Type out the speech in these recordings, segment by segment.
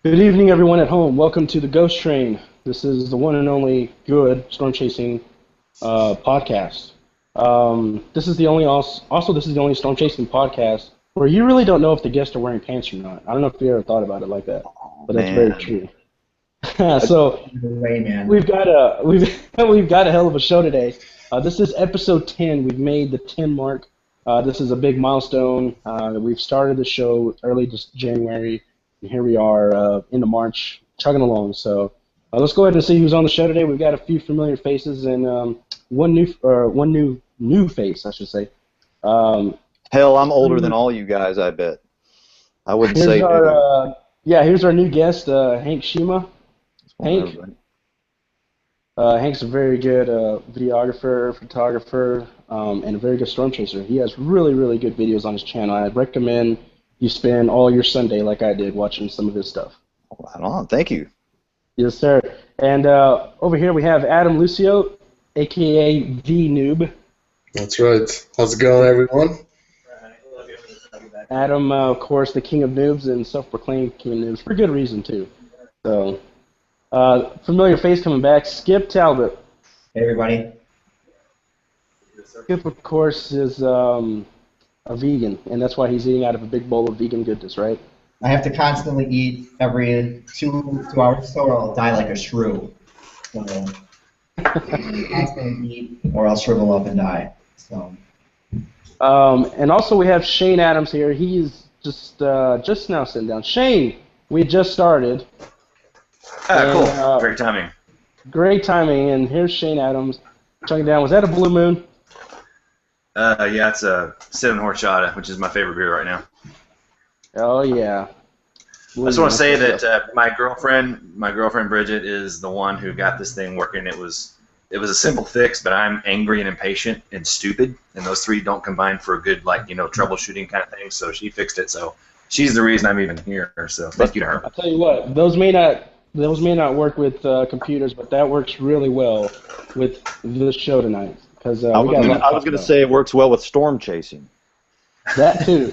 Good evening, everyone at home. Welcome to the Ghost Train. This is the one and only good storm chasing podcast. This is the only this is the only storm chasing podcast where you really don't know if the guests are wearing pants or not. I don't know if you ever thought about it like that, but that's very Man, true. So Way, man. we've got a hell of a show today. This is episode 10. We've made the 10 mark. This is a big milestone. We've started the show early this January. And here we are into March, chugging along. So let's go ahead and see who's on the show today. We've got a few familiar faces and one new face, I should say. hell, I'm older than all you guys, I bet. I wouldn't say Here's our new guest, Hank Schyma. Hank. Hank's a very good videographer, photographer, and a very good storm chaser. He has really, really good videos on his channel. I recommend you spend all your Sunday, like I did, watching some of his stuff. Right on, thank you. Yes, sir. And over here we have Adam Lucio, a.k.a. The Noob. That's right. How's it going, everyone? Adam, of course, the king of noobs and self-proclaimed king of noobs, for good reason, too. So, familiar face coming back, Skip Talbot. Hey, everybody. Skip, of course, is a vegan, and that's why he's eating out of a big bowl of vegan goodness, right? I have to constantly eat every two hours or I'll die like a shrew. So, constantly eat or I'll shrivel up and die. So. And also we have Shane Adams here. He's just now sitting down. Shane, we just started. Cool. Great timing. Great timing, and here's Shane Adams chugging down. Was that a Blue Moon? Yeah, it's a 7 horchata, which is my favorite beer right now. Oh yeah. I just want to say that my girlfriend Bridget, is the one who got this thing working. It was a simple fix, but I'm angry and impatient and stupid, and those three don't combine for a good troubleshooting kind of thing. So she fixed it. So she's the reason I'm even here. So thank you to her. I'll tell you what, those may not work with computers, but that works really well with this show tonight. Because I was going to say it works well with storm chasing. That too.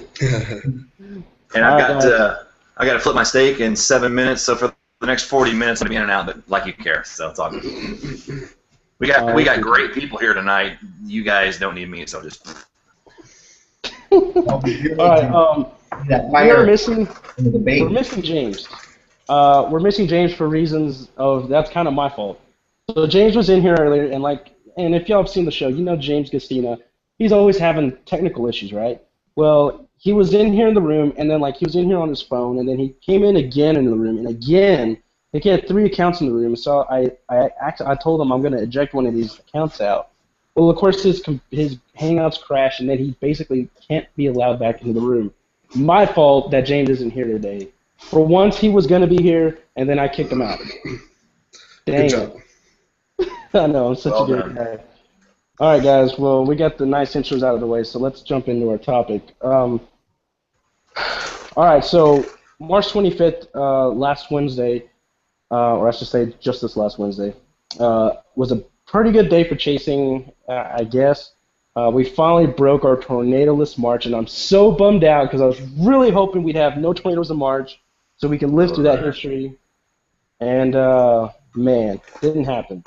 And I've got to flip my steak in 7 minutes. So for the next 40 minutes, I'm gonna be in and out, but like you care, so it's all good. We got great people here tonight. You guys don't need me, so just. All right. We're missing James. We're missing James for reasons of that's kind of my fault. So James was in here earlier, and if y'all have seen the show, you know James Gastina. He's always having technical issues, right? Well, he was in here in the room, and then he was in here on his phone, and then he came in again into the room, and again, he had 3 accounts in the room. So I told him I'm going to eject one of these accounts out. Well, of course, his Hangouts crashed, and then he basically can't be allowed back into the room. My fault that James isn't here today. For once, he was going to be here, and then I kicked him out. Dang. Good job. I know, I'm such a good guy. All right, guys. Well, we got the nice intros out of the way, so let's jump into our topic. All right, so March 25th, last Wednesday, or I should say just this last Wednesday, was a pretty good day for chasing, I guess. We finally broke our tornado-less March, and I'm so bummed out because I was really hoping we'd have no tornadoes in March so we can live through that history. And, man, didn't happen.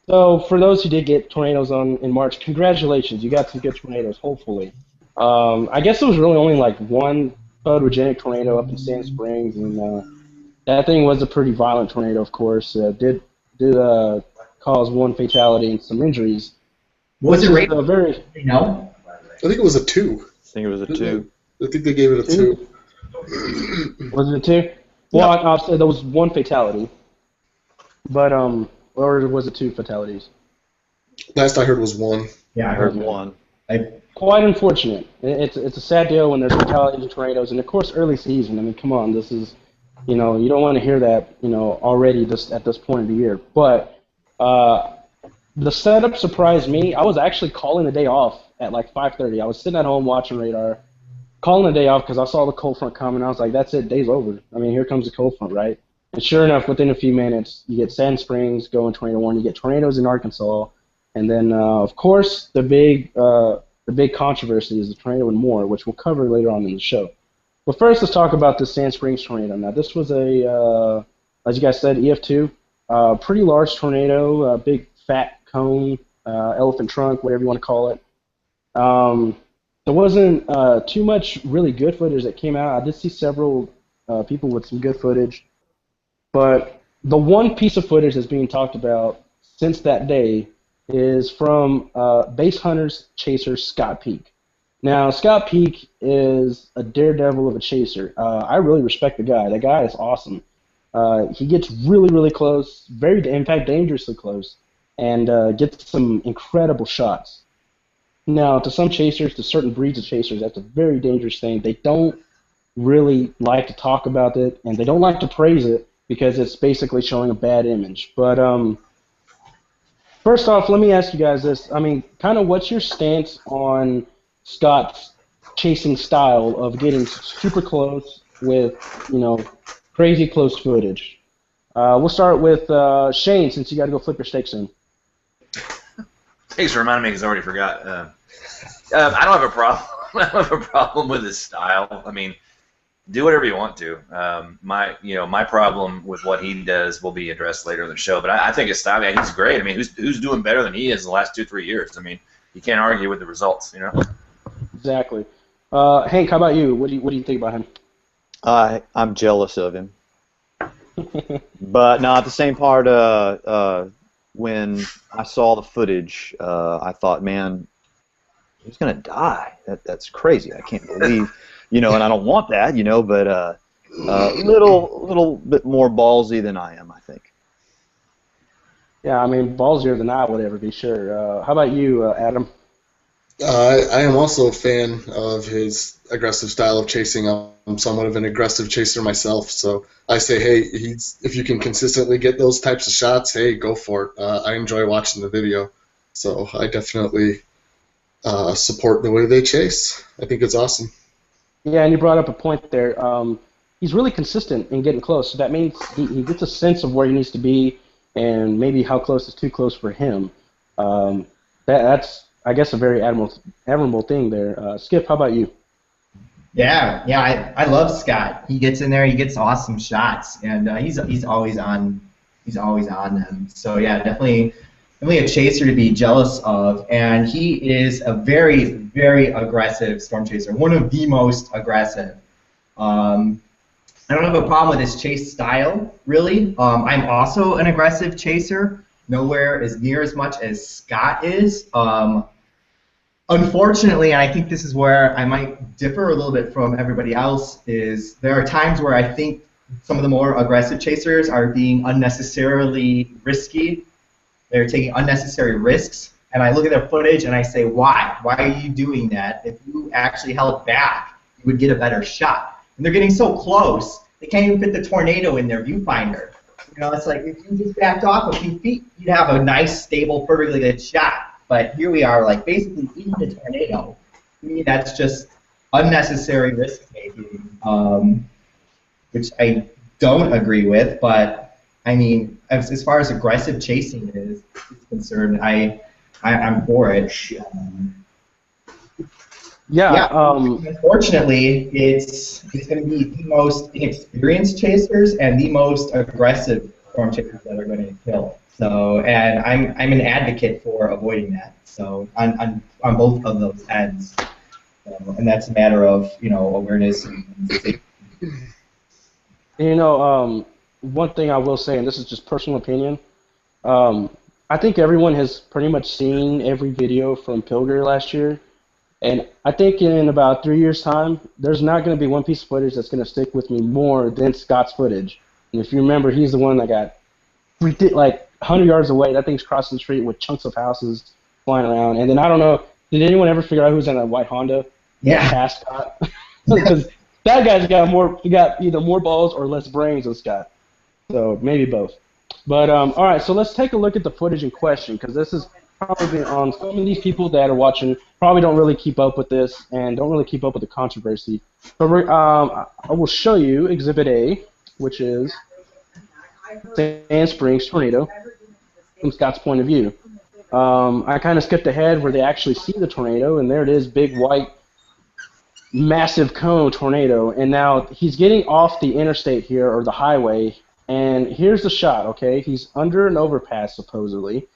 So for those who did get tornadoes in March, congratulations. You got some good tornadoes, hopefully. I guess it was really only one photogenic tornado up in Sand Springs, and that thing was a pretty violent tornado, of course. Did cause 1 fatality and some injuries. Was it rated? I think it was a 2. I think it was a 2. I think they gave it a 2. Was it a 2? Well, I'll say there was 1 fatality. But, or was it 2 fatalities? Last I heard was 1. Yeah, I heard 1. Quite unfortunate. It's a sad deal when there's fatalities and tornadoes, and of course early season. I mean, come on, this is, you don't want to hear that, already at this point of the year. But the setup surprised me. I was actually calling the day off at 5:30. I was sitting at home watching radar, calling the day off because I saw the cold front coming. I was like, that's it, day's over. I mean, here comes the cold front, right? And sure enough, within a few minutes, you get Sand Springs going tornado 1. You get tornadoes in Arkansas, and then of course the big controversy is the tornado in Moore, which we'll cover later on in the show. Well, first, let's talk about the Sand Springs tornado. Now, this was as you guys said, EF2, pretty large tornado, big fat cone, elephant trunk, whatever you want to call it. There wasn't too much really good footage that came out. I did see several people with some good footage, but the one piece of footage that's being talked about since that day is from base hunters chaser Scott Peake. Now, Scott Peake is a daredevil of a chaser. I really respect the guy. That guy is awesome. He gets really, really close, in fact, dangerously close, and gets some incredible shots. Now, to some chasers, to certain breeds of chasers, that's a very dangerous thing. They don't really like to talk about it, and they don't like to praise it because it's basically showing a bad image. But first off, let me ask you guys this. I mean, kind of what's your stance on Scott's chasing style of getting super close with, crazy close footage? We'll start with Shane, since you got to go flip your steak soon. Thanks for reminding me, because I already forgot. I don't have a problem. I don't have a problem with his style. I mean, do whatever you want to. My problem with what he does will be addressed later in the show. But I think his style, he's great. I mean, who's doing better than he is in the last 2-3 years? I mean, you can't argue with the results, Exactly. Hank, how about you? What do you think about him? I'm jealous of him. But no, at the same part, when I saw the footage, I thought, man, he's gonna die. That's crazy. I can't believe, and I don't want that, but a little bit more ballsy than I am, I think. Yeah, I mean, ballsier than I would ever be, sure. How about you, Adam? I am also a fan of his aggressive style of chasing. I'm somewhat of an aggressive chaser myself, so I say, hey, if you can consistently get those types of shots, hey, go for it. I enjoy watching the video, so I definitely support the way they chase. I think it's awesome. Yeah, and you brought up a point there. He's really consistent in getting close, so that means he gets a sense of where he needs to be and maybe how close is too close for him. That's, I guess, a very admirable thing there. Skip, how about you? Yeah, I love Scott. He gets in there, he gets awesome shots, and he's always on them. So yeah, definitely a chaser to be jealous of, and he is a very, very aggressive storm chaser, one of the most aggressive. I don't have a problem with his chase style, really. I'm also an aggressive chaser, nowhere as near as much as Scott is. Unfortunately, and I think this is where I might differ a little bit from everybody else, is there are times where I think some of the more aggressive chasers are being unnecessarily risky. They're taking unnecessary risks, and I look at their footage and I say, why? Why are you doing that? If you actually held back, you would get a better shot. And they're getting so close, they can't even fit the tornado in their viewfinder. It's like if you just backed off a few feet, you'd have a nice, stable, perfectly good shot. But here we are, like, basically eating the tornado. To me, that's just unnecessary risk-taking, which I don't agree with. But, I mean, as far as aggressive chasing is concerned, I'm for it. Unfortunately, it's going to be the most inexperienced chasers and the most aggressive storm chasers that are going to kill. So, and I'm an advocate for avoiding that. So, on both of those ends, and that's a matter of awareness and safety. One thing I will say, and this is just personal opinion, I think everyone has pretty much seen every video from Pilger last year, and I think in about 3 years' time, there's not going to be one piece of footage that's going to stick with me more than Scott's footage. And if you remember, he's the one that got like 100 yards away. That thing's crossing the street with chunks of houses flying around. And then I don't know, did anyone ever figure out who was in that white Honda? Yeah. Past Scott, because that guy's got either more balls or less brains than Scott. So maybe both. But all right, so let's take a look at the footage in question, because this is probably on some of these people that are watching probably don't really keep up with this and don't really keep up with the controversy. So I will show you Exhibit A, which is Sand Springs tornado from Scott's point of view. I kind of skipped ahead where they actually see the tornado, and there it is, big white massive cone tornado, and now he's getting off the interstate here, or the highway, and here's the shot, okay? He's under an overpass, supposedly,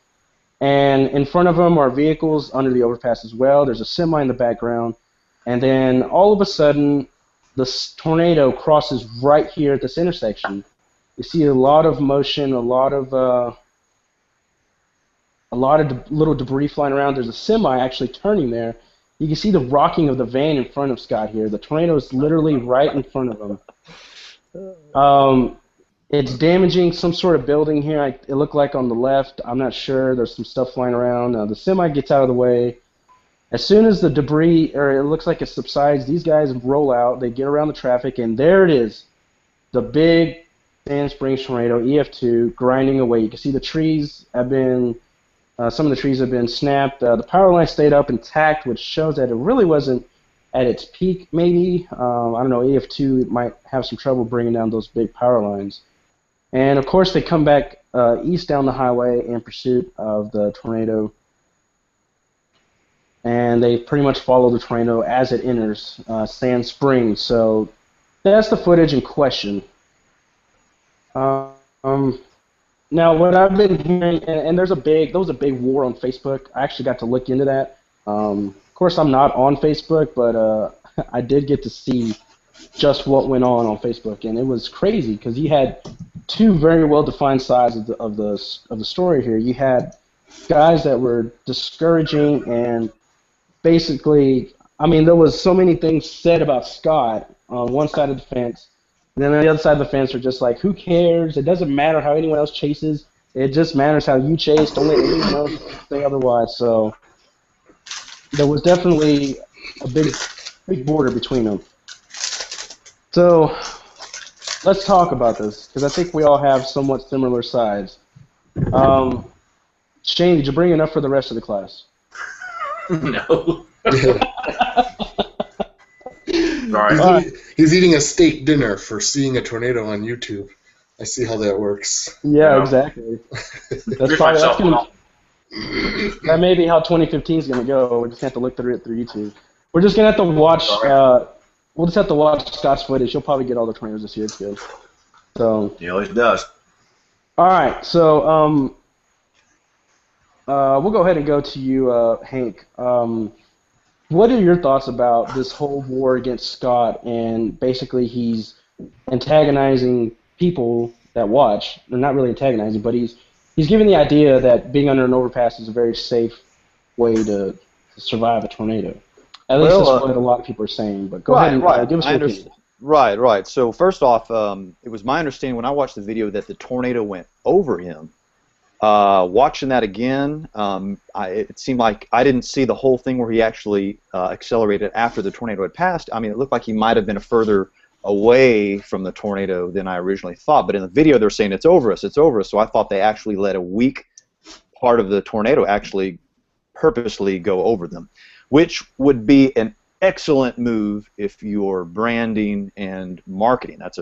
and in front of him are vehicles under the overpass as well. There's a semi in the background, and then all of a sudden, this tornado crosses right here at this intersection. You see a lot of motion, a lot of little debris flying around. There's a semi actually turning there. You can see the rocking of the van in front of Scott here. The tornado is literally right in front of him. It's damaging some sort of building here. It looked like on the left. I'm not sure. There's some stuff flying around. The semi gets out of the way. As soon as the debris, or it looks like it subsides, these guys roll out. They get around the traffic, and there it is. The big Sand Springs tornado, EF2, grinding away. You can see the trees have been... some of the trees have been snapped. The power line stayed up intact, which shows that it really wasn't at its peak, maybe. I don't know, EF2 might have some trouble bringing down those big power lines. And, of course, they come back east down the highway in pursuit of the tornado. And they pretty much follow the tornado as it enters Sand Springs. So that's the footage in question. Now, what I've been hearing, and there was a big war on Facebook. I actually got to look into that. Of course, I'm not on Facebook, but I did get to see just what went on Facebook, and it was crazy because you had two very well-defined sides of the story here. You had guys that were discouraging, and basically, I mean, there was so many things said about Scott on one side of the fence. And then on the other side of the fence are just like, who cares? It doesn't matter how anyone else chases. It just matters how you chase. Don't let anyone else say otherwise. So there was definitely a big border between them. So let's talk about this, because I think we all have somewhat similar sides. Shane, did you bring enough for the rest of the class? No. Sorry. He's eating a steak dinner for seeing a tornado on YouTube. I see how that works. Yeah, exactly. That may be how 2015 is going to go. We just have to look through it through YouTube. We're just going to have to watch. We'll just have to watch Scott's footage. He'll probably get all the tornadoes this year. It's good. So. He always does. All right. So we'll go ahead and go to you, Hank. What are your thoughts about this whole war against Scott, and basically he's antagonizing people that watch? They're not really antagonizing, but he's giving the idea that being under an overpass is a very safe way to survive a tornado. At least that's what a lot of people are saying. But go ahead and give us your opinion. Right. So first off, it was my understanding when I watched the video that the tornado went over him. Watching that again, it seemed like I didn't see the whole thing where he actually accelerated after the tornado had passed. I mean, it looked like he might have been further away from the tornado than I originally thought. But in the video, they're saying it's over us, it's over us. So I thought they actually let a weak part of the tornado actually purposely go over them, which would be an excellent move if you're branding and marketing. That's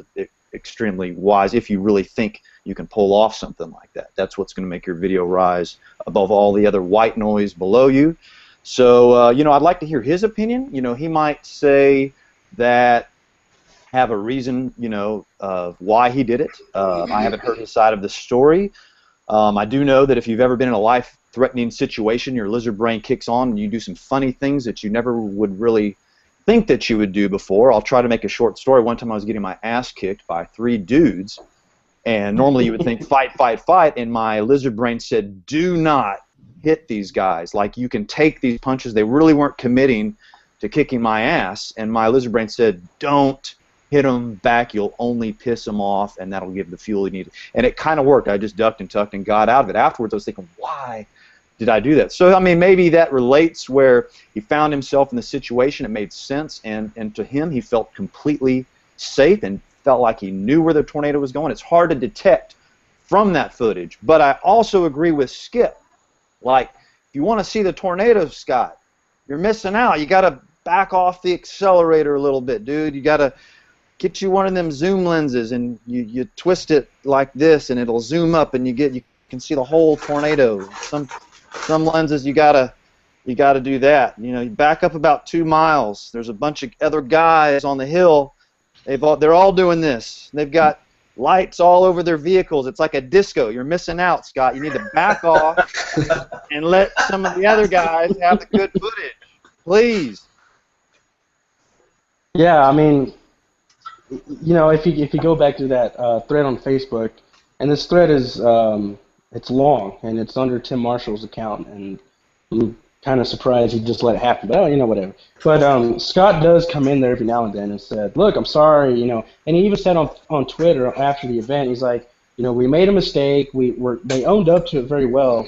extremely wise if you really think you can pull off something like that. That's what's going to make your video rise above all the other white noise below you. So, I'd like to hear his opinion. He might say that have a reason, of why he did it. I haven't heard his side of the story. I do know that if you've ever been in a life-threatening situation, your lizard brain kicks on and you do some funny things that you never would really think that you would do before. I'll try to make a short story. One time I was getting my ass kicked by 3 dudes, and normally you would think fight, fight, fight, and my lizard brain said, do not hit these guys. Like, you can take these punches. They really weren't committing to kicking my ass, and my lizard brain said, don't hit them back. You'll only piss them off, and that'll give the fuel you need. And it kind of worked. I just ducked and tucked and got out of it. Afterwards, I was thinking, why did I do that? So, I mean, maybe that relates where he found himself in the situation. It made sense, and to him, he felt completely safe and felt like he knew where the tornado was going. It's hard to detect from that footage. But I also agree with Skip. Like, if you want to see the tornado, Scott, you're missing out. You got to back off the accelerator a little bit, dude. You got to get you one of them zoom lenses, and you twist it like this, and it'll zoom up, and you can see the whole tornado. Some lenses you gotta you got to do that. You know, you back up about 2 miles. There's a bunch of other guys on the hill. They're all doing this. They've got lights all over their vehicles. It's like a disco. You're missing out, Scott. You need to back off and let some of the other guys have the good footage. Please. Yeah, I mean, you know, if you go back to that thread on Facebook, and this thread is it's long and it's under Tim Marshall's account, and I'm kind of surprised he just let it happen. But you know, whatever. But Scott does come in there every now and then and said, "Look, I'm sorry," you know, and he even said on Twitter after the event, he's like, "You know, we made a mistake. They owned up to it very well."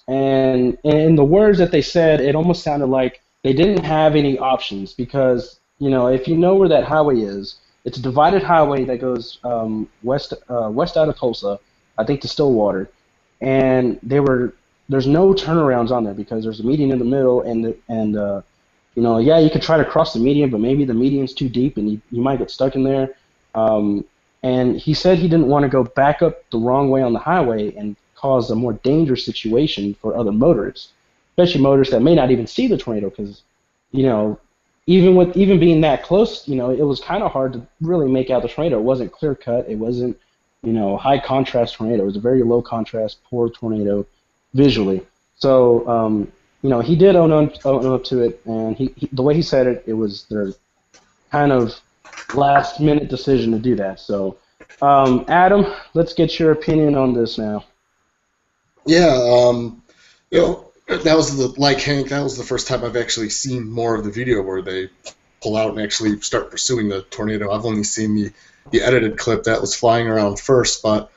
And in the words that they said, it almost sounded like they didn't have any options because, you know, if you know where that highway is, it's a divided highway that goes west out of Tulsa, I think to Stillwater, and there's no turnarounds on there because there's a median in the middle, and you know, yeah, you could try to cross the median, but maybe the median's too deep and you might get stuck in there. And he said he didn't want to go back up the wrong way on the highway and cause a more dangerous situation for other motorists, especially motorists that may not even see the tornado because, you know, even being that close, you know, it was kind of hard to really make out the tornado. It wasn't clear cut. It wasn't, you know, high contrast tornado. It was a very low contrast, poor tornado visually. So, you know, he did own up to it, and the way he said it, it was their kind of last minute decision to do that. So, Adam, let's get your opinion on this now. Yeah, you know, that was like Hank. That was the first time I've actually seen more of the video where they pull out and actually start pursuing the tornado. I've only seen the edited clip that was flying around first, but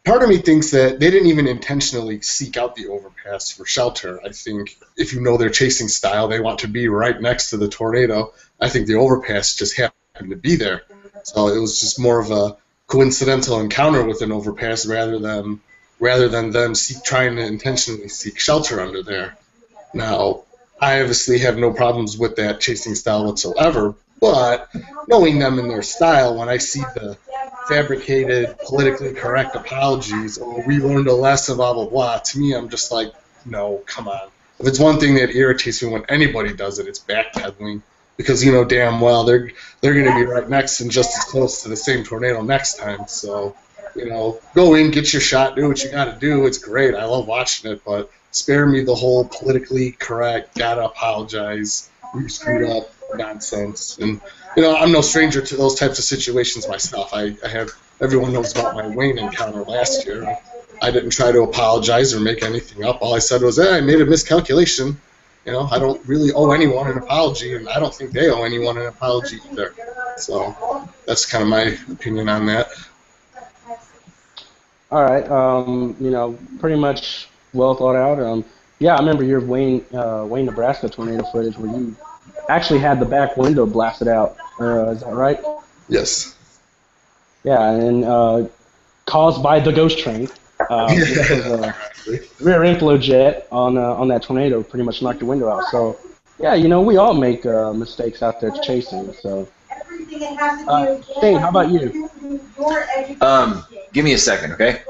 part of me thinks that they didn't even intentionally seek out the overpass for shelter. I think if you know their chasing style, they want to be right next to the tornado. I think the overpass just happened to be there, so it was just more of a coincidental encounter with an overpass rather than them trying to intentionally seek shelter under there. Now, I obviously have no problems with that chasing style whatsoever, but knowing them in their style, when I see the fabricated, politically correct apologies, or we learned a lesson, blah, blah, blah, to me, I'm just like, no, come on. If it's one thing that irritates me when anybody does it, it's backpedaling, because you know damn well they're going to be right next and just as close to the same tornado next time, so... You know, go in, get your shot, do what you got to do. It's great. I love watching it, but spare me the whole politically correct, gotta apologize, you screwed up nonsense. And, you know, I'm no stranger to those types of situations myself. I have, everyone knows about my Wayne encounter last year. I didn't try to apologize or make anything up. All I said was, I made a miscalculation. You know, I don't really owe anyone an apology, and I don't think they owe anyone an apology either. So that's kind of my opinion on that. All right, you know, pretty much well thought out. Yeah, I remember your Wayne, Nebraska tornado footage where you actually had the back window blasted out. Is that right? Yes. Yeah, and caused by the ghost train. Which was a rear inflow jet on that tornado pretty much knocked your window out. So, yeah, you know, we all make mistakes out there chasing. So, Shane, how about you? Give me a second, okay?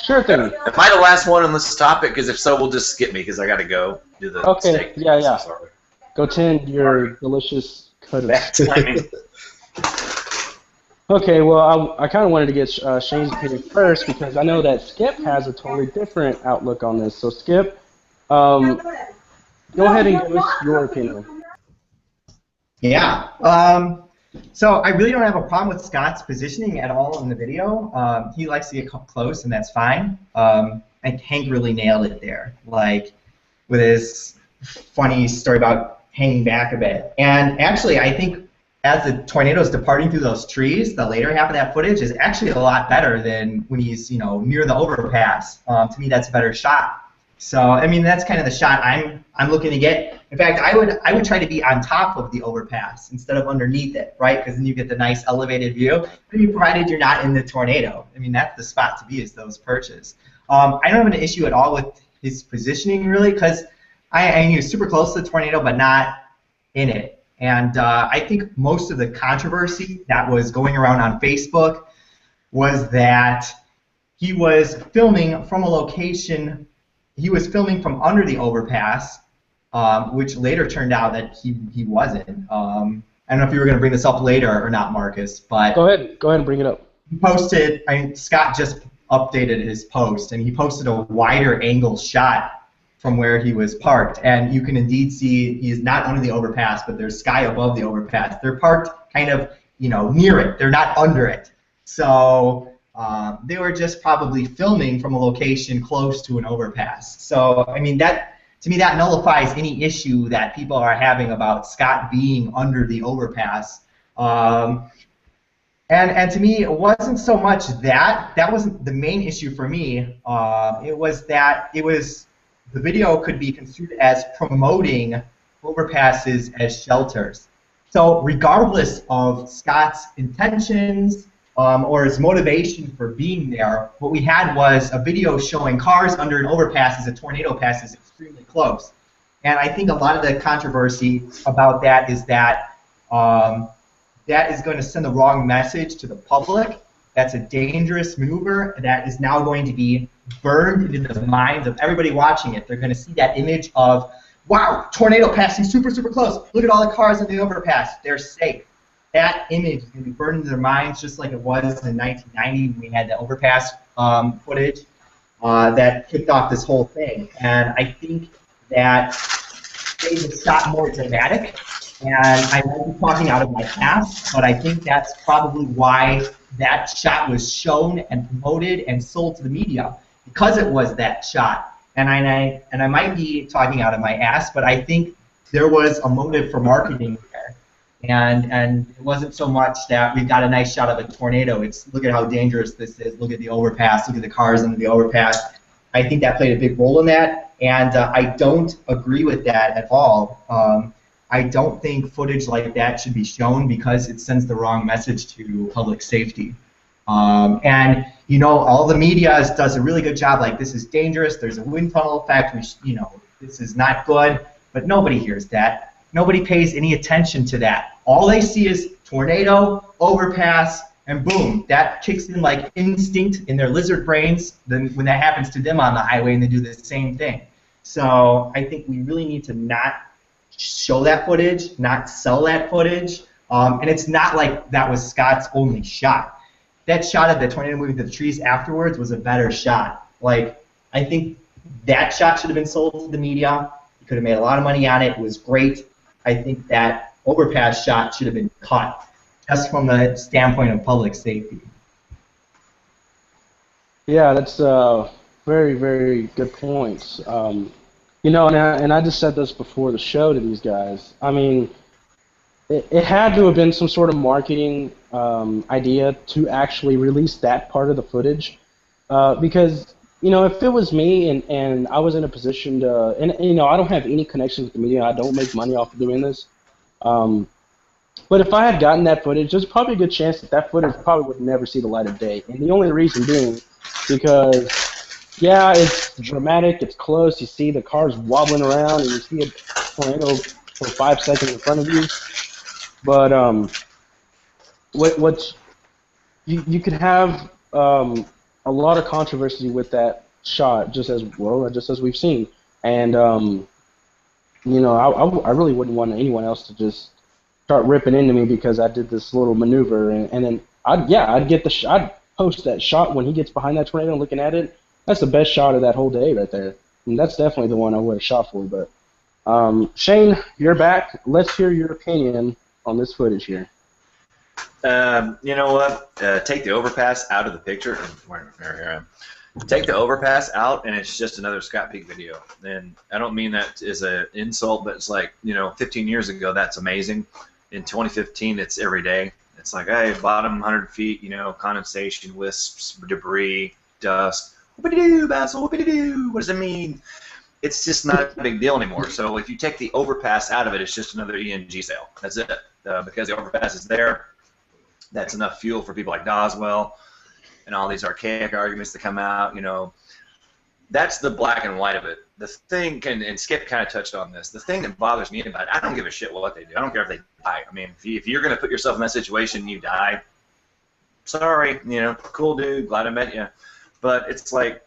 Sure thing. Am I the last one on this topic? Because if so, we'll just skip me because I got to go do the steak. Yeah. Go tend your delicious cut of steak. Okay, well, I kind of wanted to get Shane's opinion first because I know that Skip has a totally different outlook on this. So, Skip, go ahead and give us your opinion. Yeah. So I really don't have a problem with Scott's positioning at all in the video. He likes to get close, and that's fine. I think Hank really nailed it there, like with his funny story about hanging back a bit. And actually, I think as the tornado is departing through those trees, the later half of that footage is actually a lot better than when he's, you know, near the overpass. To me, that's a better shot. So I mean, that's kind of the shot I'm looking to get. In fact, I would try to be on top of the overpass instead of underneath it, right? Because then you get the nice elevated view. I mean, provided you're not in the tornado. I mean, that's the spot to be, is those perches. I don't have an issue at all with his positioning really, because he was super close to the tornado, but not in it. And I think most of the controversy that was going around on Facebook was that he was filming from a location he was filming from under the overpass, which later turned out that he wasn't. I don't know if you were going to bring this up later or not, Marcus, but Go ahead and bring it up. he posted. Scott just updated his post, and he posted a wider angle shot from where he was parked, and you can indeed see he is not under the overpass, but there's sky above the overpass. They're parked kind of, near it. They're not under it. So they were just probably filming from a location close to an overpass. So I mean that. To me, that nullifies any issue that people are having about Scott being under the overpass. And to me, it wasn't so much that. That wasn't the main issue for me. It was that the video could be construed as promoting overpasses as shelters. So regardless of Scott's intentions or his motivation for being there, what we had was a video showing cars under an overpass as a tornado passes extremely close. And I think a lot of the controversy about that is that that is going to send the wrong message to the public. That's a dangerous maneuver that is now going to be burned into the minds of everybody watching it. They're going to see that image of, wow, tornado passing super, super close. Look at all the cars in the overpass. They're safe. That image is going to be burned into their minds just like it was in 1990 when we had the overpass footage that kicked off this whole thing. And I think that made the shot more dramatic. And I might be talking out of my ass, but I think that's probably why that shot was shown and promoted and sold to the media, because it was that shot. And I might be talking out of my ass, but I think there was a motive for marketing there. And it wasn't so much that we've got a nice shot of a tornado. It's look at how dangerous this is. Look at the overpass. Look at the cars under the overpass. I think that played a big role in that, and I don't agree with that at all. I don't think footage like that should be shown because it sends the wrong message to public safety. And all the media does a really good job. Like, this is dangerous. There's a wind tunnel effect. This is not good. But nobody hears that. Nobody pays any attention to that. All they see is tornado, overpass, and boom. That kicks in like instinct in their lizard brains then when that happens to them on the highway, and they do the same thing. So I think we really need to not show that footage, not sell that footage. And it's not like that was Scott's only shot. That shot of the tornado moving through the trees afterwards was a better shot. Like, I think that shot should have been sold to the media. You could have made a lot of money on it. It was great. I think that overpass shot should have been cut, just from the standpoint of public safety. Yeah, that's very, very good points. And I just said this before the show to these guys. I mean, it had to have been some sort of marketing idea to actually release that part of the footage, because if it was me and I was in a position to, and I don't have any connections with the media, I don't make money off of doing this, but if I had gotten that footage, there's probably a good chance that footage probably would never see the light of day. And the only reason being because, yeah, it's dramatic, it's close, you see the cars wobbling around, and you see a tornado for 5 seconds in front of you. But you could have a lot of controversy with that shot, just as we've seen. And I really wouldn't want anyone else to just start ripping into me because I did this little maneuver, and then I'd post that shot when he gets behind that tornado and looking at it. That's the best shot of that whole day right there. And that's definitely the one I would have shot for. But Shane, you're back. Let's hear your opinion on this footage here. You know what? Take the overpass out of the picture. Take the overpass out, and it's just another Scott Peake video. And I don't mean that as an insult, but it's like, 15 years ago, that's amazing. In 2015, it's every day. It's like, hey, bottom 100 feet, condensation, wisps, debris, dust. Whoopity-doo, Basil, whoopity-doo. What does it mean? It's just not a big deal anymore. So if you take the overpass out of it, it's just another ENG sale. That's it. Because the overpass is there, that's enough fuel for people like Doswell and all these archaic arguments that come out. That's the black and white of it. The thing, and Skip kind of touched on this, the thing that bothers me about it, I don't give a shit what they do. I don't care if they die. I mean, if you're going to put yourself in that situation and you die, sorry, cool dude, glad I met you. But it's like,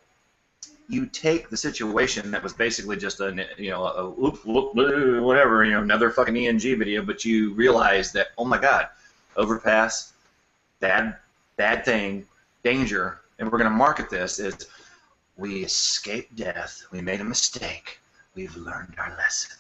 you take the situation that was basically just a whatever, another fucking ENG video, but you realize that, oh my God, overpass, bad thing, danger, and we're going to market this as we escaped death, we made a mistake, we've learned our lesson,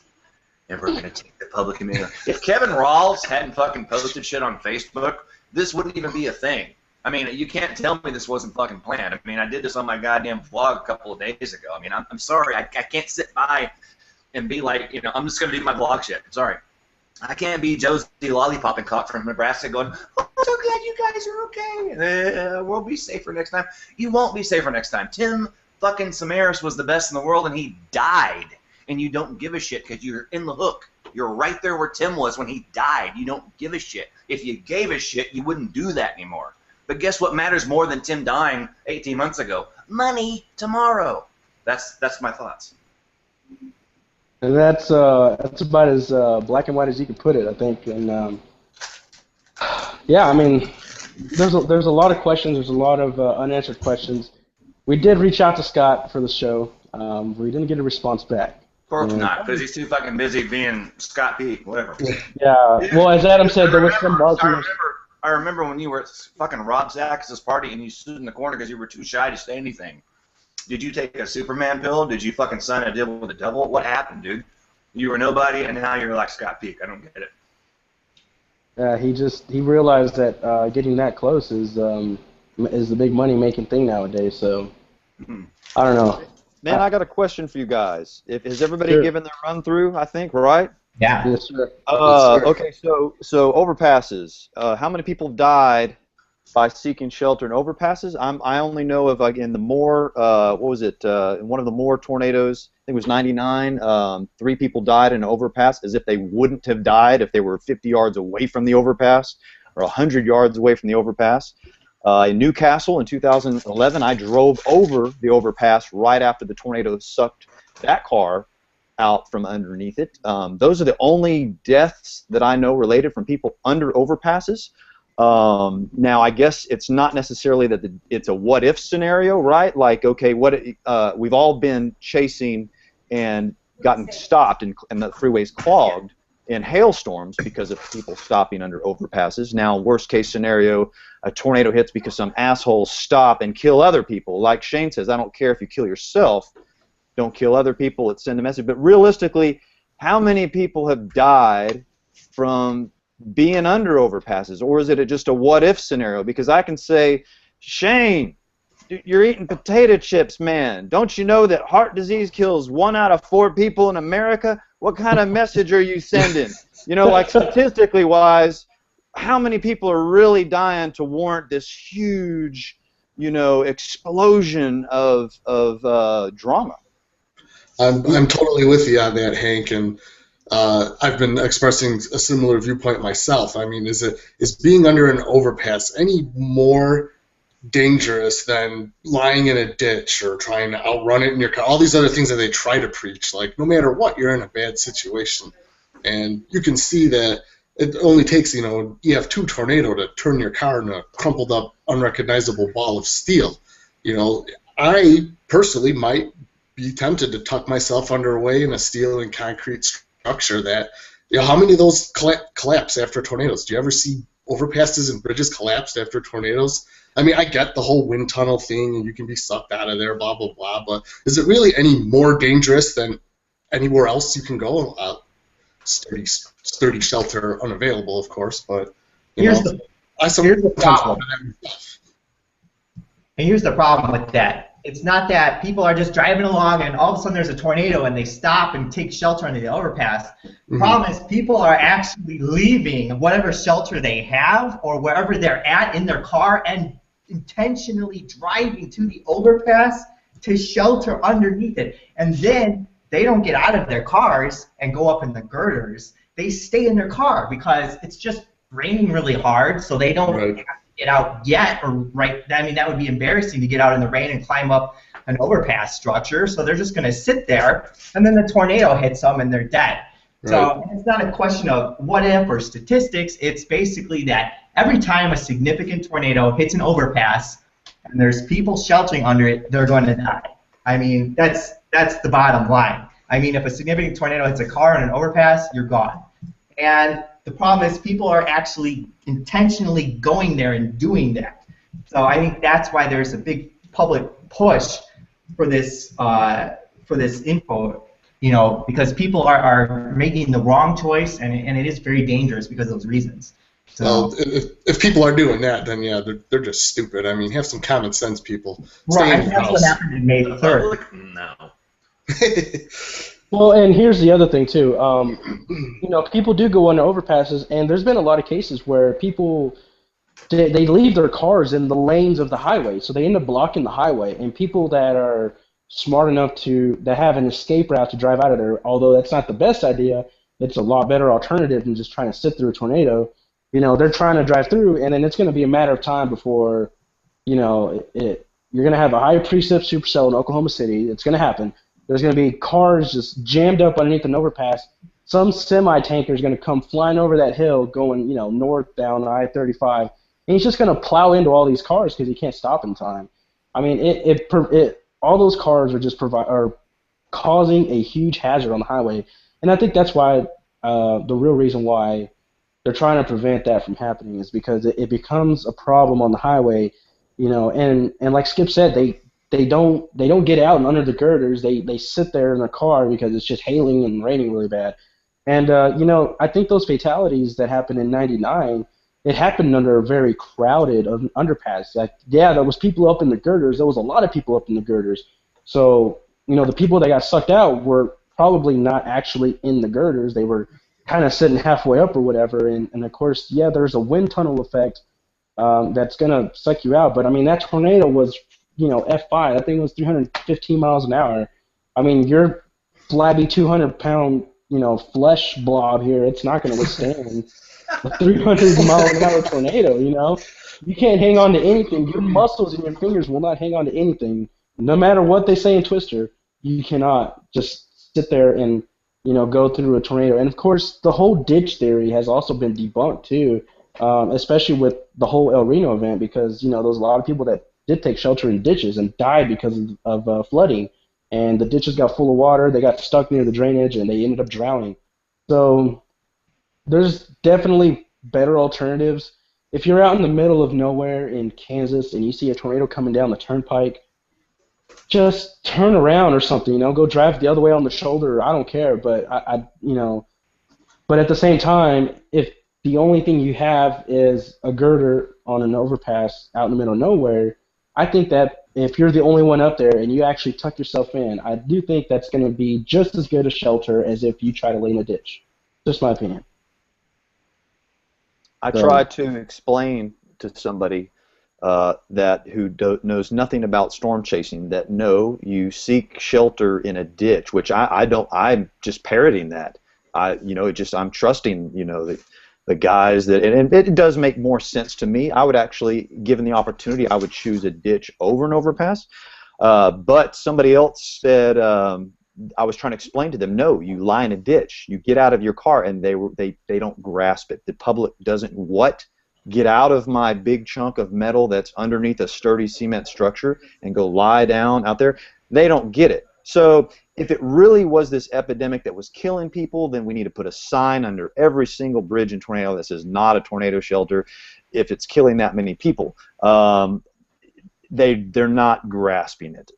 and we're going to take the public community. If Kevin Rawls hadn't fucking posted shit on Facebook, this wouldn't even be a thing. I mean, you can't tell me this wasn't fucking planned. I mean, I did this on my goddamn vlog a couple of days ago. I mean, I'm sorry. I can't sit by and be like, I'm just going to do my vlog shit. Sorry. I can't be Josie Lollipop and Cock from Nebraska going, oh, I'm so glad you guys are okay. We'll be safer next time. You won't be safer next time. Tim fucking Samaras was the best in the world, and he died. And you don't give a shit because you're in the hook. You're right there where Tim was when he died. You don't give a shit. If you gave a shit, you wouldn't do that anymore. But guess what matters more than Tim dying 18 months ago? Money tomorrow. That's my thoughts. And that's about as black and white as you can put it, I think. And yeah, I mean, there's a lot of questions. There's a lot of unanswered questions. We did reach out to Scott for the show. We didn't get a response back. Of course not, because he's too fucking busy being Scott Peake, whatever. Yeah. Well, as Adam said, there was some arguments. I remember when you were at fucking Rob Zach's party and you stood in the corner because you were too shy to say anything. Did you take a Superman pill? Did you fucking sign a deal with the devil? What happened, dude? You were nobody, and now you're like Scott Peake. I don't get it. He realized that getting that close is the big money making thing nowadays. So I don't know. Man, I got a question for you guys. Has everybody given their run through? I think, right? Yeah. Yes, sir. Okay, so overpasses. How many people died by seeking shelter in overpasses? I only know of, like, in the Moore, what was it? In one of the Moore tornadoes, I think it was '99. 3 people died in an overpass, as if they wouldn't have died if they were 50 yards away from the overpass or 100 yards away from the overpass. In Newcastle in 2011, I drove over the overpass right after the tornado sucked that car out from underneath it. Those are the only deaths that I know related from people under overpasses. Now, I guess it's not necessarily that it's a what-if scenario, right? Like, okay, we've all been chasing and gotten stopped and the freeways clogged in hailstorms because of people stopping under overpasses. Now, worst-case scenario, a tornado hits because some assholes stop and kill other people. Like Shane says, I don't care if you kill yourself. Don't kill other people. Let's send a message. But realistically, how many people have died from being under overpasses? Or is it just a what-if scenario? Because I can say, Shane, you're eating potato chips, man. Don't you know that heart disease kills 1 out of 4 people in America? What kind of message are you sending? Like statistically wise, how many people are really dying to warrant this huge, explosion of drama? I'm totally with you on that, Hank, and I've been expressing a similar viewpoint myself. I mean, is being under an overpass any more dangerous than lying in a ditch or trying to outrun it in your car? All these other things that they try to preach, like no matter what, you're in a bad situation, and you can see that it only takes, you have 2 tornadoes to turn your car into a crumpled up, unrecognizable ball of steel. I personally might be tempted to tuck myself underway in a steel and concrete structure that, how many of those collapse after tornadoes? Do you ever see overpasses and bridges collapsed after tornadoes? I mean, I get the whole wind tunnel thing and you can be sucked out of there, blah, blah, blah, but is it really any more dangerous than anywhere else you can go? Sturdy shelter unavailable, of course, but here's the problem. And here's the problem with that. It's not that people are just driving along and all of a sudden there's a tornado and they stop and take shelter under the overpass. The problem is people are actually leaving whatever shelter they have or wherever they're at in their car and intentionally driving to the overpass to shelter underneath it. And then they don't get out of their cars and go up in the girders. They stay in their car because it's just raining really hard, so they don't have to get out yet. I mean, that would be embarrassing to get out in the rain and climb up an overpass structure, so they're just going to sit there, and then the tornado hits them and they're dead. Right. So it's not a question of what if or statistics. It's basically that every time a significant tornado hits an overpass and there's people sheltering under it, they're going to die. I mean, that's the bottom line. I mean, if a significant tornado hits a car on an overpass, you're gone. And the problem is people are actually intentionally going there and doing that. So I think that's why there's a big public push for this info, because people are making the wrong choice, and it is very dangerous because of those reasons. So, well, if people are doing that, then yeah, they're just stupid. I mean, have some common sense, people. right, Stay in your that's what house. happened in May 3rd. No. Well, and here's the other thing too. People do go under overpasses, and there's been a lot of cases where people they leave their cars in the lanes of the highway, so they end up blocking the highway. And people that are smart enough that have an escape route to drive out of there, although that's not the best idea, it's a lot better alternative than just trying to sit through a tornado. They're trying to drive through, and then it's going to be a matter of time before, you're going to have a high precip supercell in Oklahoma City. It's going to happen. There's going to be cars just jammed up underneath an overpass. Some semi-tanker is going to come flying over that hill going, north down I-35, and he's just going to plow into all these cars because he can't stop in time. I mean, all those cars are causing a huge hazard on the highway, and I think that's why the real reason why they're trying to prevent that from happening is because it becomes a problem on the highway, and like Skip said, they don't get out and under the girders. They sit there in their car because it's just hailing and raining really bad. And I think those fatalities that happened in '99, it happened under a very crowded underpass. Like, yeah, there was people up in the girders. There was a lot of people up in the girders. So the people that got sucked out were probably not actually in the girders. They were kind of sitting halfway up or whatever. And of course, yeah, there's a wind tunnel effect that's gonna suck you out. But I mean, that tornado was F5. That thing was 315 miles an hour. I mean, your flabby 200-pound, flesh blob here, it's not going to withstand a 300-mile-an-hour tornado, You can't hang on to anything. Your muscles in your fingers will not hang on to anything. No matter what they say in Twister, you cannot just sit there and, go through a tornado. And, of course, the whole ditch theory has also been debunked, too, especially with the whole El Reno event because, there was a lot of people that did take shelter in ditches and died because of flooding. And the ditches got full of water, they got stuck near the drainage, and they ended up drowning. So there's definitely better alternatives. If you're out in the middle of nowhere in Kansas and you see a tornado coming down the turnpike, just turn around or something, go drive the other way on the shoulder. I don't care, but but at the same time, if the only thing you have is a girder on an overpass out in the middle of nowhere, I think that if you're the only one up there and you actually tuck yourself in, I do think that's going to be just as good a shelter as if you try to lay in a ditch. Just my opinion. I try to explain to somebody who knows nothing about storm chasing that no, you seek shelter in a ditch, which I don't. I'm just parroting that. I'm trusting the guys and it does make more sense to me. I would actually, given the opportunity, I would choose a ditch over an overpass. But somebody else said, I was trying to explain to them, no, you lie in a ditch, you get out of your car, and they don't grasp it. The public doesn't get out of my big chunk of metal that's underneath a sturdy cement structure and go lie down out there. They don't get it. So if it really was this epidemic that was killing people, then we need to put a sign under every single bridge in Tornado that says not a tornado shelter if it's killing that many people. They're not grasping it.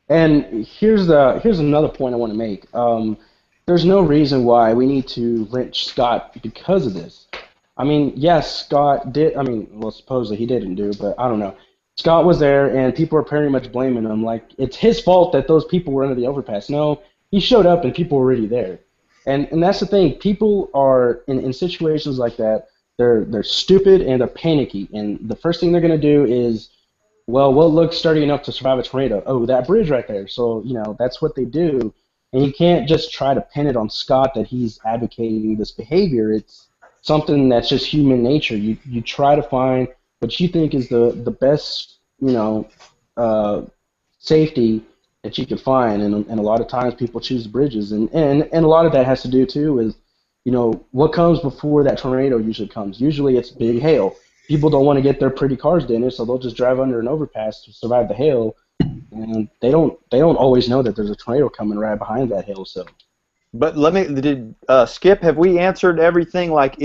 And here's another point I want to make. There's no reason why we need to lynch Scott because of this. I mean, yes, Scott did. I mean, well, supposedly he didn't do, but I don't know. Scott was there, and people are pretty much blaming him. Like, it's his fault that those people were under the overpass. No, he showed up, and people were already there. And that's the thing. People are, in situations like that, they're stupid and they're panicky. And the first thing they're going to do is, well, what looks sturdy enough to survive a tornado? Oh, that bridge right there. So, that's what they do. And you can't just try to pin it on Scott that he's advocating this behavior. It's something that's just human nature. You try to find what you think is the best, safety that you can find, and a lot of times people choose bridges, and a lot of that has to do too with, what comes before that tornado usually comes. Usually it's big hail. People don't want to get their pretty cars dented, so they'll just drive under an overpass to survive the hail, and and they don't always know that there's a tornado coming right behind that hill. So. But Skip, have we answered everything? Like,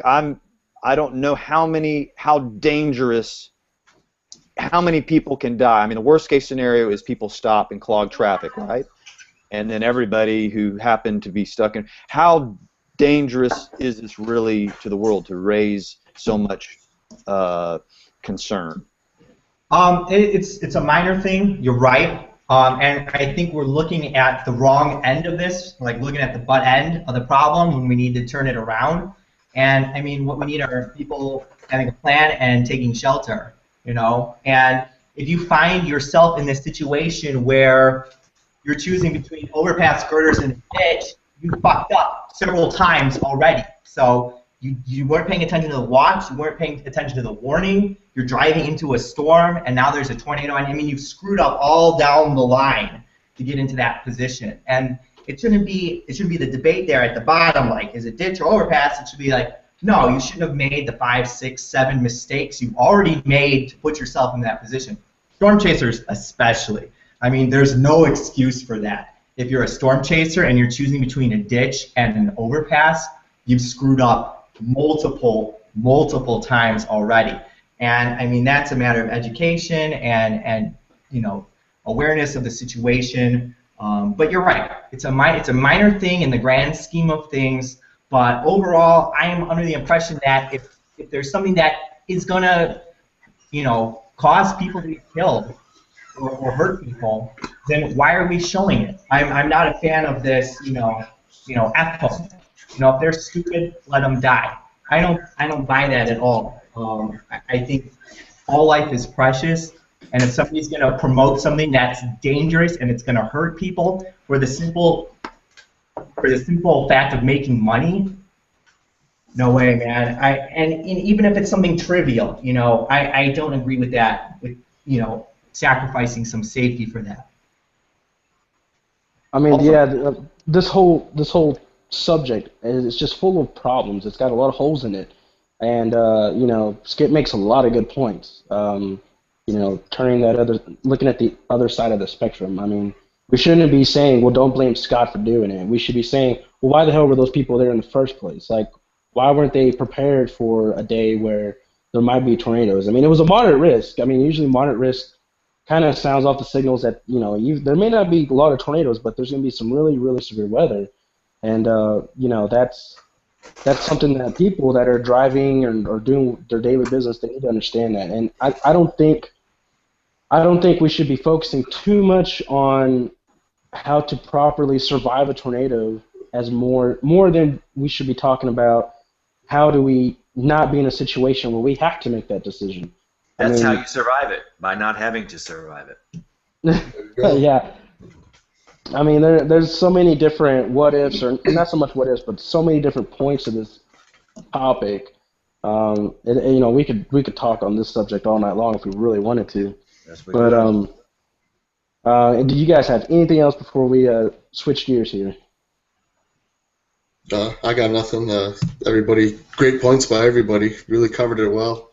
I don't know how dangerous, how many people can die. I mean, the worst case scenario is people stop and clog traffic, right? And then everybody who happened to be stuck in. How dangerous is this really to the world to raise so much concern? It's a minor thing. You're right. And I think we're looking at the wrong end of this, like looking at the butt end of the problem when we need to turn it around. And I mean, what we need are people having a plan and taking shelter, you know. And if you find yourself in this situation where you're choosing between overpass, girders, and a ditch, you fucked up several times already. So you weren't paying attention to the watch, you weren't paying attention to the warning, you're driving into a storm, and now there's a tornado. I mean, you've screwed up all down the line to get into that position. And it shouldn't be the debate there at the bottom, like, is it ditch or overpass? It should be like, no, you shouldn't have made the 5, 6, 7 mistakes you've already made to put yourself in that position. Storm chasers especially. I mean, there's no excuse for that. If you're a storm chaser and you're choosing between a ditch and an overpass, you've screwed up multiple times already. And I mean, that's a matter of education and you know, awareness of the situation. But you're right. It's a minor thing in the grand scheme of things. But overall, I am under the impression that if there's something that is gonna, you know, cause people to be killed or hurt people, then why are we showing it? I'm not a fan of this, you know, F-tone. You know, if they're stupid, let them die. I don't buy that at all. I think all life is precious, and if somebody's going to promote something that's dangerous and it's going to hurt people for the simple fact of making money, no way, man. And even if it's something trivial, you know, I don't agree with that. With, you know, sacrificing some safety for that. I mean, yeah, this whole subject is just full of problems. It's got a lot of holes in it, and you know, Skip makes a lot of good points. You know, looking at the other side of the spectrum. I mean, we shouldn't be saying, well, don't blame Scott for doing it. We should be saying, well, why the hell were those people there in the first place? Like, why weren't they prepared for a day where there might be tornadoes? I mean, it was a moderate risk. I mean, usually moderate risk kind of sounds off the signals that, you know, there may not be a lot of tornadoes, but there's going to be some really, really severe weather. And, you know, that's something that people that are driving or doing their daily business, they need to understand that. And I don't think we should be focusing too much on how to properly survive a tornado as more than we should be talking about how do we not be in a situation where we have to make that decision. That's how you survive it, by not having to survive it. Yeah. I mean, there's so many different what ifs, or not so much what ifs, but so many different points to this topic. You know, we could talk on this subject all night long if we really wanted to. But do you guys have anything else before we switch gears here? I got nothing. Everybody, great points by everybody. Really covered it well.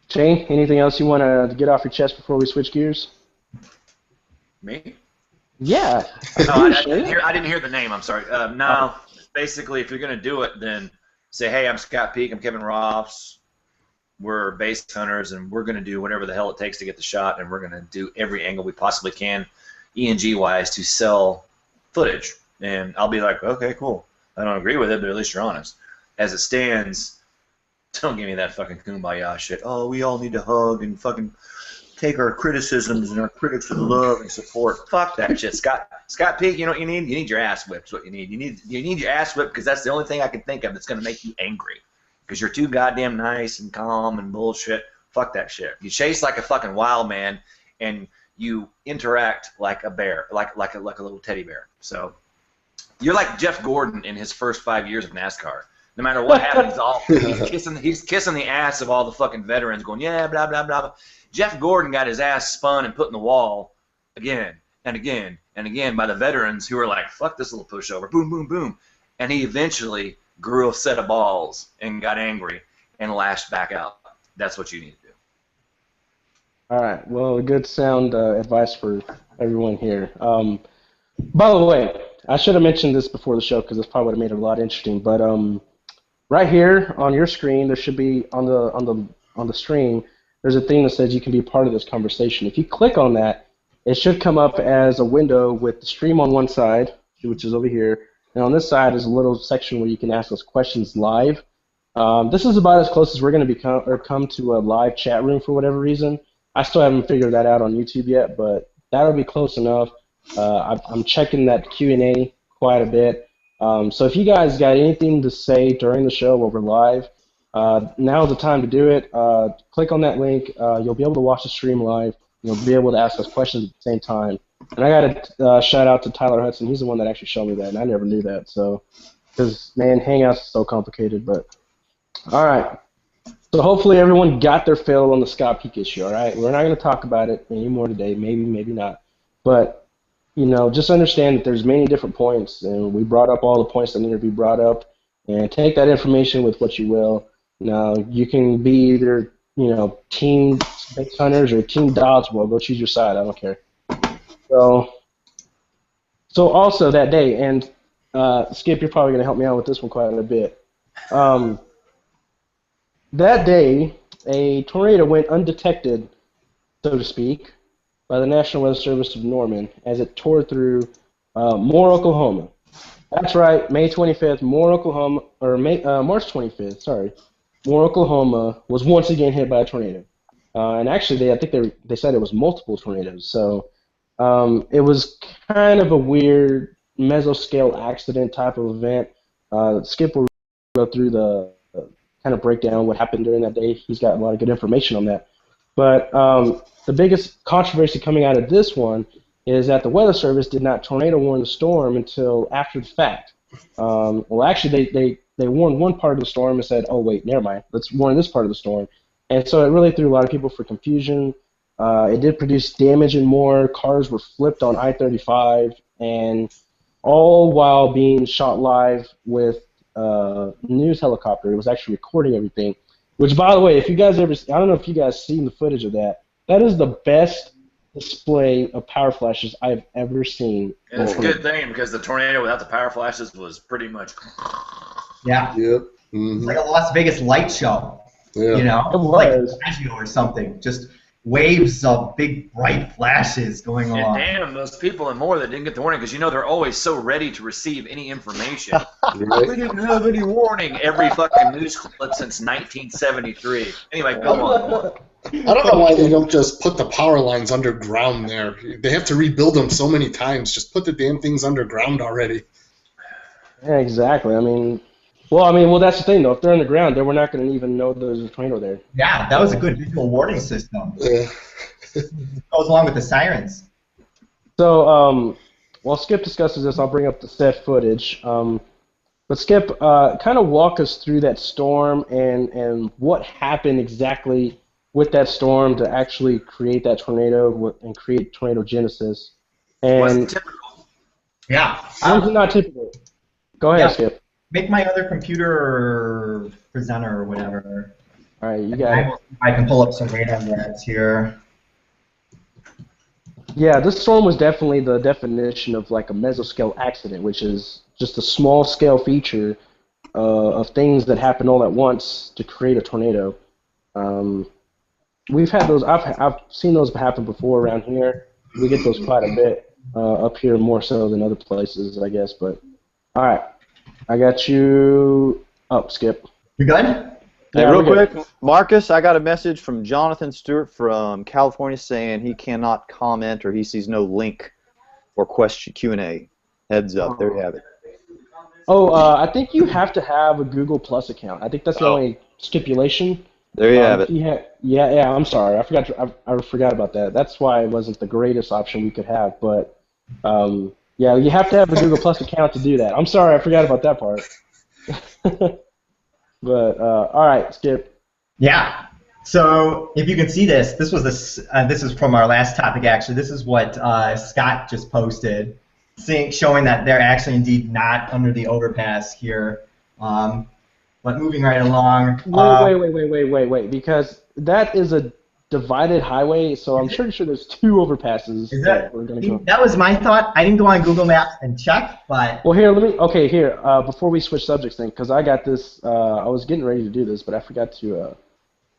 Shane, anything else you want to get off your chest before we switch gears? Me? Yeah. No, I didn't hear the name. I'm sorry. No, basically, if you're going to do it, then say, hey, I'm Scott Peake. I'm Kevin Ross. We're base hunters, and we're going to do whatever the hell it takes to get the shot, and we're going to do every angle we possibly can, E&G-wise, to sell footage. And I'll be like, okay, cool. I don't agree with it, but at least you're honest. As it stands, don't give me that fucking kumbaya shit. Oh, we all need to hug and fucking take our criticisms and our critics with love and support. Fuck that shit. Scott Peake, you know what you need? You need your ass whipped is what you need. You need your ass whipped because that's the only thing I can think of that's going to make you angry. Because you're too goddamn nice and calm and bullshit. Fuck that shit. You chase like a fucking wild man and you interact like a bear, like a little teddy bear. So you're like Jeff Gordon in his first 5 years of NASCAR. No matter what happens, he's kissing the ass of all the fucking veterans, going, yeah, blah, blah, blah. Jeff Gordon got his ass spun and put in the wall again and again and again by the veterans who were like, fuck this little pushover, boom, boom, boom. And he eventually grew a set of balls and got angry and lashed back out. That's what you need to do. All right. Well, good sound advice for everyone here. By the way, I should have mentioned this before the show because this probably would have made it a lot interesting. But right here on your screen, there should be on the stream. There's a thing that says you can be part of this conversation. If you click on that, it should come up as a window with the stream on one side, which is over here, and on this side is a little section where you can ask us questions live. This is about as close as we're going to become or come to a live chat room for whatever reason. I still haven't figured that out on YouTube yet, but that'll be close enough. I'm checking that Q&A quite a bit. So if you guys got anything to say during the show while we're live, now's the time to do it. Click on that link. You'll be able to watch the stream live. You'll be able to ask us questions at the same time. And I got to shout out to Tyler Hudson. He's the one that actually showed me that, and I never knew that. So, because, man, Hangouts is so complicated. But, all right. So hopefully everyone got their fill on the Scott Peake issue, all right? We're not going to talk about it anymore today. Maybe, maybe not. But, just understand that there's many different points, and we brought up all the points that need to be brought up, and take that information with what you will. Now, you can be either, Team Space Hunters or Team Dodgeball. Go choose your side. I don't care. So also that day, and Skip, you're probably going to help me out with this one quite a bit. That day, a tornado went undetected, so to speak, by the National Weather Service of Norman as it tore through Moore, Oklahoma. That's right, May 25th, March 25th, sorry. Moore, Oklahoma was once again hit by a tornado. And actually, I think they said it was multiple tornadoes. So it was kind of a weird mesoscale accident type of event. Skip will go through the kind of break down what happened during that day. He's got a lot of good information on that. But the biggest controversy coming out of this one is that the Weather Service did not tornado warn the storm until after the fact. Well, actually, they warned one part of the storm and said, oh, wait, never mind. Let's warn this part of the storm. And so it really threw a lot of people for confusion. It did produce damage and more. Cars were flipped on I-35, and all while being shot live with news helicopter. It was actually recording everything. Which, by the way, if you guys I don't know if you guys seen the footage of that. That is the best display of power flashes I've ever seen. And it's a good thing because the tornado without the power flashes was pretty much. Yeah. Yep. Mm-hmm. It's like a Las Vegas light show. Yeah. It was like a or something. Just waves of big bright flashes going on. And damn, those people and more that didn't get the warning because they're always so ready to receive any information. We didn't have any warning. Every fucking news clip since 1973. Anyway, go on. I don't know why they don't just put the power lines underground there. They have to rebuild them so many times. Just put the damn things underground already. Yeah, exactly. Well, that's the thing, though. If they're underground, then we're not going to even know there's a tornado there. Yeah, that was a good visual warning system. Yeah. Goes along with the sirens. So, while Skip discusses this, I'll bring up the set footage. But Skip, kind of walk us through that storm and what happened exactly with that storm to actually create that tornado and create tornado genesis. And wasn't typical. Yeah. It was not typical. Go ahead, Yeah. Skip. Make my other computer presenter or whatever. All right, you got it. I can pull up some radar graphs here. Yeah, this storm was definitely the definition of like a mesoscale accident, which is just a small scale feature of things that happen all at once to create a tornado. We've had those. I've seen those happen before around here. We get those quite a bit up here, more so than other places, I guess. But all right, I got you up, Skip. You good? Hey, Yeah, real we're good. quick, Marcus, I got a message from Jonathan Stewart from California saying he cannot comment or he sees no link for question Q&A. Heads up, there you have it. Oh, I think you have to have a Google Plus account. I think that's the only stipulation. There you have it. Yeah. I'm sorry. I forgot about that. That's why it wasn't the greatest option we could have. But yeah, you have to have a Google Plus account to do that. I'm sorry. I forgot about that part. But all right, Skip. Yeah. So if you can see this, this is from our last topic actually. This is what Scott just posted, showing that they're actually indeed not under the overpass here. But moving right along. Wait, because that is a divided highway, so I'm pretty sure there's two overpasses Is that that we're gonna go. that was my thought. I didn't go on Google Maps and check, but Well, here, before we switch subjects, then, because I got this, I was getting ready to do this, but I forgot to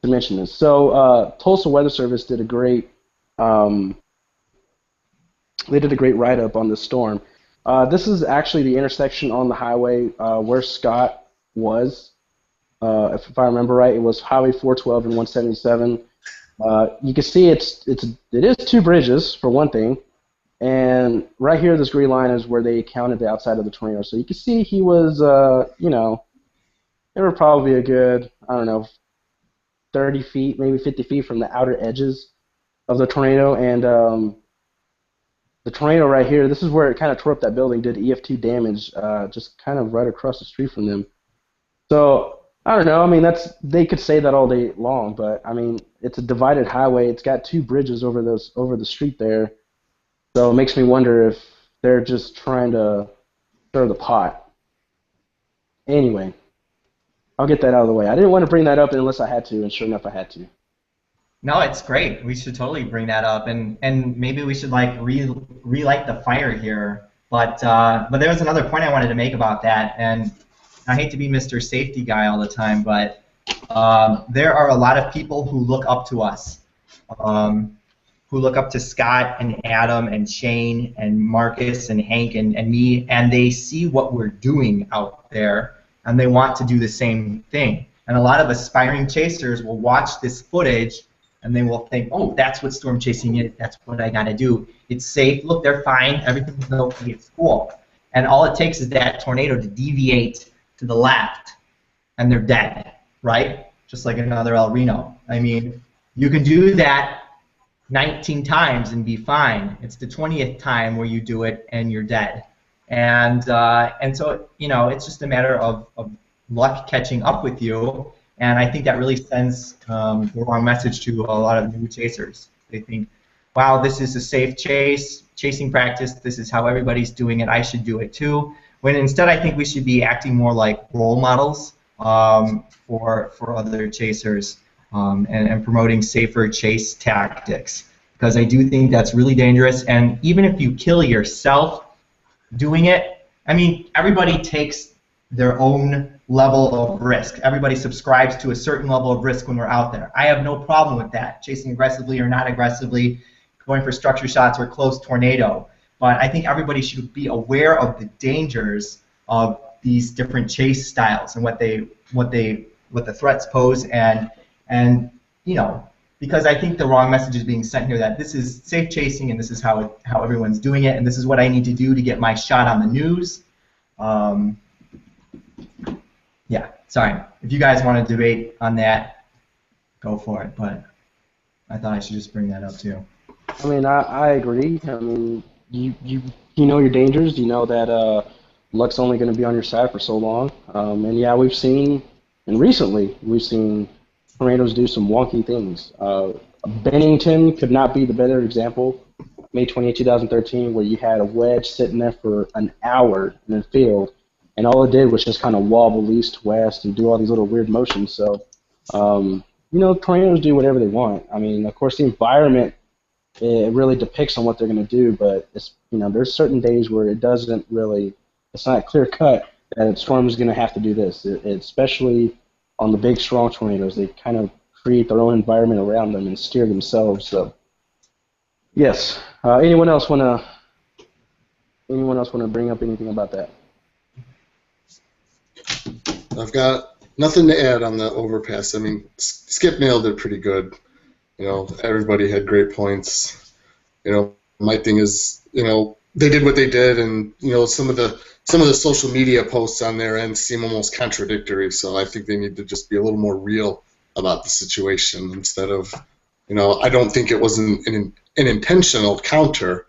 mention this. So, Tulsa Weather Service did a great, they did a great write-up on this storm. This is actually the intersection on the highway where Scott was. If I remember right, it was Highway 412 and 177. You can see it is two bridges for one thing, and right here, this green line is where they counted the outside of the tornado. So you can see he was, they were probably a good, I don't know, 30 feet, maybe 50 feet from the outer edges of the tornado, and the tornado right here, this is where it kind of tore up that building, did EF2 damage, just kind of right across the street from them. So I don't know. I mean, they could say that all day long, but I mean, it's a divided highway. It's got two bridges over the street there, so it makes me wonder if they're just trying to stir the pot. Anyway, I'll get that out of the way. I didn't want to bring that up unless I had to, and sure enough, I had to. no, it's great. We should totally bring that up, and maybe we should like relight the fire here. But there was another point I wanted to make about that, and I hate to be Mr. Safety Guy all the time, but there are a lot of people who look up to us, who look up to Scott and Adam and Shane and Marcus and Hank and me, and they see what we're doing out there, and they want to do the same thing. And a lot of aspiring chasers will watch this footage, and they will think, oh, that's what storm chasing is. That's what I got to do. It's safe. Look, they're fine. Everything's okay. It's cool. And all it takes is that tornado to deviate to the left, and they're dead, right? Just like another El Reno. I mean, you can do that 19 times and be fine. It's the 20th time where you do it and you're dead. And so, it's just a matter of luck catching up with you. And I think that really sends the wrong message to a lot of new chasers. They think, wow, this is a safe chasing practice. This is how everybody's doing it. I should do it too. When instead I think we should be acting more like role models for other chasers and promoting safer chase tactics. Because I do think that's really dangerous. And even if you kill yourself doing it, I mean, everybody takes their own level of risk. Everybody subscribes to a certain level of risk when we're out there. I have no problem with that, chasing aggressively or not aggressively, going for structure shots or close tornado. But I think everybody should be aware of the dangers of these different chase styles and what the threats pose, and because I think the wrong message is being sent here that this is safe chasing and this is how everyone's doing it and this is what I need to do to get my shot on the news. Yeah, sorry. If you guys want to debate on that, go for it. But I thought I should just bring that up too. I mean, I agree. I mean, you know your dangers. You know that luck's only going to be on your side for so long. And yeah, recently we've seen tornadoes do some wonky things. Bennington could not be the better example. May 28, 2013, where you had a wedge sitting there for an hour in the field, and all it did was just kind of wobble east to west and do all these little weird motions. So, tornadoes do whatever they want. I mean, of course, the environment, it really depicts on what they're going to do, but there's certain days where it's not clear cut that a storm is going to have to do this. Especially on the big, strong tornadoes, they kind of create their own environment around them and steer themselves. So, yes. Anyone else want to bring up anything about that? I've got nothing to add on the overpass. I mean, Skip nailed it pretty good. Everybody had great points. My thing is, they did what they did, and some of the social media posts on their end seem almost contradictory. So I think they need to just be a little more real about the situation instead of, I don't think it was an intentional encounter.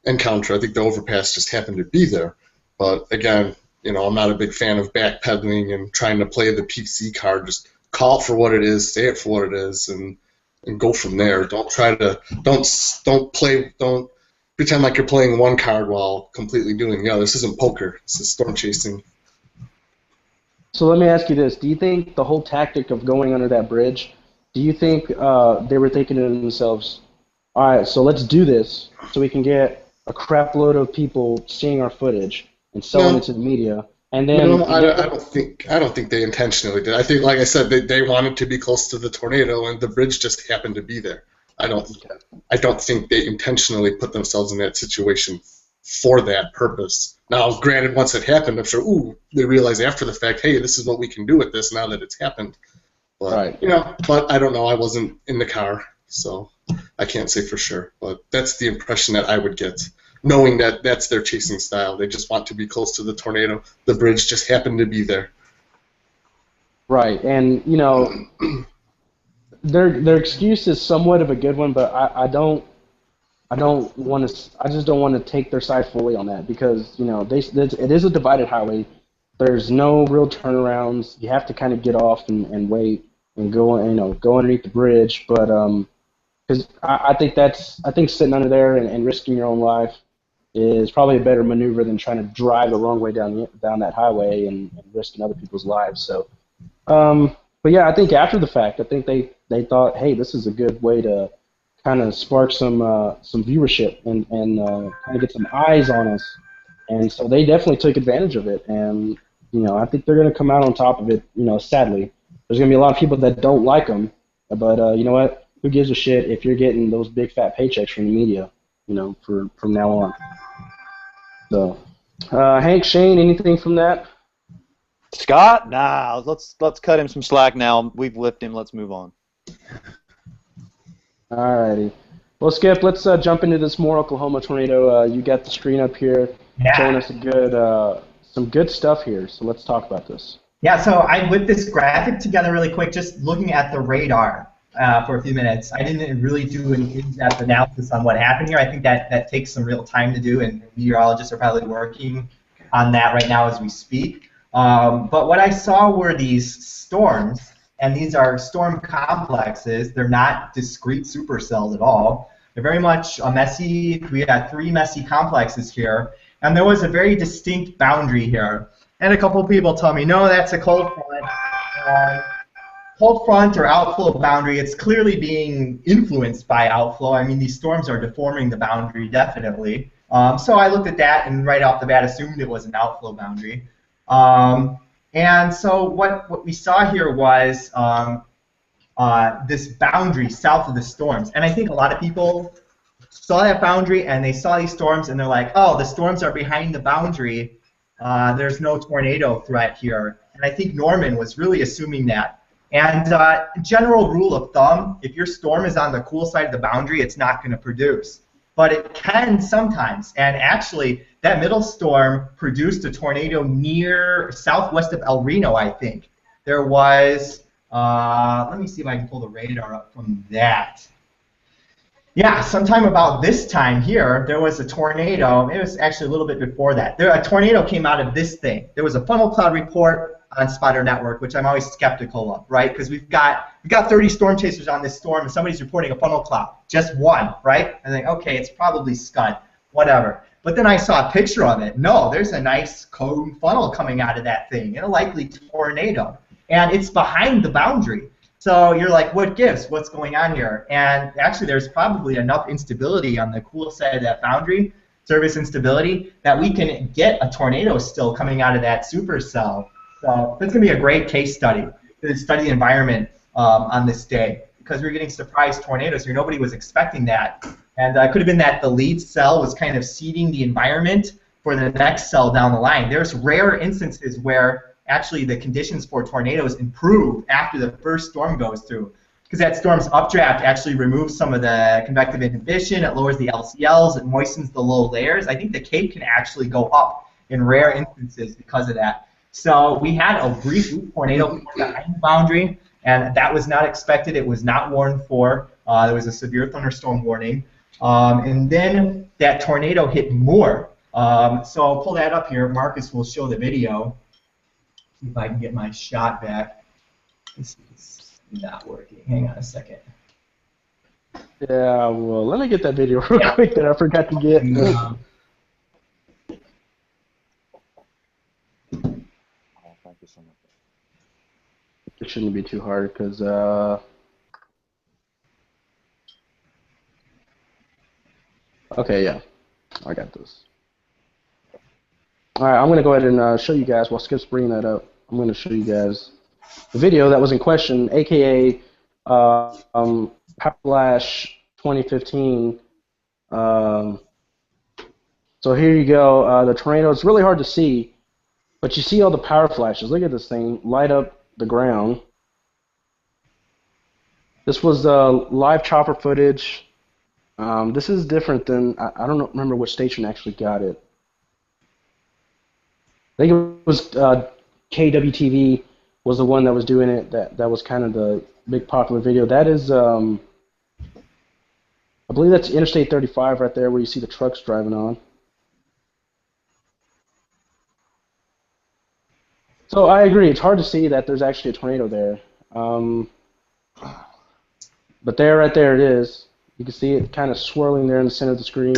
I think the overpass just happened to be there. But again, I'm not a big fan of backpedaling and trying to play the PC card. Just call it for what it is, say it for what it is, and go from there. Don't pretend like you're playing one card while completely doing the other. This isn't poker. This is storm chasing. So let me ask you this: do you think the whole tactic of going under that bridge do you think they were thinking to themselves, all right, so let's do this so we can get a crap load of people seeing our footage and selling it No, to the media, and no, then I don't think they intentionally did. I think, like I said, they wanted to be close to the tornado, and the bridge just happened to be there. I don't I don't think they intentionally put themselves in that situation for that purpose. Now, granted, once it happened, I'm sure, they realize after the fact, hey, this is what we can do with this now that it's happened. But, right. but I don't know. I wasn't in the car, so I can't say for sure. But that's the impression that I would get, knowing that that's their chasing style. They just want to be close to the tornado. The bridge just happened to be there. Right, and their excuse is somewhat of a good one, but I don't want to I just don't want to take their side fully on that because it is a divided highway. There's no real turnarounds. You have to kind of get off and wait and go underneath the bridge. But because I think sitting under there and risking your own life is probably a better maneuver than trying to drive the wrong way down that highway and risking other people's lives. So but yeah, I think after the fact, I think they thought, hey, this is a good way to kind of spark some viewership and kind of get some eyes on us, and so they definitely took advantage of it. And I think they're going to come out on top of it. Sadly, there's going to be a lot of people that don't like them, but you know what? Who gives a shit if you're getting those big fat paychecks from the media? From now on. So, Hank, Shane, anything from that? Scott, nah. Let's cut him some slack now. We've lifted him. Let's move on. Alrighty. Well, Skip, let's jump into this more Oklahoma tornado. You got the screen up here showing us some good stuff here. So let's talk about this. Yeah, so I whipped this graphic together really quick, just looking at the radar for a few minutes. I didn't really do an in-depth analysis on what happened here. I think that takes some real time to do, and meteorologists are probably working on that right now as we speak. But what I saw were these storms, and these are storm complexes. They're not discrete supercells at all. They're very much messy. We got 3 messy complexes here, and there was a very distinct boundary here. And a couple of people tell me, no, that's a cold front. Cold front or outflow boundary, it's clearly being influenced by outflow. I mean, these storms are deforming the boundary, definitely. So I looked at that and right off the bat assumed it was an outflow boundary. And so what we saw here was this boundary south of the storms. And I think a lot of people saw that boundary and they saw these storms and they're like, oh, the storms are behind the boundary. There's no tornado threat here. And I think Norman was really assuming that. And general rule of thumb, if your storm is on the cool side of the boundary, it's not going to produce. But it can sometimes. And actually, that middle storm produced a tornado near southwest of El Reno, I think. There was, let me see if I can pull the radar up from that. Yeah, sometime about this time here, there was a tornado. It was actually a little bit before that. A tornado came out of this thing. There was a funnel cloud report on Spotter Network, which I'm always skeptical of, right? Because we've got 30 storm chasers on this storm, and somebody's reporting a funnel cloud, just one, right? I think, okay, it's probably Scud, whatever. But then I saw a picture of it. No, there's a nice cone funnel coming out of that thing, and a likely tornado, and it's behind the boundary. So you're like, what gives? What's going on here? And actually, there's probably enough instability on the cool side of that boundary, surface instability, that we can get a tornado still coming out of that supercell. So that's going to be a great case study to study the environment on this day, because we're getting surprise tornadoes here. Nobody was expecting that. And it could have been that the lead cell was kind of seeding the environment for the next cell down the line. There's rare instances where actually the conditions for tornadoes improve after the first storm goes through, because that storm's updraft actually removes some of the convective inhibition, it lowers the LCLs, it moistens the low layers. I think the Cape can actually go up in rare instances because of that. So we had a brief tornado behind the boundary, and that was not expected. It was not warned for. There was a severe thunderstorm warning. And then that tornado hit more. So I'll pull that up here. Marcus will show the video. See if I can get my shot back. This is not working. Hang on a second. Yeah, well, let me get that video real quick that I forgot to get. Thank you so much. It shouldn't be too hard because Okay, yeah, I got this. All right, I'm going to go ahead and show you guys while Skip's bringing that up. I'm going to show you guys the video that was in question, aka Power Flash 2015. Um, so here you go. The tornado. It's really hard to see, but you see all the power flashes. Look at this thing light up the ground. This was live chopper footage. This is different than I don't remember which station actually got it. I think it was KWTV was the one that was doing it. That was kind of the big popular video. That is, I believe that's Interstate 35 right there, where you see the trucks driving on. So I agree. It's hard to see that there's actually a tornado there. But there, right there it is. You can see it kind of swirling there in the center of the screen.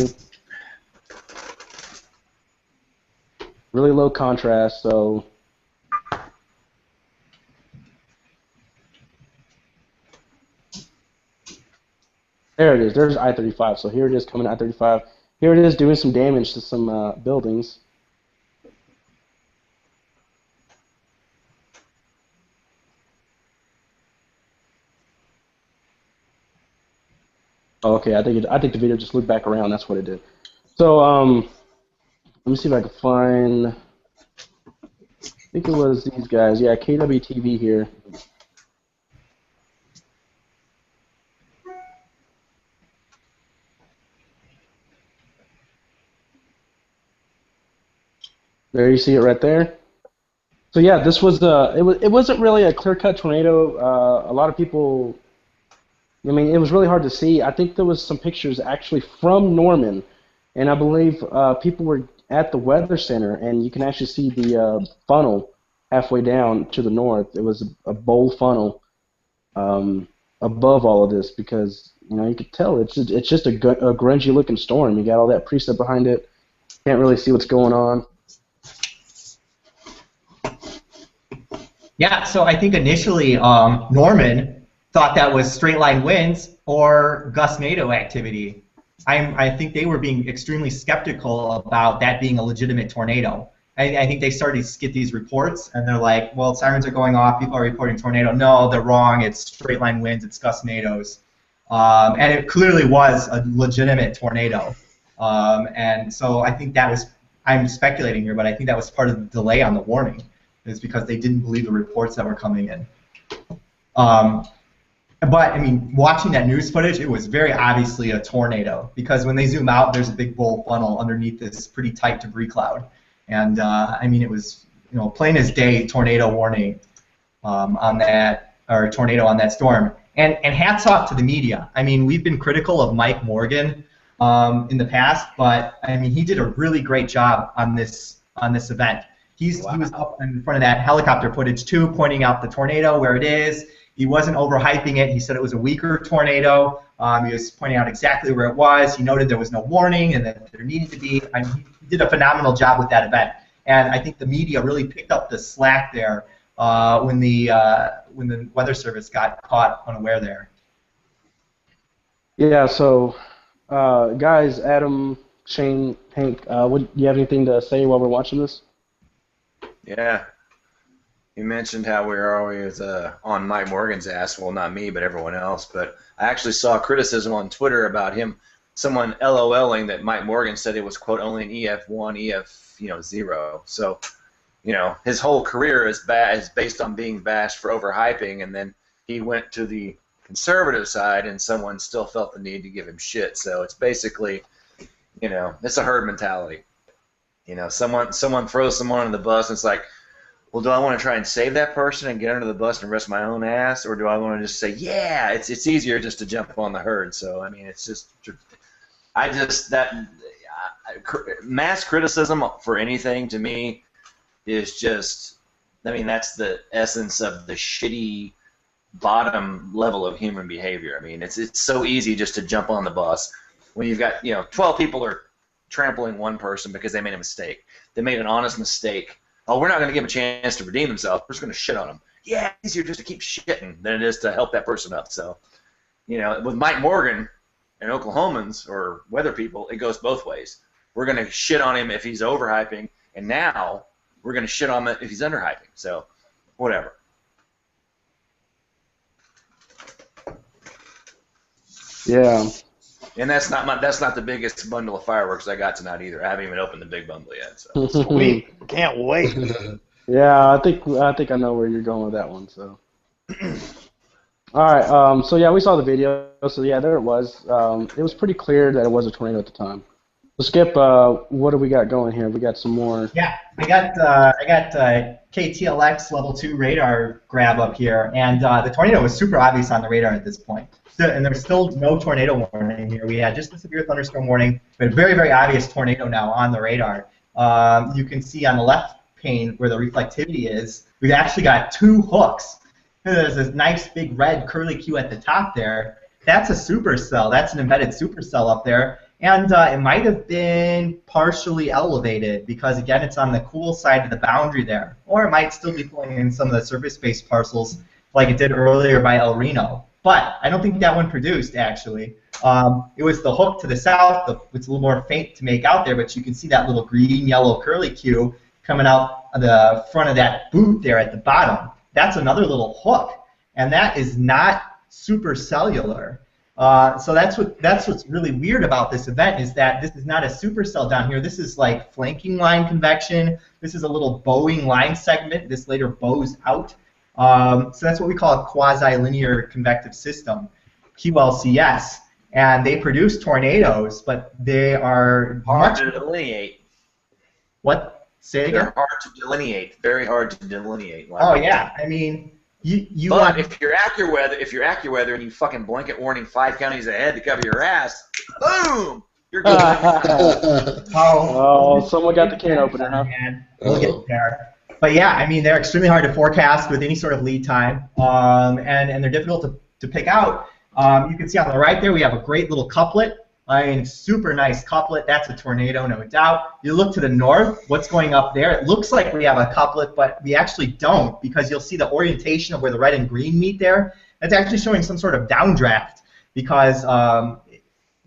Really low contrast, so there it is. There's I-35. So here it is coming I-35. Here it is doing some damage to some buildings. Oh, okay, I think the video just looped back around. That's what it did. So let me see if I can find. I think it was these guys. Yeah, KWTV here. There you see it right there. So yeah, this was it wasn't really a clear-cut tornado. A lot of people. I mean, it was really hard to see. I think there was some pictures actually from Norman, and I believe people were at the weather center, and you can actually see the funnel halfway down to the north. It was a bowl funnel above all of this because you could tell it's just a grungy looking storm. You got all that precip behind it. Can't really see what's going on. Yeah, so I think initially Norman thought that was straight line winds or gustnado activity. I think they were being extremely skeptical about that being a legitimate tornado. I think they started to get these reports, and they're like, well, sirens are going off, people are reporting tornado. No, they're wrong, it's straight line winds, it's gustnados. And it clearly was a legitimate tornado. And so I think that was, I'm speculating here, but I think that was part of the delay on the warning, is because they didn't believe the reports that were coming in. But, I mean, watching that news footage, it was very obviously a tornado, because when they zoom out, there's a big bowl funnel underneath this pretty tight debris cloud. And, I mean, it was, plain as day tornado warning on that, or tornado on that storm. And hats off to the media. I mean, we've been critical of Mike Morgan in the past, but, I mean, he did a really great job on this event. He was up in front of that helicopter footage, too, pointing out the tornado, where it is. He wasn't overhyping it. He said it was a weaker tornado. He was pointing out exactly where it was. He noted there was no warning and that there needed to be. I mean, he did a phenomenal job with that event. And I think the media really picked up the slack there when the Weather Service got caught unaware there. Yeah. So, guys, Adam, Shane, Hank, do you have anything to say while we're watching this? Yeah. You mentioned how we were always on Mike Morgan's ass. Well, not me, but everyone else. But I actually saw criticism on Twitter about him, someone LOLing that Mike Morgan said it was, quote, only an EF1, EF 0. So, his whole career is based on being bashed for overhyping, and then he went to the conservative side, and someone still felt the need to give him shit. So it's basically, it's a herd mentality. Someone throws someone under the bus, and it's like, well, do I want to try and save that person and get under the bus and rest my own ass, or do I want to just say, yeah, it's easier just to jump on the herd? So I mean, it's just, mass criticism for anything to me is just, I mean, that's the essence of the shitty bottom level of human behavior. I mean, it's so easy just to jump on the bus when you've got 12 people are trampling one person because they made a mistake. They made an honest mistake. Oh, we're not going to give them a chance to redeem themselves. We're just going to shit on them. Yeah, it's easier just to keep shitting than it is to help that person up. So, with Mike Morgan, And Oklahomans or weather people, it goes both ways. We're going to shit on him if he's overhyping, and now we're going to shit on him if he's underhyping. So, whatever. Yeah. And that's not the biggest bundle of fireworks I got tonight either. I haven't even opened the big bundle yet. So. Sweet. Can't wait. Yeah, I think I know where you're going with that one. So. All right. So yeah, we saw the video. So yeah, there it was. It was pretty clear that it was a tornado at the time. So Skip, what do we got going here? We got some more. Yeah, I got KTLX level 2 radar grab up here, and the tornado was super obvious on the radar at this point. And there's still no tornado warning here. We had just a severe thunderstorm warning, but a very, very obvious tornado now on the radar. You can see on the left pane where the reflectivity is, we've actually got 2 hooks. There's this nice big red curly Q at the top there. That's a supercell. That's an embedded supercell up there. And it might have been partially elevated because, again, it's on the cool side of the boundary there. Or it might still be pulling in some of the surface-based parcels like it did earlier by El Reno. But I don't think that one produced, actually. It was the hook to the south. It's a little more faint to make out there, but you can see that little green-yellow curly Q coming out of the front of that boot there at the bottom. That's another little hook, and that is not supercellular. So that's what's really weird about this event is that this is not a supercell down here. This is like flanking line convection. This is a little bowing line segment. This later bows out. So that's what we call a quasi-linear convective system, QLCS. And they produce tornadoes, but they are hard to delineate. What? Say again? They're hard to delineate. Very hard to delineate. Oh yeah, I mean, you but want. if you're AccuWeather, and you fucking blanket warning 5 counties ahead to cover your ass, boom, you're good. Oh, someone got the can opener, huh? We'll get there. But yeah, I mean, they're extremely hard to forecast with any sort of lead time, and they're difficult to pick out. You can see on the right there we have a great little couplet. I mean, super nice couplet. That's a tornado, no doubt. You look to the north, what's going up there? It looks like we have a couplet, but we actually don't, because you'll see the orientation of where the red and green meet there. That's actually showing some sort of downdraft, because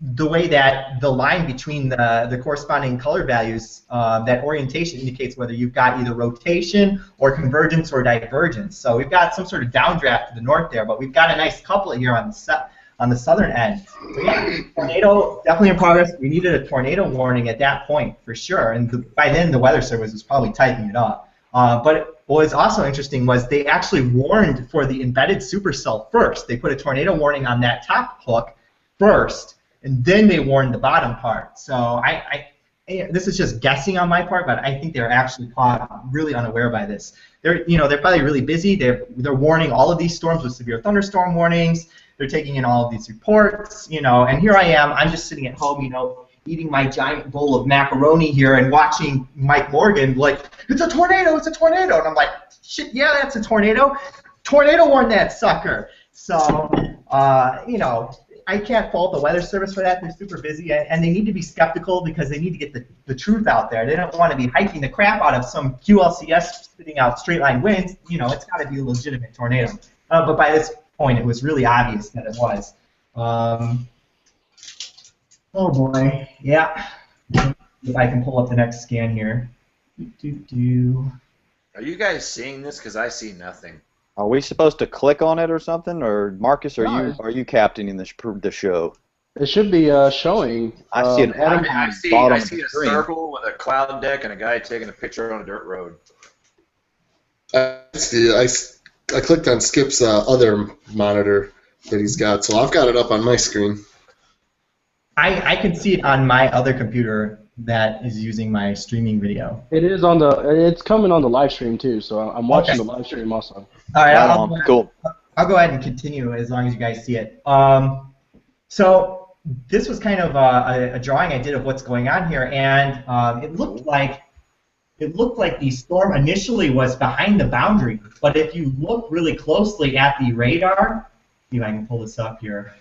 the way that the line between the corresponding color values, that orientation indicates whether you've got either rotation or convergence or divergence. So we've got some sort of downdraft to the north there, but we've got a nice couplet here on the southern end. So yeah, tornado definitely in progress. We needed a tornado warning at that point for sure, and by then the Weather Service was probably typing it up. But what was also interesting was they actually warned for the embedded supercell first. They put a tornado warning on that top hook first, and then they warned the bottom part. So this is just guessing on my part, but I think they're actually caught really unaware by this. They're probably really busy. They're warning all of these storms with severe thunderstorm warnings. They're taking in all of these reports, and here I am. I'm just sitting at home, eating my giant bowl of macaroni here and watching Mike Morgan like, it's a tornado, it's a tornado. And I'm like, shit, yeah, that's a tornado. Tornado warned that sucker. So, I can't fault the Weather Service for that. They're super busy, and they need to be skeptical because they need to get the truth out there. They don't want to be hiking the crap out of some QLCS spitting out straight line winds. It's got to be a legitimate tornado. But by this point, it was really obvious that it was. Oh boy, yeah. If I can pull up the next scan here. Are you guys seeing this? Because I see nothing. Are we supposed to click on it or something, or Marcus, are you captaining the show? It should be showing. I see an I see bottom a screen. circle with a cloud deck and a guy taking a picture on a dirt road. I clicked on Skip's other monitor that he's got, so I've got it up on my screen. I can see it on my other computer that is using my streaming video. It is it's coming on the live stream too, so I'm watching the live stream also. All right, cool. I'll go ahead and continue as long as you guys see it. So this was kind of a drawing I did of what's going on here, and it looked like the storm initially was behind the boundary, but if you look really closely at the radar, see if I can pull this up here.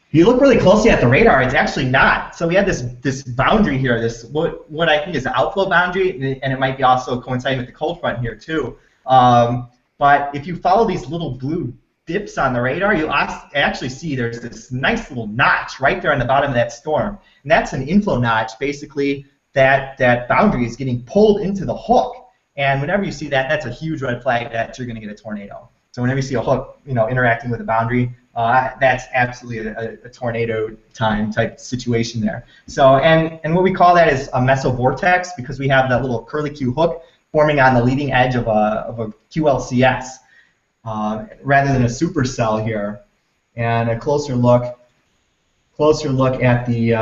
If you look really closely at the radar, it's actually not. So we had this boundary here, this what I think is the outflow boundary, and it might be also coinciding with the cold front here too. But if you follow these little blue dips on the radar, you actually see there's this nice little notch right there on the bottom of that storm. And that's an inflow notch. Basically, that boundary is getting pulled into the hook. And whenever you see that, that's a huge red flag that you're going to get a tornado. So whenever you see a hook, interacting with a boundary, that's absolutely a tornado time type situation there. So, and what we call that is a mesovortex, because we have that little curlicue hook forming on the leading edge of a QLCS, rather than a supercell here. And a closer look at the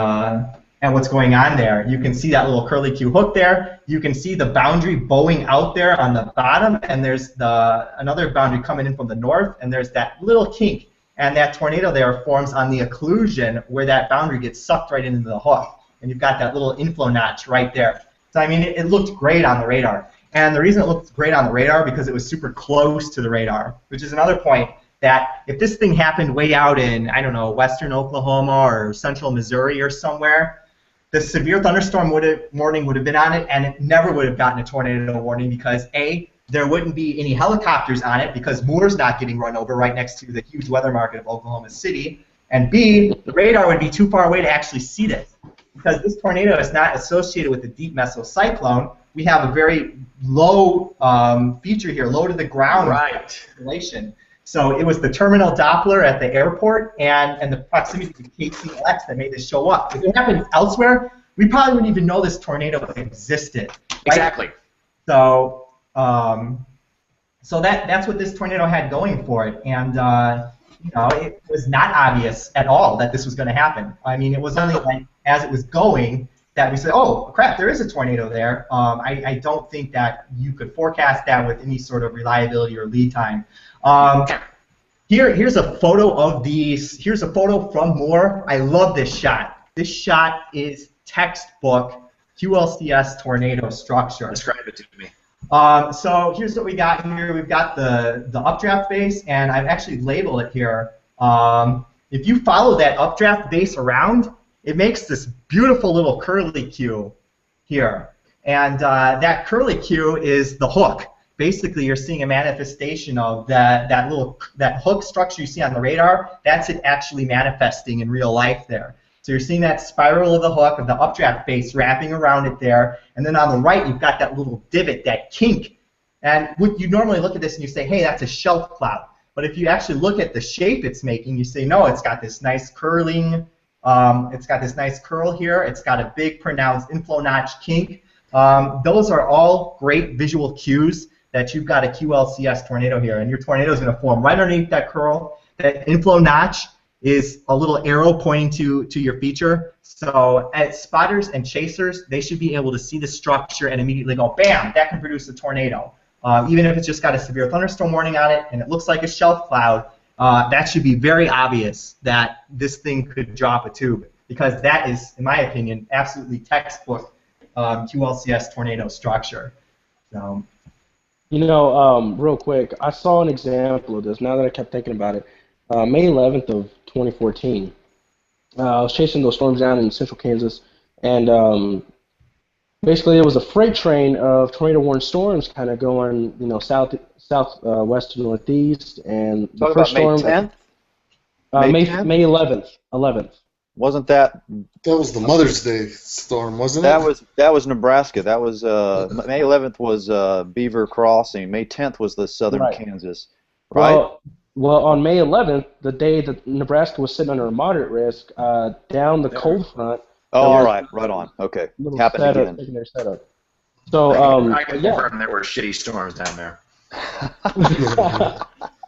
at what's going on there. You can see that little curlicue hook there. You can see the boundary bowing out there on the bottom, and there's another boundary coming in from the north, and there's that little kink, and that tornado there forms on the occlusion where that boundary gets sucked right into the hook, and you've got that little inflow notch right there. So I mean, it looked great on the radar, and the reason it looked great on the radar because it was super close to the radar, which is another point that if this thing happened way out in, I don't know, western Oklahoma or central Missouri or somewhere, the severe thunderstorm warning would have been on it, and it never would have gotten a tornado warning because A, there wouldn't be any helicopters on it because Moore's not getting run over right next to the huge weather market of Oklahoma City, and B, the radar would be too far away to actually see this. Because this tornado is not associated with a deep mesocyclone, we have a very low feature here, low to the ground relation. So it was the terminal Doppler at the airport and the proximity to KCLX that made this show up. If it happened elsewhere, we probably wouldn't even know this tornado existed. Right? Exactly. So, so that's what this tornado had going for it, and it was not obvious at all that this was going to happen. I mean, it was only like as it was going that we said, "Oh crap, there is a tornado there." I don't think that you could forecast that with any sort of reliability or lead time. Here's a photo of these. Here's a photo from Moore. I love this shot. This shot is textbook QLCS tornado structure. Describe it to me. So here's what we got here. We've got the updraft base, and I've actually labeled it here. If you follow that updraft base around, it makes this beautiful little curlicue here. And that curlicue is the hook. Basically, you're seeing a manifestation of that hook structure you see on the radar. That's it actually manifesting in real life there. So you're seeing that spiral of the hook of the updraft base wrapping around it there. And then on the right, you've got that little divot, that kink. And you normally look at this and you say, hey, that's a shelf cloud. But if you actually look at the shape it's making, you say, no, it's got this nice curling, it's got this nice curl here. It's got a big pronounced inflow notch kink. Those are all great visual cues that you've got a QLCS tornado here, and your tornado is going to form right underneath that curl. That inflow notch is a little arrow pointing to your feature. So as spotters and chasers, they should be able to see the structure and immediately go, bam, that can produce a tornado. Even if it's just got a severe thunderstorm warning on it and it looks like a shelf cloud, that should be very obvious that this thing could drop a tube, because that is, in my opinion, absolutely textbook QLCS tornado structure. So. Real quick, I saw an example of this now that I kept thinking about it. May 11th of 2014, I was chasing those storms down in central Kansas, and basically it was a freight train of tornado-warned storms kind of going, southwest to northeast, and the Talk first about storm. May 10th? May 11th. Wasn't that? That was the Mother's Day storm, wasn't it? That was Nebraska. That was May 11th was Beaver Crossing. May 10th was the southern Kansas, right? Well, on May 11th, the day that Nebraska was sitting under a moderate risk, down the cold front. Oh, all right, right on. Okay, happened again. Taking their setup. So I can confirm there were shitty storms down there.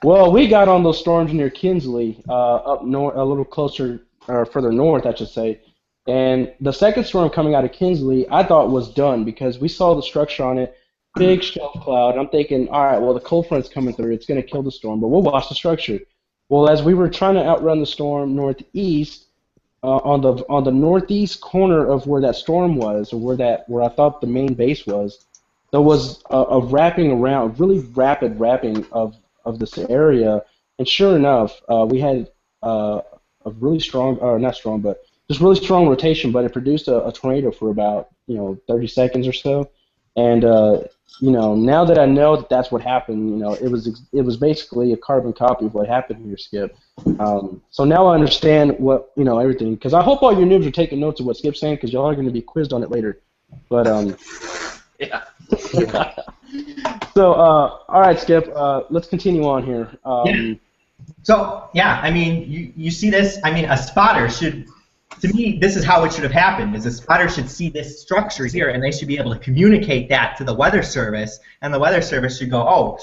Well, we got on those storms near Kinsley, up north, a little closer. Or further north, I should say. And the second storm coming out of Kinsley, I thought was done because we saw the structure on it, big shelf cloud. I'm thinking, all right, well, the cold front's coming through. It's going to kill the storm, but we'll watch the structure. Well, as we were trying to outrun the storm northeast, on the northeast corner of where that storm was, or where I thought the main base was, there was a wrapping around, really rapid wrapping of this area. And sure enough, we had a really strong, or not strong, but just really strong rotation, but it produced a tornado for about 30 seconds or so, and now that I know that that's what happened, it was basically a carbon copy of what happened here, Skip. So now I understand what, everything. Because I hope all your noobs are taking notes of what Skip's saying, because y'all are going to be quizzed on it later. But, Yeah. So, all right, Skip, let's continue on here. So, yeah, I mean, you see this. I mean, a spotter should, to me, this is how it should have happened, is a spotter should see this structure here, and they should be able to communicate that to the Weather Service, and the Weather Service should go, oh,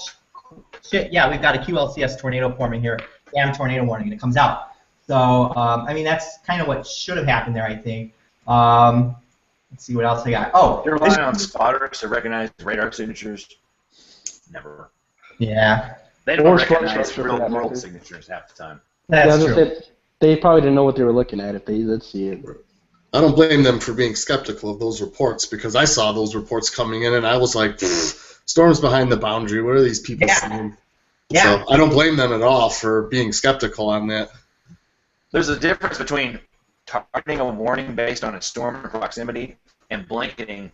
shit, yeah, we've got a QLCS tornado forming here, damn tornado warning, and it comes out. So, I mean, that's kind of what should have happened there, I think. Let's see what else I got. Oh, you're relying on spotters to recognize radar signatures? Never. Yeah. They don't recognize real world signatures half the time. That's true. They probably didn't know what they were looking at if they did see it. I don't blame them for being skeptical of those reports, because I saw those reports coming in and I was like, storms behind the boundary, what are these people seeing? Yeah. So I don't blame them at all for being skeptical on that. There's a difference between targeting a warning based on its storm proximity and blanketing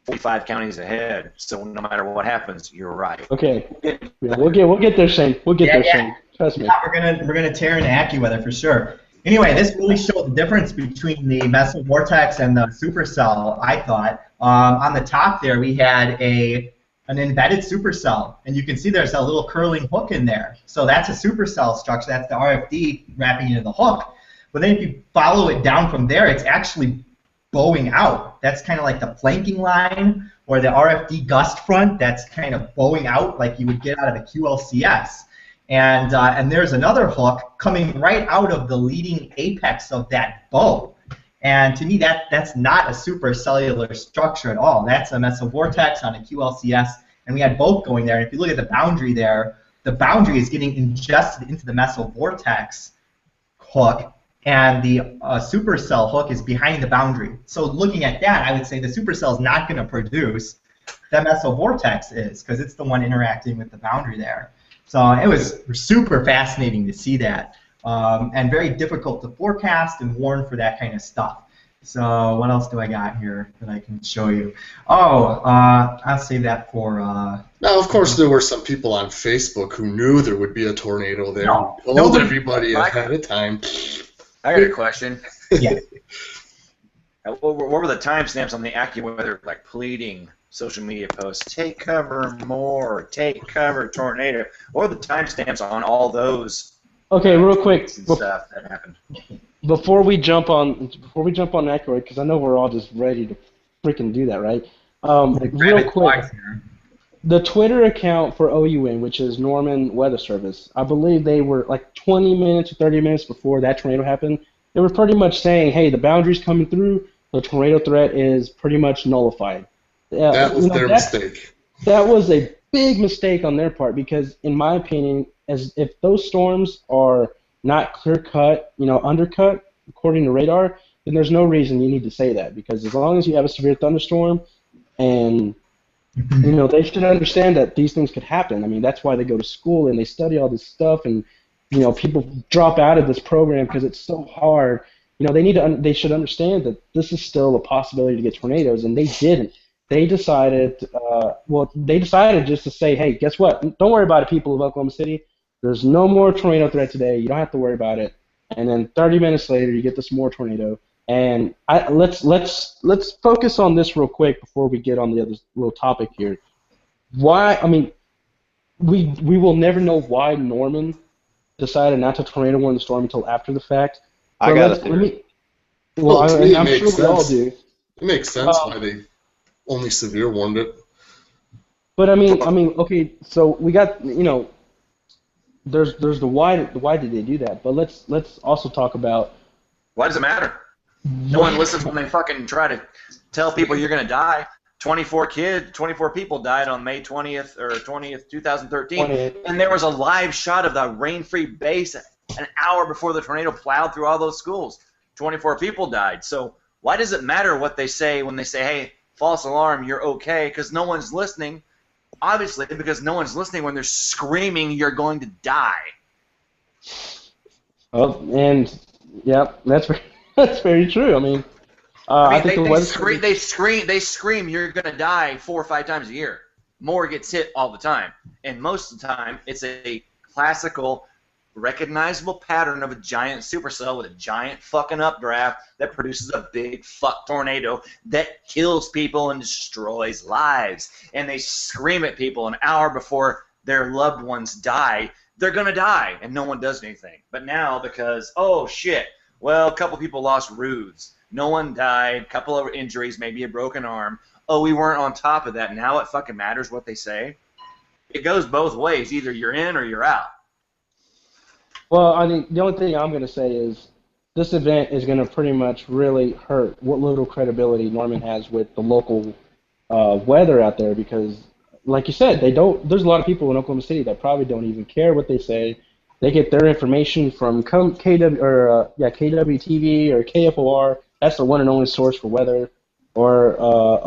45 counties ahead. So no matter what happens, you're right. Okay. Yeah, we'll get there, Shane. We'll get there, Shane. Trust me. Yeah, we're gonna tear into AccuWeather for sure. Anyway, this really showed the difference between the mesovortex and the supercell, I thought. On the top there, we had an embedded supercell, and you can see there's a little curling hook in there. So that's a supercell structure. That's the RFD wrapping into the hook. But then if you follow it down from there, it's actually bowing out. That's kind of like the flanking line, or the RFD gust front. That's kind of bowing out like you would get out of a QLCS. And there's another hook coming right out of the leading apex of that bow. And to me, that's not a supercellular structure at all. That's a mesovortex on a QLCS, and we had both going there. And if you look at the boundary there, the boundary is getting ingested into the mesovortex hook, and the supercell hook is behind the boundary. So looking at that, I would say the supercell is not going to produce. The mesovortex is, because it's the one interacting with the boundary there. So it was super fascinating to see that, and very difficult to forecast and warn for that kind of stuff. So what else do I got here that I can show you? Oh, I'll save that for... Now, of course, there were some people on Facebook who knew there would be a tornado there. No, Told everybody ahead of time. I got a question. Yeah. What were the timestamps on the AccuWeather, like pleading social media posts? Take cover more. Take cover tornado. What were the timestamps on all those? Okay, real quick. Stuff that happened. Before we jump on AccuWeather, because I know we're all just ready to freaking do that, right? Real quick. The Twitter account for OUN, which is Norman Weather Service, I believe they were like 20 minutes or 30 minutes before that tornado happened. They were pretty much saying, hey, the boundary's coming through, the tornado threat is pretty much nullified. That was their mistake. That was a big mistake on their part, because in my opinion, as if those storms are not clear-cut, undercut, according to radar, then there's no reason you need to say that, because as long as you have a severe thunderstorm and they should understand that these things could happen. I mean, that's why they go to school and they study all this stuff, and people drop out of this program because it's so hard. They should understand that this is still a possibility to get tornadoes, and they didn't. They decided, just to say, hey, guess what? Don't worry about it, people of Oklahoma City. There's no more tornado threat today. You don't have to worry about it. And then 30 minutes later, you get this more tornado. And let's focus on this real quick before we get on the other little topic here. Why? I mean, we will never know why Norman decided not to tornado warn the storm until after the fact. I got a theory. I'm sure we all do. It makes sense why they only severe warned it. But I mean, okay. So we got there's the why did they do that? But let's also talk about why does it matter? No one listens when they fucking try to tell people you're gonna die. 24 people died on May 20th, 2013, 28th. And there was a live shot of the rain-free base an hour before the tornado plowed through all those schools. 24 people died. So why does it matter what they say when they say, hey, false alarm, you're okay? Because no one's listening. Obviously, because no one's listening when they're screaming you're going to die. Oh, and yeah, that's very true. I mean, I think they scream you're going to die 4 or 5 times a year. more gets hit all the time. And most of the time, it's a classical, recognizable pattern of a giant supercell with a giant fucking updraft that produces a big fuck tornado that kills people and destroys lives. And they scream at people an hour before their loved ones die. They're going to die, and no one does anything. But now, because, oh, shit, well, a couple people lost roofs. No one died, a couple of injuries, maybe a broken arm. Oh, we weren't on top of that. Now it fucking matters what they say. It goes both ways. Either you're in or you're out. Well, I mean, the only thing I'm going to say is this event is going to pretty much really hurt what little credibility Norman has with the local weather out there because, like you said, there's a lot of people in Oklahoma City that probably don't even care what they say. They get their information from KWTV or KFOR. That's the one and only source for weather, or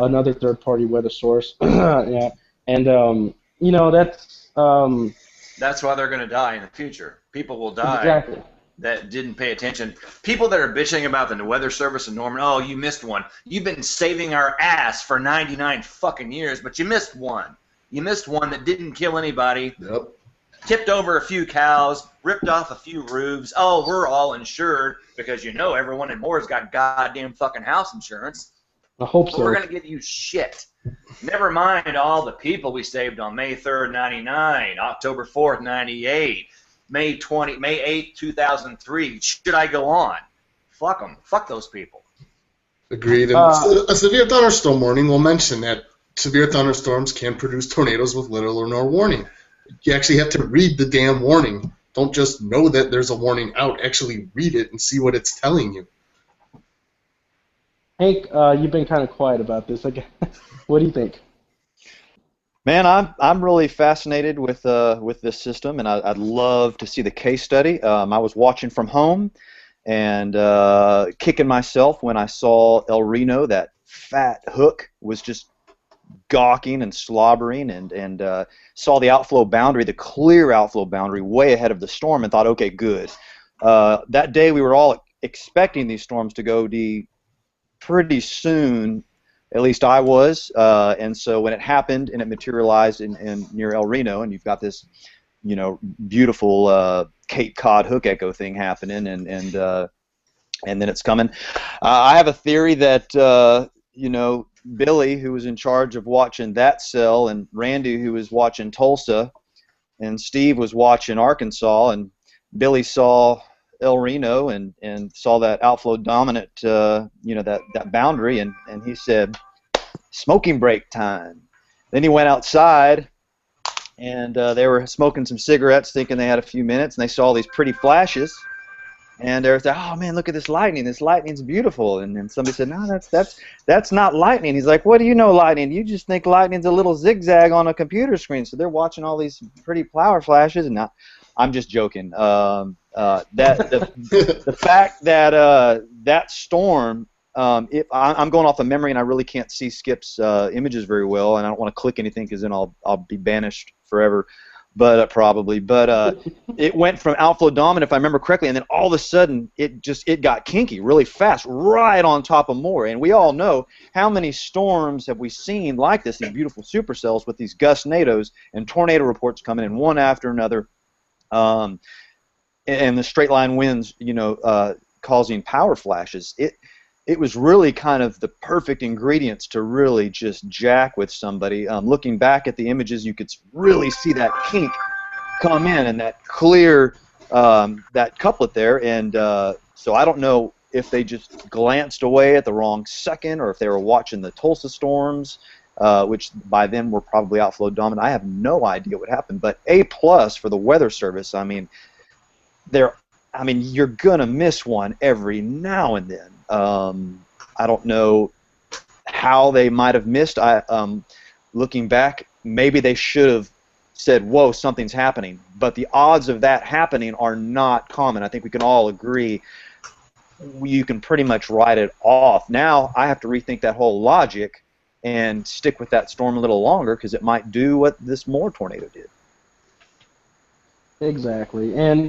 another third-party weather source. Yeah, and that's. That's why they're going to die in the future. People will die Exactly. that didn't pay attention. People that are bitching about the Weather Service and Norman, oh, you missed one. You've been saving our ass for 99 fucking years, but you missed one. You missed one that didn't kill anybody. Yep. Tipped over a few cows, ripped off a few roofs. Oh, we're all insured because everyone in Moore's got goddamn fucking house insurance. I hope so. We're going to give you shit. Never mind all the people we saved on May 3rd, 99, October 4th, 98, May 8th, 2003. Should I go on? Fuck them. Fuck those people. Agreed. And a severe thunderstorm warning will mention that severe thunderstorms can produce tornadoes with little or no warning. You actually have to read the damn warning. Don't just know that there's a warning out. Actually read it and see what it's telling you. Hank, you've been kind of quiet about this. What do you think? Man, I'm really fascinated with this system, and I'd love to see the case study. I was watching from home and kicking myself when I saw El Reno. That fat hook was just gawking and slobbering, and saw the outflow boundary, the clear outflow boundary, way ahead of the storm, and thought, okay, good. That day we were all expecting these storms to go pretty soon. At least I was, and so when it happened and it materialized in near El Reno, and you've got this, beautiful Cape Cod hook echo thing happening, and then it's coming. I have a theory that Billy, who was in charge of watching that cell, and Randy, who was watching Tulsa, and Steve was watching Arkansas, and Billy saw El Reno and saw that outflow dominant, that boundary, and he said, smoking break time. Then he went outside, and they were smoking some cigarettes, thinking they had a few minutes, and they saw these pretty flashes, and they were saying, oh man, look at this lightning. This lightning's beautiful. And then somebody said, no, that's not lightning. He's like, what do you know, lightning? You just think lightning's a little zigzag on a computer screen. So they're watching all these pretty flower flashes, and now I'm just joking. The fact that that storm, I'm going off of memory, and I really can't see Skip's images very well, and I don't want to click anything because then I'll be banished forever. But probably. But it went from outflow dominant, if I remember correctly, and then all of a sudden it got kinky really fast, right on top of Moore. And we all know how many storms have we seen like this, these beautiful supercells with these gust-nados and tornado reports coming in one after another. And the straight line winds, causing power flashes. It was really kind of the perfect ingredients to really just jack with somebody. Looking back at the images, you could really see that kink come in and that clear, that couplet there. And so I don't know if they just glanced away at the wrong second or if they were watching the Tulsa storms, which by then were probably outflow dominant. I have no idea what happened. But A+ for the Weather Service. I mean, you're going to miss one every now and then. I don't know how they might have missed. Looking back, maybe they should have said, whoa, something's happening. But the odds of that happening are not common. I think we can all agree. You can pretty much write it off. Now I have to rethink that whole logic and stick with that storm a little longer because it might do what this Moore tornado did. Exactly. And,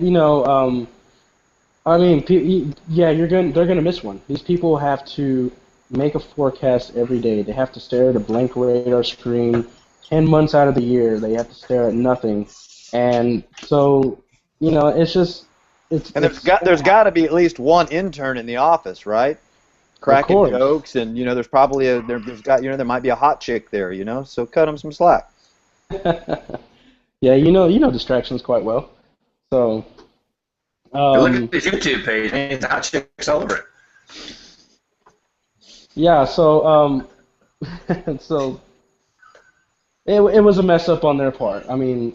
they're gonna miss one. These people have to make a forecast every day. They have to stare at a blank radar screen 10 months out of the year they have to stare at nothing, and so it's just And there's got to be at least one intern in the office, right? of Cracking course. jokes, and there's probably there might be a hot chick there, so cut them some slack. Yeah, distractions quite well. So, Look at his YouTube page, and it's hot chicks all over it. yeah, so so it was a mess up on their part. I mean,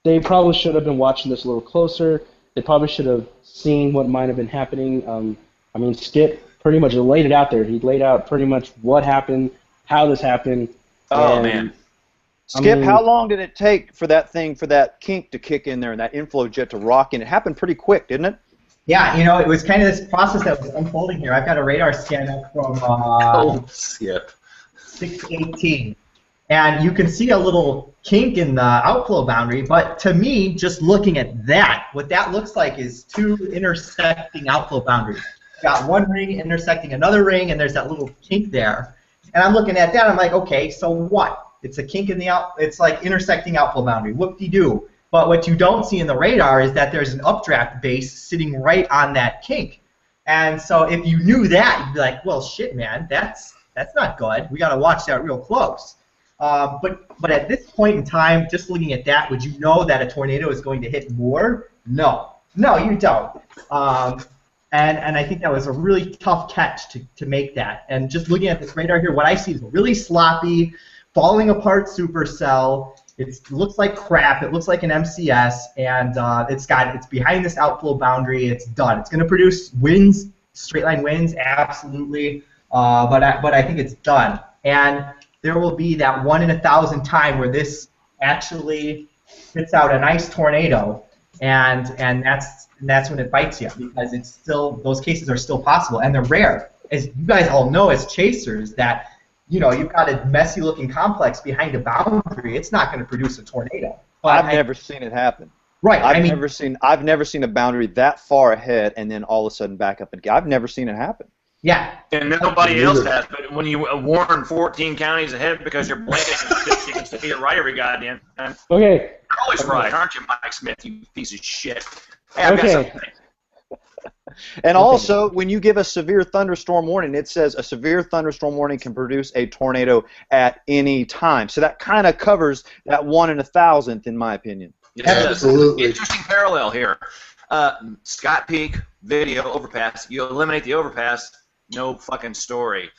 they probably should have been watching this a little closer. They probably should have seen what might have been happening. I mean, Skip pretty much laid it out there. He laid out pretty much what happened, how this happened. Oh, man. Skip, how long did it take for that kink to kick in there and that inflow jet to rock in? It happened pretty quick, didn't it? Yeah, it was kind of this process that was unfolding here. I've got a radar scan up from Skip. 618. And you can see a little kink in the outflow boundary, but to me, just looking at that, what that looks like is two intersecting outflow boundaries. You've got one ring intersecting another ring, and there's that little kink there. And I'm looking at that, I'm like, okay, so what? It's a kink in the it's like intersecting outflow boundary. Whoop-de-doo. But what you don't see in the radar is that there's an updraft base sitting right on that kink. And so if you knew that, you'd be like, well, shit, man, that's not good. We got to watch that real close. But at this point in time, just looking at that, would you know that a tornado is going to hit more? No, you don't. And I think that was a really tough catch to make that. And just looking at this radar here, what I see is a really sloppy, falling apart supercell. It looks like crap. It looks like an MCS, and it's behind this outflow boundary. It's done. It's going to produce winds, straight line winds, absolutely. But I think it's done. And there will be that 1 in 1,000 time where this actually spits out a nice tornado, and that's when it bites you, because it's still, those cases are still possible, and they're rare. As you guys all know as chasers, that you've got a messy looking complex behind a boundary, it's not going to produce a tornado. But I've never seen it happen. Right. I've never seen a boundary that far ahead and then all of a sudden back up again. I've never seen it happen. Yeah. And nobody else has, but when you warn 14 counties ahead because you're blanking, you can say you're right every goddamn time. Okay. You're always right, aren't you, Mike Smith, you piece of shit? Hey, I've got something. And also, when you give a severe thunderstorm warning, it says a severe thunderstorm warning can produce a tornado at any time. So that kind of covers that 1 in 1,000th, in my opinion. Absolutely. Interesting parallel here. Scott Peake, video, overpass. You eliminate the overpass, no fucking story.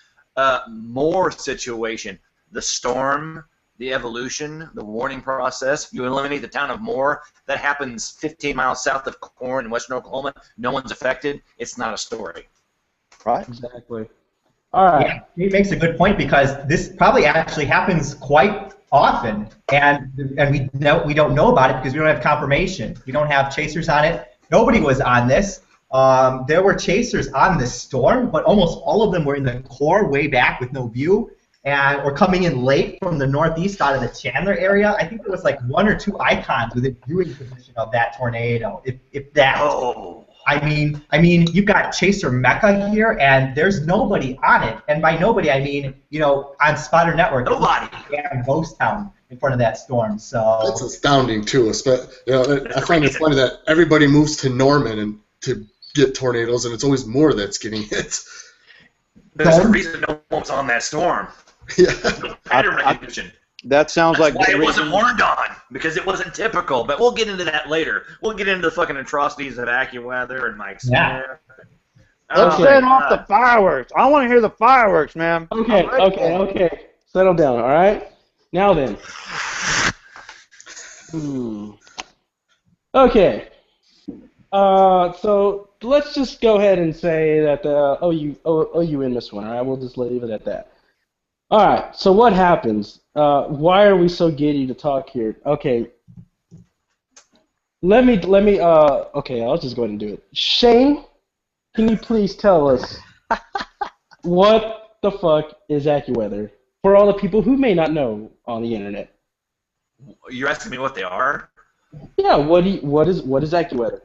More situation. The storm, the evolution, the warning process. You eliminate the town of Moore. That happens 15 miles south of Corn in western Oklahoma. No one's affected. It's not a story. Right? Exactly. All right. Yeah, he makes a good point, because this probably actually happens quite often, and we don't know about it because we don't have confirmation. We don't have chasers on it. Nobody was on this. There were chasers on this storm, but almost all of them were in the core way back with no view, and were coming in late from the northeast out of the Chandler area. I think there was like 1 or 2 icons within viewing position of that tornado, if that. Oh. I mean, you've got Chaser Mecca here, and there's nobody on it. And by nobody, I mean, on Spotter Network, nobody. Yeah, ghost town in front of that storm. So that's astounding too. I find it funny that everybody moves to Norman and to get tornadoes, and it's always Moore that's getting hit. There's a reason no one was on that storm. Yeah. No pattern recognition. That sounds That's like why it wasn't warned on, because it wasn't typical. But we'll get into that later. We'll get into the fucking atrocities of AccuWeather and Mike Smith. Yeah. Let's set off the fireworks. I want to hear the fireworks, man. Okay. Settle down, all right? Now then. Okay. So let's just go ahead and say that OU in this one, all right? We'll just leave it at that. All right, so what happens? Why are we so giddy to talk here? Okay. Okay, I'll just go ahead and do it. Shane, can you please tell us what the fuck is AccuWeather for all the people who may not know on the internet? You're asking me what they are? Yeah, what is AccuWeather?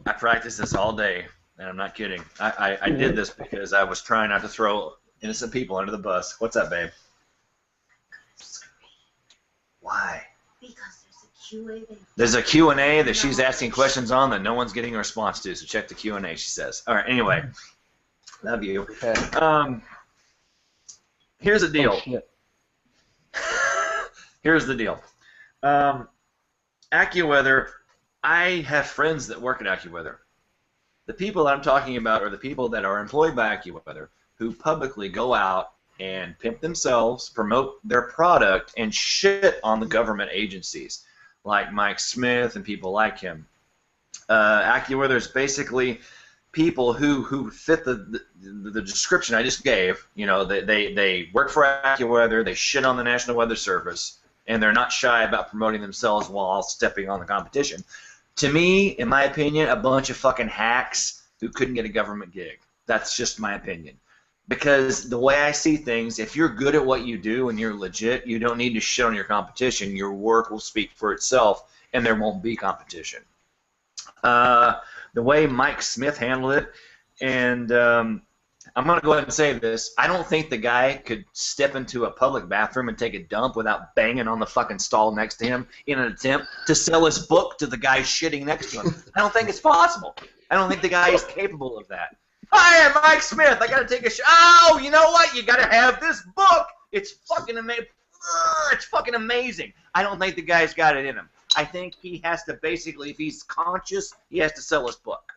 I practiced this all day, and I'm not kidding. I did this because I was trying not to throw innocent people under the bus. What's up, babe? Why? Because there's a QA. There's a Q&A that she's asking questions on that no one's getting a response to, so check the Q&A, she says. All right, anyway. Love you. Okay. Here's the deal. Oh, shit. Here's the deal. AccuWeather, I have friends that work at AccuWeather. The people that I'm talking about are the people that are employed by AccuWeather who publicly go out and pimp themselves, promote their product, and shit on the government agencies like Mike Smith and people like him. AccuWeather is basically people who fit the description I just gave. You know, they work for AccuWeather, they shit on the National Weather Service, and they're not shy about promoting themselves while stepping on the competition. To me, in my opinion, a bunch of fucking hacks who couldn't get a government gig. That's just my opinion. Because the way I see things, if you're good at what you do and you're legit, you don't need to shit on your competition. Your work will speak for itself, and there won't be competition. The way Mike Smith handled it, and I'm going to go ahead and say this. I don't think the guy could step into a public bathroom and take a dump without banging on the fucking stall next to him in an attempt to sell his book to the guy shitting next to him. I don't think it's possible. I don't think the guy is capable of that. Hi, I'm Mike Smith. I got to take a shit. Oh, you know what? You got to have this book. It's fucking amazing. It's fucking amazing. I don't think the guy's got it in him. I think he has to basically, if he's conscious, he has to sell his book.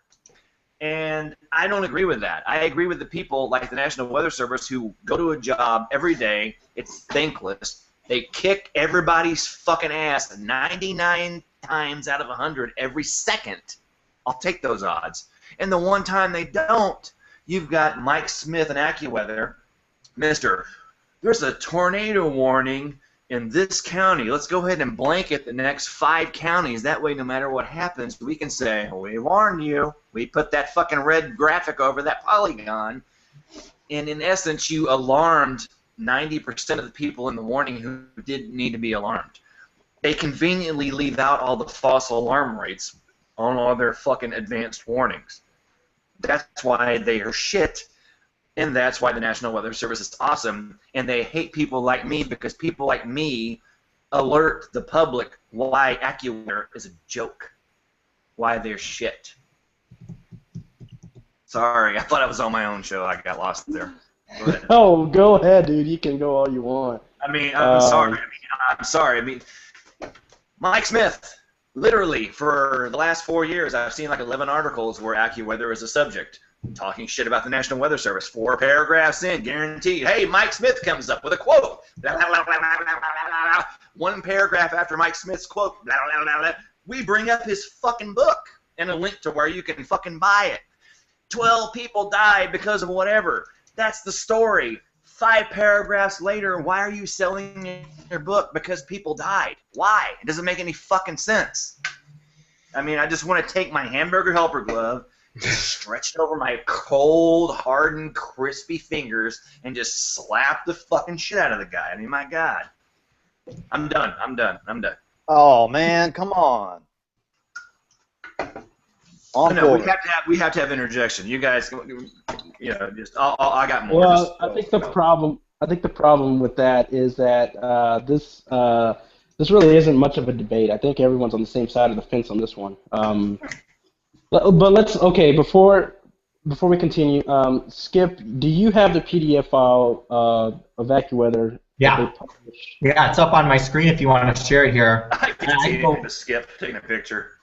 And I don't agree with that. I agree with the people like the National Weather Service who go to a job every day. It's thankless. They kick everybody's fucking ass 99 times out of 100 every second. I'll take those odds. And the one time they don't, you've got Mike Smith and AccuWeather. Mister, there's a tornado warning in this county. Let's go ahead and blanket the next 5 counties. That way, no matter what happens, we can say, we warned you. We put that fucking red graphic over that polygon. And in essence, you alarmed 90% of the people in the warning who didn't need to be alarmed. They conveniently leave out all the false alarm rates on all their fucking advanced warnings. That's why they are shit. And that's why the National Weather Service is awesome, and they hate people like me because people like me alert the public why AccuWeather is a joke, why they're shit. Sorry, I thought I was on my own show. I got lost there. Go ahead. Oh, go ahead, dude. You can go all you want. I mean, I'm sorry. I'm sorry. I mean, Mike Smith, literally, for the last 4 years, I've seen like 11 articles where AccuWeather is a subject. Talking shit about the National Weather Service. 4 paragraphs in, guaranteed. Hey, Mike Smith comes up with a quote. Blah, blah, blah, blah, blah, blah, blah. 1 paragraph after Mike Smith's quote, blah, blah, blah, blah, we bring up his fucking book and a link to where you can fucking buy it. 12 people died because of whatever. That's the story. 5 paragraphs later, why are you selling your book? Because people died. Why? It doesn't make any fucking sense. I mean, I just want to take my hamburger helper glove, just stretch it over my cold, hardened, crispy fingers, and just slap the fucking shit out of the guy. I mean, my God. I'm done. I'm done. I'm done. Oh man, come on. No, we have to have interjection. You guys, you know, just I got more. Well, I think the problem with that is that this really isn't much of a debate. I think everyone's on the same side of the fence on this one. But let's before we continue, Skip, do you have the PDF file of AccuWeather? Yeah. Yeah, it's up on my screen if you want to share it here. I can see it, Skip taking a picture.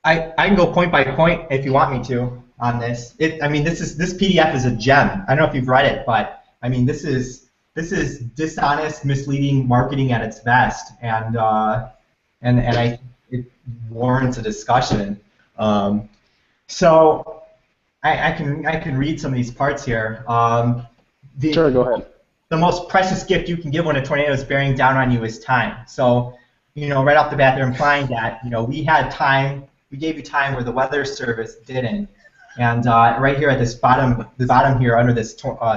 I can go point by point if you want me to on this. I mean, this PDF is a gem. I don't know if you've read it, but I mean, this is dishonest, misleading marketing at its best, and it warrants a discussion. So I can read some of these parts here. Sure, go ahead. The most precious gift you can give when a tornado is bearing down on you is time. So, you know, right off the bat, they're implying that, you know, we had time. We gave you time where the Weather Service didn't. And right here at the bottom here under this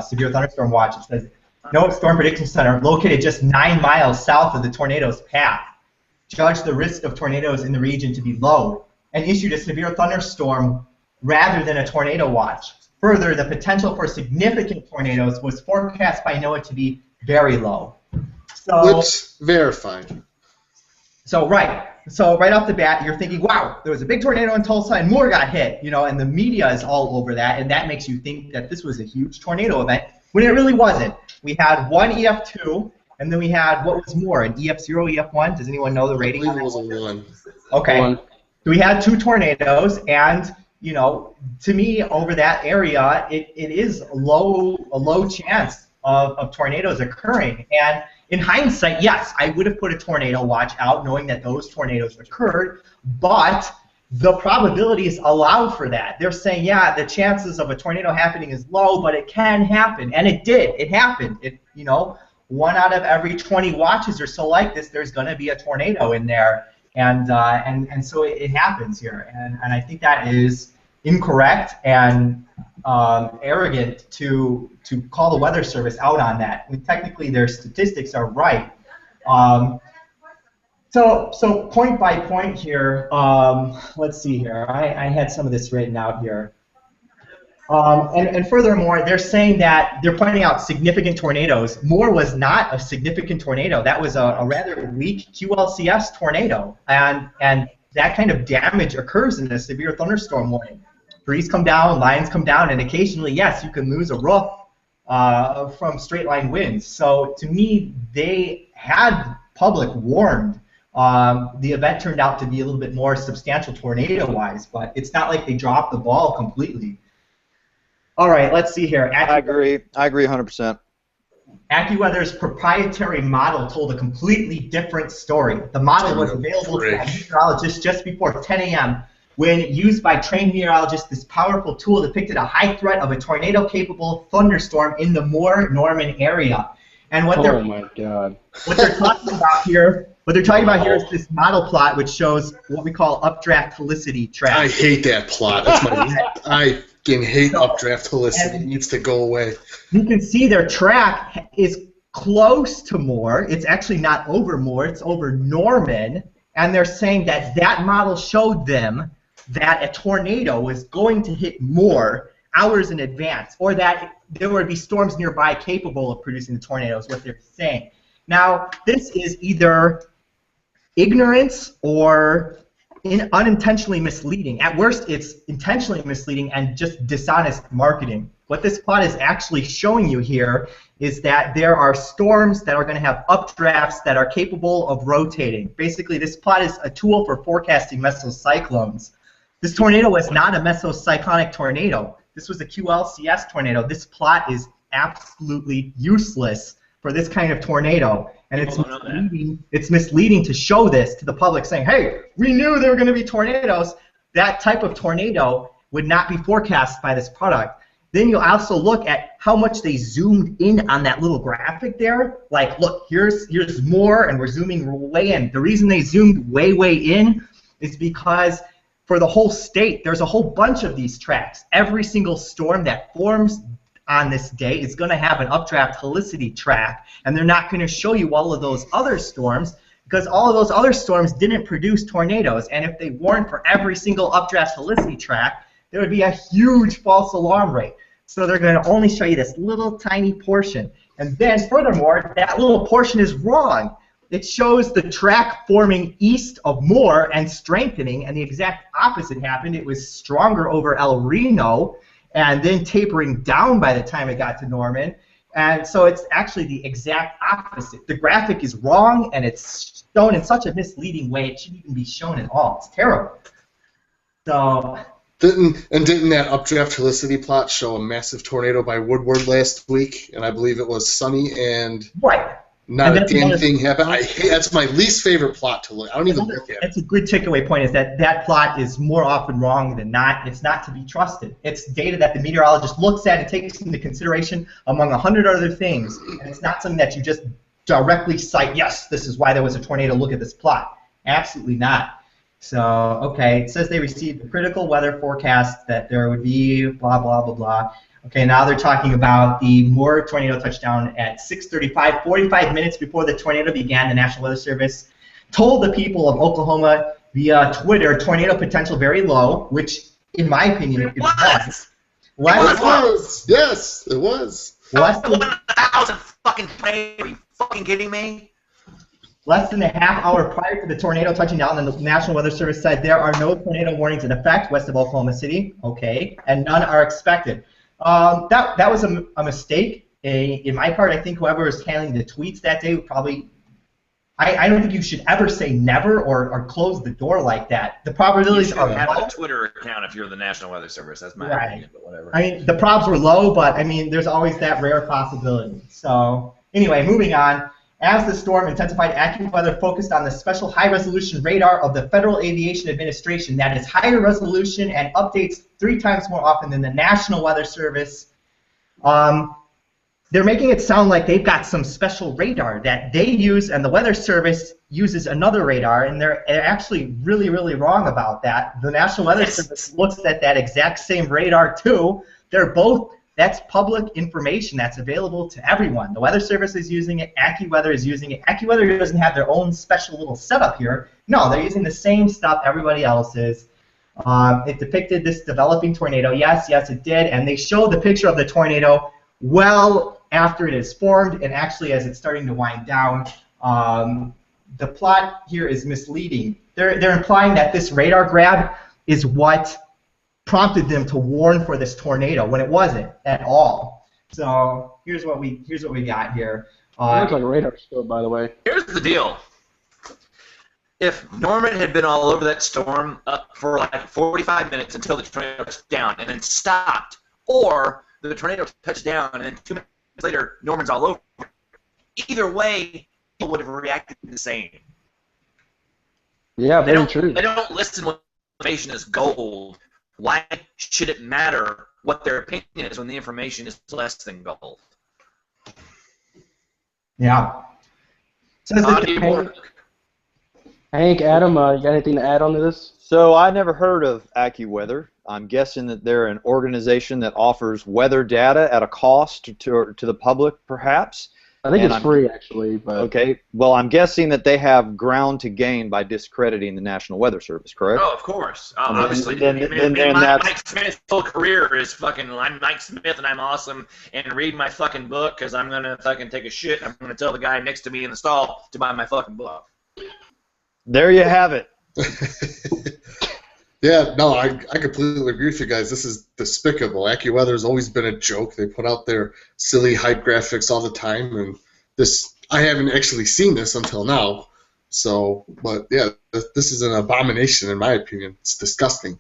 severe thunderstorm watch, it says, NOAA Storm Prediction Center, located just 9 miles south of the tornado's path, judged the risk of tornadoes in the region to be low and issued a severe thunderstorm rather than a tornado watch. Further, the potential for significant tornadoes was forecast by NOAA to be very low. So, Which verified. So right off the bat, you're thinking, wow, there was a big tornado in Tulsa and more got hit, and the media is all over that, and that makes you think that this was a huge tornado event, when it really wasn't. We had one EF2, and then we had, what was more, an EF0, EF1? Does anyone know the rating? I believe it was a 1. Okay. One. So we had 2 tornadoes, and to me, over that area, it is a low chance of tornadoes occurring. And in hindsight, yes, I would have put a tornado watch out knowing that those tornadoes occurred, but the probabilities allow for that. They're saying, yeah, the chances of a tornado happening is low, but it can happen. And it did. It happened. 1 out of every 20 watches or so like this, there's going to be a tornado in there. And so it happens here. And I think that is incorrect and arrogant to call the Weather Service out on that. I mean, technically, their statistics are right. So point by point here, let's see here. I had some of this written out here. And furthermore, they're saying that they're pointing out significant tornadoes. Moore was not a significant tornado. That was a rather weak QLCS tornado. And that kind of damage occurs in a severe thunderstorm warning. Trees come down, lines come down, and occasionally, yes, you can lose a roof from straight line winds. So to me, they had public warned. The event turned out to be a little bit more substantial tornado-wise, but it's not like they dropped the ball completely. All right, let's see here. I agree 100%. AccuWeather's proprietary model told a completely different story. The model was available to meteorologists just before 10 a.m. When used by trained meteorologists, this powerful tool depicted a high threat of a tornado-capable thunderstorm in the Moore-Norman area. And what Oh my God! What they're talking about here is this model plot which shows what we call updraft helicity track. I hate that plot. That's I fucking hate updraft helicity. It needs to go away. You can see their track is close to Moore. It's actually not over Moore. It's over Norman. And they're saying that that model showed them that a tornado was going to hit Moore hours in advance, or that there would be storms nearby capable of producing the tornadoes, what they're saying. Now, this is either ignorance or unintentionally misleading. At worst, it's intentionally misleading and just dishonest marketing. What this plot is actually showing you here is that there are storms that are going to have updrafts that are capable of rotating. Basically, this plot is a tool for forecasting mesocyclones. This tornado was not a mesocyclonic tornado. This was a QLCS tornado. This plot is absolutely useless for this kind of tornado. And it's misleading to show this to the public, saying, hey, we knew there were going to be tornadoes. That type of tornado would not be forecast by this product. Then you'll also look at how much they zoomed in on that little graphic there. Like, look, here's more, and we're zooming way in. The reason they zoomed way in is because for the whole state, there's a whole bunch of these tracks. Every single storm that forms on this day is going to have an updraft helicity track, and they're not going to show you all of those other storms because all of those other storms didn't produce tornadoes, and if they warned for every single updraft helicity track, there would be a huge false alarm rate. So they're going to only show you this little tiny portion. And then, furthermore, that little portion is wrong. It shows the track forming east of Moore and strengthening, and the exact opposite happened. It was stronger over El Reno and then tapering down by the time it got to Norman. And so it's actually the exact opposite. The graphic is wrong, and it's shown in such a misleading way it shouldn't even be shown at all. It's terrible. So... Didn't that updraft helicity plot show a massive tornado by Woodward last week? And I believe it was sunny and not a damn thing happened. That's my least favorite plot to look. I don't even look at it. That's a good takeaway point. Is that plot is more often wrong than not. It's not to be trusted. It's data that the meteorologist looks at and takes into consideration among 100 other things, and it's not something that you just directly cite. Yes, this is why there was a tornado. Look at this plot. Absolutely not. So, okay, it says they received a critical weather forecast that there would be blah, blah, blah, blah. Okay, now they're talking about the Moore tornado touchdown at 6:35, 45 minutes before the tornado began. The National Weather Service told the people of Oklahoma via Twitter, tornado potential very low, which, in my opinion, it was. It was. Yes, it was. Less than 1,000 fucking tornadoes. Are you fucking kidding me? Less than a half hour prior to the tornado touching down, the National Weather Service said there are no tornado warnings in effect west of Oklahoma City. Okay, and none are expected. That was a mistake. In my part, I think whoever was handling the tweets that day would probably. I don't think you should ever say never or close the door like that. The probabilities are have low. a Twitter account if you're the National Weather Service. That's my opinion, but whatever. I mean, the probs were low, but I mean, there's always that rare possibility. So anyway, moving on. As the storm intensified, AccuWeather focused on the special high-resolution radar of the Federal Aviation Administration that is higher resolution and updates 3 times more often than the National Weather Service. They're making it sound like they've got some special radar that they use, and the Weather Service uses another radar, and they're actually really, really wrong about that. The National Weather Service looks at that exact same radar too. They're both. That's public information that's available to everyone. The Weather Service is using it. AccuWeather is using it. AccuWeather doesn't have their own special little setup here. No, they're using the same stuff everybody else is. It depicted this developing tornado. Yes, it did. And they showed the picture of the tornado well after it is formed and actually as it's starting to wind down. The plot here is misleading. They're implying that this radar grab is what prompted them to warn for this tornado when it wasn't at all. So here's what we got here. It looks like a radar scope, by the way. Here's the deal. If Norman had been all over that storm for like 45 minutes until the tornado touched down and then stopped, or the tornado touched down and then 2 minutes later Norman's all over, either way, people would have reacted the same. Yeah, very true. They don't listen when information is gold. Why should it matter what their opinion is when the information is less than gold? Yeah. So Hank, Adam, you got anything to add on to this? So I never heard of AccuWeather. I'm guessing that they're an organization that offers weather data at a cost to the public, perhaps. I think it's free, actually. But okay. Well, I'm guessing that they have ground to gain by discrediting the National Weather Service, correct? Oh, of course. Obviously. Mike Smith's whole career is fucking, I'm Mike Smith and I'm awesome, and read my fucking book because I'm going to fucking take a shit and I'm going to tell the guy next to me in the stall to buy my fucking book. There you have it. Yeah, no, I completely agree with you guys. This is despicable. AccuWeather has always been a joke. They put out their silly hype graphics all the time, and I haven't actually seen this until now. So, but yeah, this is an abomination in my opinion. It's disgusting.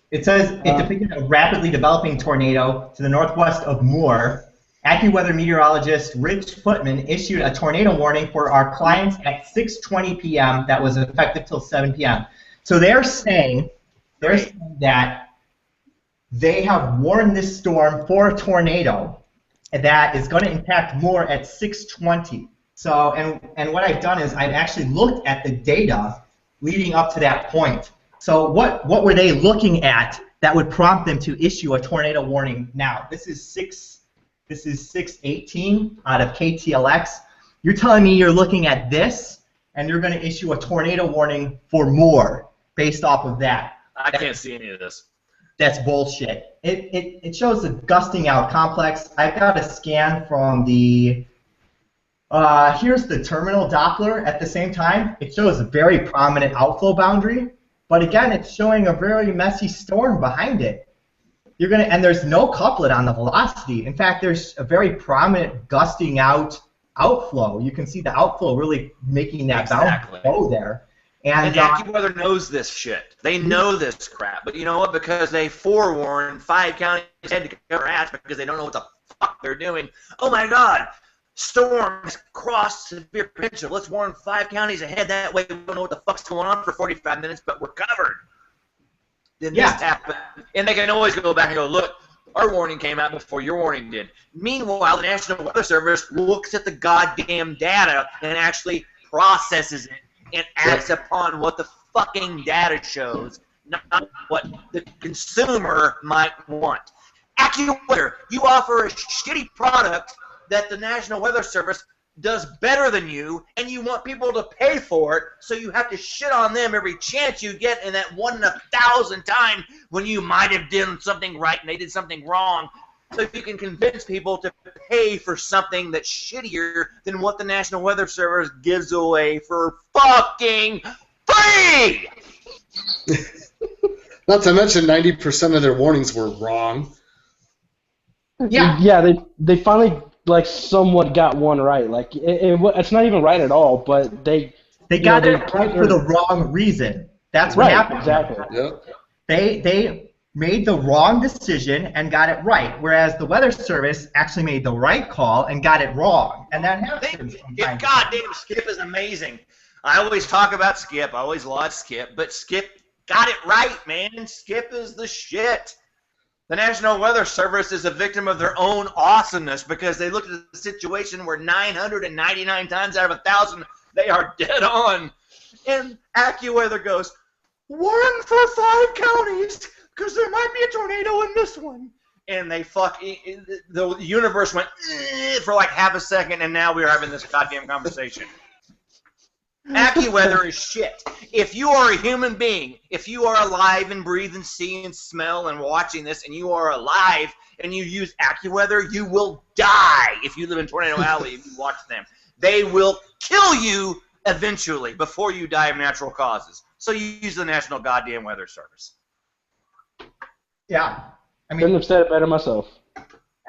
It says it depicted a rapidly developing tornado to the northwest of Moore. AccuWeather meteorologist Rich Footman issued a tornado warning for our clients at 6:20 p.m. that was effective till 7 p.m. So they're saying that they have warned this storm for a tornado that is going to impact Moore at 6:20. So and what I've done is I've actually looked at the data leading up to that point. So what were they looking at that would prompt them to issue a tornado warning now? This is 618 out of KTLX. You're telling me you're looking at this and you're going to issue a tornado warning for Moore based off of that. I can't see any of this. That's bullshit. It shows the gusting out complex. I've got a scan from the, here's the terminal Doppler at the same time. It shows a very prominent outflow boundary, but again, it's showing a very messy storm behind it. And there's no couplet on the velocity. In fact, there's a very prominent gusting out outflow. You can see the outflow really making that boundary go there. And AccuWeather knows this shit. They know this crap. But you know what? Because they forewarned 5 counties had to cover their ass because they don't know what the fuck they're doing. Oh my God! Storm has crossed severe potential. Let's warn 5 counties ahead. That way we don't know what the fuck's going on for 45 minutes, but we're covered. Then this happened. And they can always go back and go, look, our warning came out before your warning did. Meanwhile, the National Weather Service looks at the goddamn data and actually processes it and acts upon what the fucking data shows, not what the consumer might want. AccuWeather, you offer a shitty product that the National Weather Service does better than you, and you want people to pay for it, so you have to shit on them every chance you get in that 1 in 1,000 time when you might have done something right and they did something wrong. so you can convince people to pay for something that's shittier than what the National Weather Service gives away for fucking free. Not to mention 90% of their warnings were wrong. Yeah. Yeah, they finally like somewhat got one right. Like it's not even right at all, but they got they it right for the wrong reason. That's what right, happened. exactly. Yep. They made the wrong decision and got it right, whereas the Weather Service actually made the right call and got it wrong. And that happens from time to time. Goddamn, Skip is amazing. I always talk about Skip. I always laud Skip, but Skip got it right, man. Skip is the shit. The National Weather Service is a victim of their own awesomeness because they looked at the situation where 999 times out of 1,000 they are dead on. And AccuWeather goes, warn for 5 counties because there might be a tornado in this one. And they the universe went for like half a second, and now we're having this goddamn conversation. AccuWeather is shit. If you are a human being, if you are alive and breathe and see and smell and watching this, and you are alive and you use AccuWeather, you will die if you live in Tornado Alley if you watch them. They will kill you eventually before you die of natural causes. So you use the National Goddamn Weather Service. Yeah. I Couldn't mean, have said it better myself.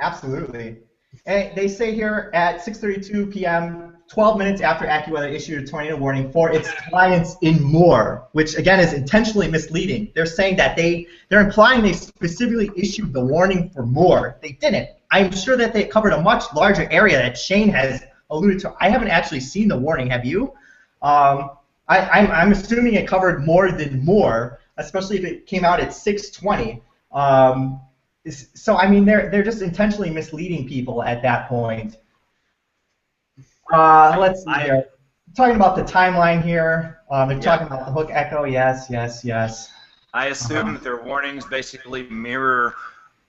absolutely. And they say here at 6:32 p.m., 12 minutes after AccuWeather issued a tornado warning for its clients in Moore, which again is intentionally misleading. They're saying that they're implying they specifically issued the warning for Moore. They didn't. I'm sure that they covered a much larger area that Shane has alluded to. I haven't actually seen the warning. Have you? I'm assuming it covered more than Moore, especially if it came out at 6:20. So I mean, they're just intentionally misleading people at that point. Let's see here. Talking about the timeline here. They're talking about the hook echo. Yes. I assume that their warnings basically mirror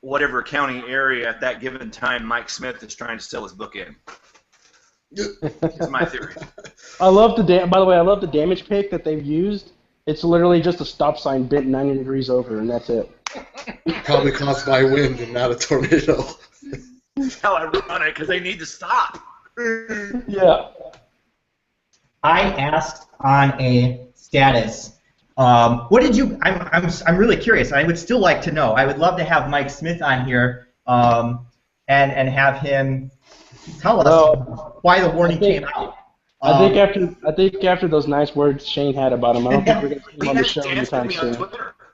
whatever county area at that given time Mike Smith is trying to sell his book in. That's my theory. I love by the way, I love the damage pick that they've used. It's literally just a stop sign bent 90 degrees over, and that's it. Probably caused by wind and not a tornado. How ironic, because they need to stop. Yeah. I asked on a status. What did you? I'm really curious. I would still like to know. I would love to have Mike Smith on here and have him tell us why the warning came out. I think after those nice words Shane had about him, I don't think we're going to see him on the show anytime soon.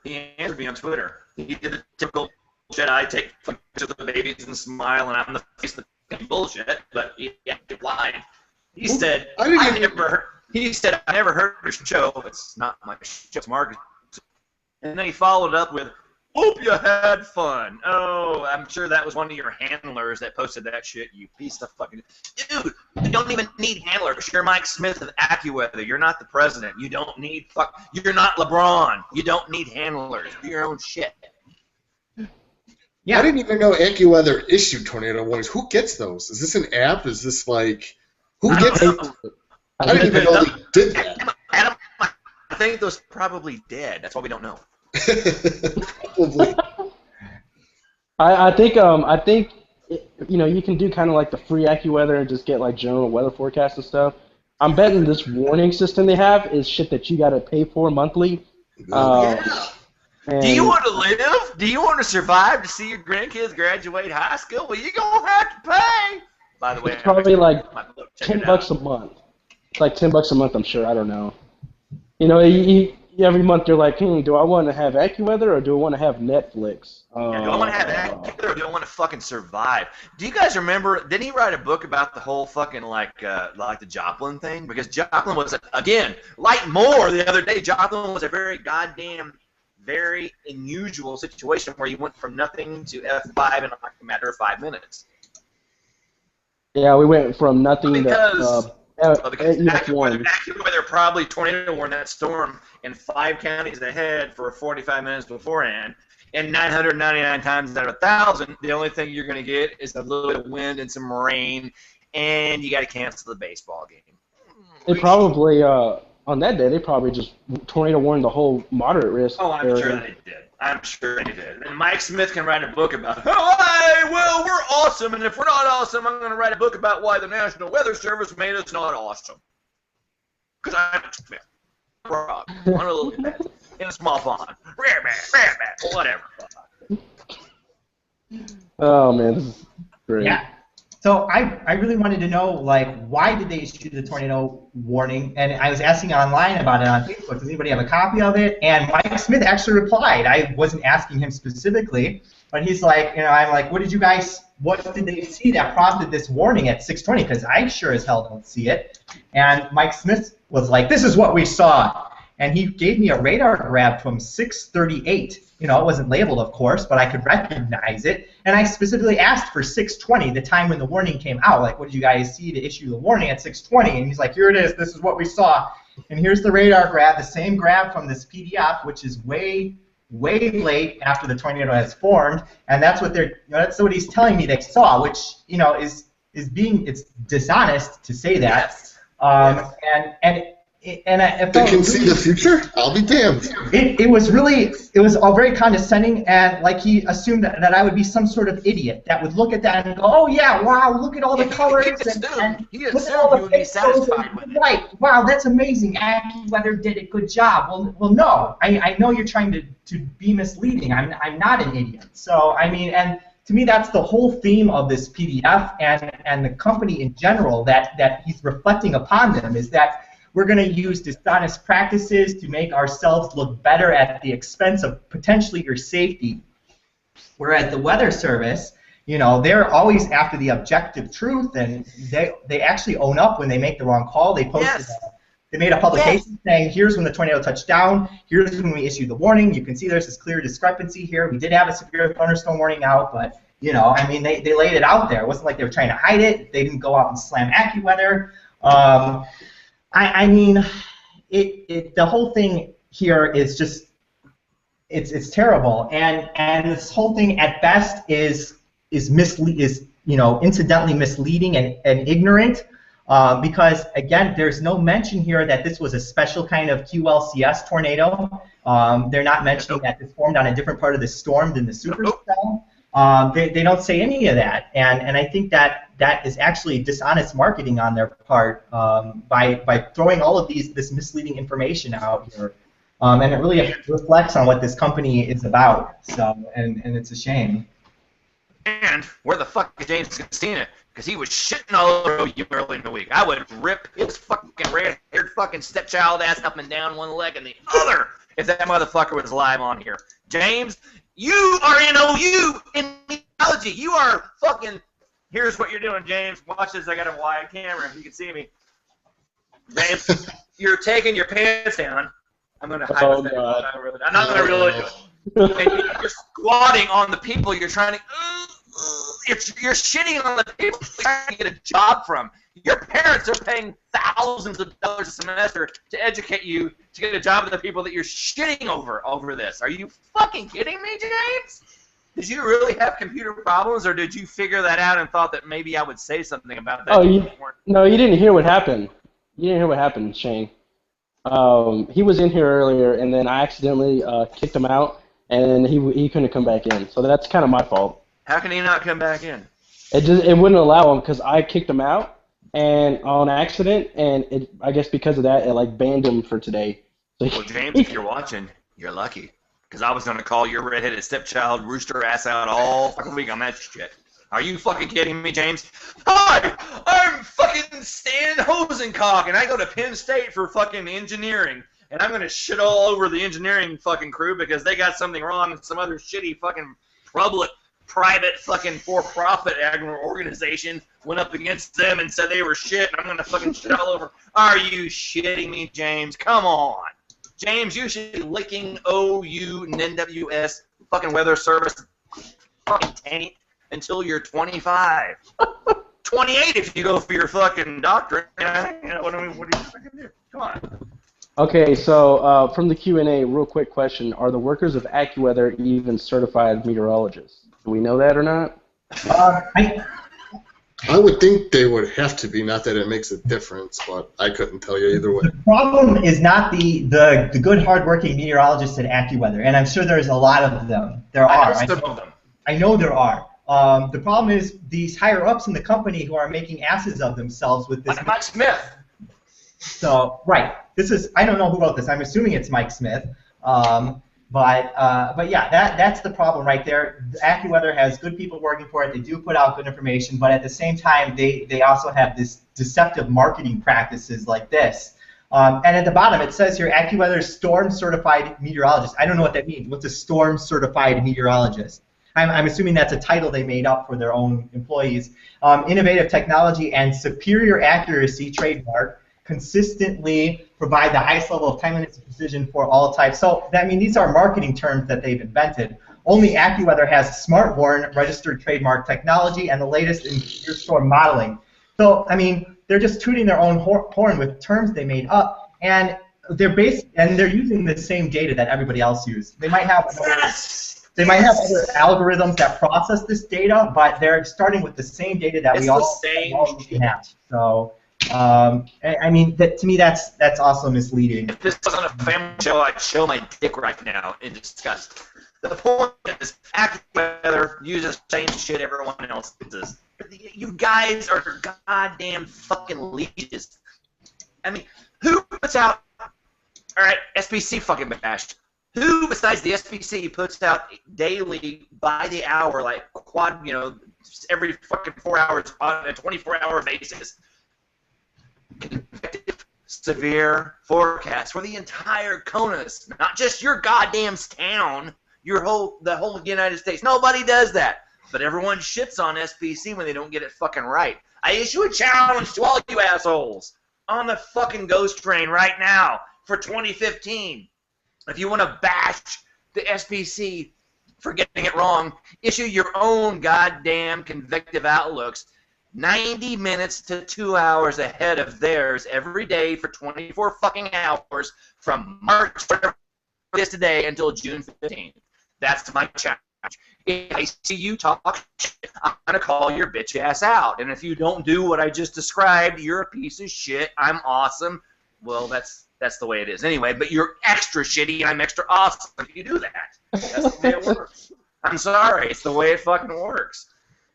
He answered me on Twitter. He did the typical Jedi take pictures of the babies and smile, and I'm the face of the bullshit. But he lied. He said, I never heard your show. It's not my show. It's Marcus. And then he followed up with, hope you had fun. Oh, I'm sure that was one of your handlers that posted that shit, you piece of fucking... Dude, you don't even need handlers. You're Mike Smith of AccuWeather. You're not the president. You don't need... You're not LeBron. You don't need handlers. Do your own shit. Yeah. I didn't even know AccuWeather issued tornado warnings. Who gets those? Is this an app? Is this like... Who gets it? I didn't even know they did that. Adam, I think those probably dead. That's why we don't know. Probably. I think you can do kind of like the free AccuWeather and just get like general weather forecasts and stuff. I'm betting this warning system they have is shit that you got to pay for monthly. Yeah. Do you want to live? Do you want to survive to see your grandkids graduate high school? Well, you're going to have to pay. By the way, it's probably like $10 a month. It's like $10 a month, I'm sure. I don't know. Every month you're like, do I want to have AccuWeather or do I want to have Netflix? Do I want to have AccuWeather or do I want to fucking survive? Do you guys remember? Didn't he write a book about the whole fucking like the Joplin thing? Because Joplin was again like Moore the other day. Joplin was a very unusual situation where you went from nothing to F5 in like a matter of 5 minutes. Yeah, we went from nothing because AccuWeather probably tornado warned that storm in 5 counties ahead for 45 minutes beforehand, and 999 times out of 1,000, the only thing you're going to get is a little bit of wind and some rain, and you got to cancel the baseball game. They probably on that day they probably just tornado warned the whole moderate risk. Oh, I'm area. sure they did. I'm sure he did. And Mike Smith can write a book about, hey, well, we're awesome, and if we're not awesome, I'm going to write a book about why the National Weather Service made us not awesome. Because I'm Smith. Rock on a little bit in a small pond. Whatever. Oh man, this is great. Yeah. So I really wanted to know, like, why did they issue the tornado warning? And I was asking online about it on Facebook. Does anybody have a copy of it? And Mike Smith actually replied. I wasn't asking him specifically, but he's like, I'm like, what did they see that prompted this warning at 6:20? Because I sure as hell don't see it. And Mike Smith was like, this is what we saw. And he gave me a radar grab from 6:38. It wasn't labeled, of course, but I could recognize it. And I specifically asked for 6:20, the time when the warning came out. Like, what did you guys see to issue the warning at 6:20? And he's like, here it is. This is what we saw. And here's the radar grab, the same grab from this PDF, which is way, way late after the tornado has formed. And that's what that's what he's telling me they saw, which it's dishonest to say that. Yes. And they can see the future? I'll be damned. It was all very condescending, and like he assumed that I would be some sort of idiot that would look at that and go, oh yeah, wow, look at all the colors and look at all the pixels. Right, wow, that's amazing. AccuWeather did a good job. Well, no, I know you're trying to be misleading. I'm not an idiot. So I mean, and to me, that's the whole theme of this PDF and the company in general that he's reflecting upon them is that we're going to use dishonest practices to make ourselves look better at the expense of potentially your safety. Whereas the Weather Service, they're always after the objective truth, and they actually own up when they make the wrong call. They posted they made a publication saying, here's when the tornado touched down, here's when we issued the warning. You can see there's this clear discrepancy here. We did have a severe thunderstorm warning out, but I mean, they laid it out there. It wasn't like they were trying to hide it. They didn't go out and slam AccuWeather. I mean, the whole thing here is just it's terrible, and this whole thing at best is incidentally misleading and ignorant, because again, there's no mention here that this was a special kind of QLCS tornado. They're not mentioning that this formed on a different part of the storm than the supercell. They don't say any of that, and I think that is actually dishonest marketing on their part by throwing all of this misleading information out here, and it really reflects on what this company is about. So, and it's a shame. And where the fuck is James Christina? Because he was shitting all over you early in the week. I would rip his fucking red-haired fucking stepchild ass up and down one leg and the other if that motherfucker was live on here. James, you are in OU in meteorology. You are fucking. Here's what you're doing, James. Watch this. I got a wide camera if you can see me. James, you're taking your pants down. I'm going to hide I'm not going to really do it. And you're squatting on the people you're trying to. You're shitting on the people you're trying to get a job from. Your parents are paying thousands of dollars a semester to educate you to get a job with the people that you're shitting over this. Are you fucking kidding me, James? Did you really have computer problems, or did you figure that out and thought that maybe I would say something about that? No, you didn't hear what happened. You didn't hear what happened, Shane. He was in here earlier, and then I accidentally kicked him out, and he couldn't come back in. So that's kind of my fault. How can he not come back in? It wouldn't allow him because I kicked him out, and on accident, and I guess because of that, it banned him for today. So well, James, if you're watching, you're lucky. Because I was going to call your redheaded stepchild rooster ass out all fucking week on that shit. Are you fucking kidding me, James? Hi, I'm fucking Stan Hosencock, and I go to Penn State for fucking engineering. And I'm going to shit all over the engineering fucking crew because they got something wrong and some other shitty fucking private fucking for-profit organization went up against them and said they were shit, and I'm going to fucking shit all over. Are you shitting me, James? Come on. James, you should be licking OU and NWS fucking Weather Service fucking taint until you're 25. 28 if you go for your fucking doctorate. What do you fucking do? Come on. Okay, so from the Q&A, real quick question. Are the workers of AccuWeather even certified meteorologists? Do we know that or not? I would think they would have to be, not that it makes a difference, but I couldn't tell you either way. The problem is not the good, hardworking meteorologists at AccuWeather, and I'm sure there's a lot of them. There are. I know there are. The problem is these higher ups in the company who are making asses of themselves with this. Like Mike Smith. So right, this is, I don't know who wrote this. I'm assuming it's Mike Smith. But yeah, that's the problem right there. AccuWeather has good people working for it. They do put out good information, but at the same time, they also have this deceptive marketing practices like this. And at the bottom, it says here, AccuWeather Storm Certified Meteorologist. I don't know what that means. What's a Storm Certified Meteorologist? I'm assuming that's a title they made up for their own employees. Innovative technology and superior accuracy trademark. Consistently provide the highest level of timeliness and precision for all types. So, I mean, these are marketing terms that they've invented. Only AccuWeather has SmartBorn registered trademark technology and the latest in your storm modeling. So, I mean, they're just tooting their own horn with terms they made up, and they're using the same data that everybody else uses. They might have other algorithms that process this data, but they're starting with the same data that we all have. So. I mean, to me, that's also misleading. If this wasn't a family show, I'd show my dick right now in disgust. The point is, AccuWeather uses the same shit everyone else does. You guys are goddamn fucking leeches. I mean, who puts out? All right, SBC fucking bashed. Who besides the SBC puts out daily, by the hour, like every fucking 4 hours on a 24-hour basis? Severe forecast for the entire CONUS, not just your goddamn town, the whole United States. Nobody does that, but everyone shits on SPC when they don't get it fucking right. I issue a challenge to all you assholes on the fucking ghost train right now for 2015. If you want to bash the SPC for getting it wrong, issue your own goddamn convective outlooks 90 minutes to 2 hours ahead of theirs every day for 24 fucking hours from March, whatever it is today, until June 15th. That's my challenge. If I see you talk shit, I'm going to call your bitch ass out. And if you don't do what I just described, you're a piece of shit. I'm awesome. Well, that's the way it is anyway, but you're extra shitty and I'm extra awesome if you do that. That's the way it works. I'm sorry. It's the way it fucking works.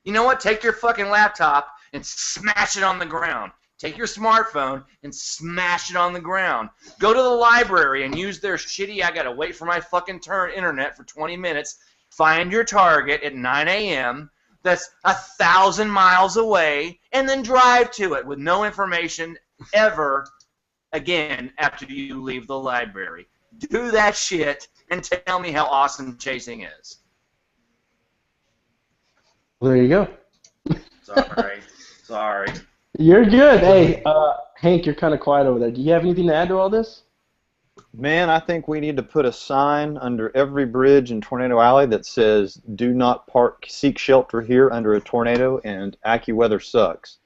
You know what? Take your fucking laptop and smash it on the ground. Take your smartphone and smash it on the ground. Go to the library and use their shitty, I gotta wait for my fucking turn internet for 20 minutes. Find your target at 9 a.m. that's 1,000 miles away and then drive to it with no information ever again after you leave the library. Do that shit and tell me how awesome chasing is. There you go. Sorry. You're good. Hey, Hank, you're kind of quiet over there. Do you have anything to add to all this? Man, I think we need to put a sign under every bridge in Tornado Alley that says, "Do not seek shelter here under a tornado," and AccuWeather sucks.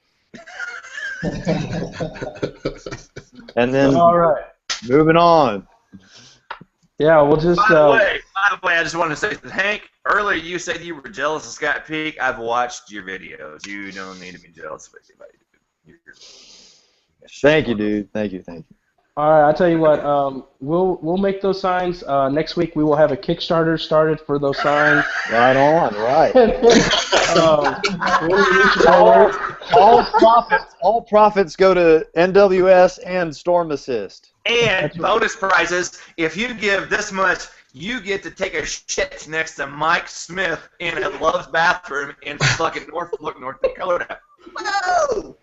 And then, all right, moving on. Yeah, we'll just. By the way, I just want to say, Hank, earlier you said you were jealous of Scott Peake. I've watched your videos. You don't need to be jealous of anybody. Thank you, dude. Thank you. All right, I'll tell you what. We'll make those signs. Next week we will have a Kickstarter started for those signs. Right on. Right. All profits go to NWS and Storm Assist. And bonus prizes, if you give this much, you get to take a shit next to Mike Smith in a Love's bathroom in fucking Norfolk, North Dakota. Woo!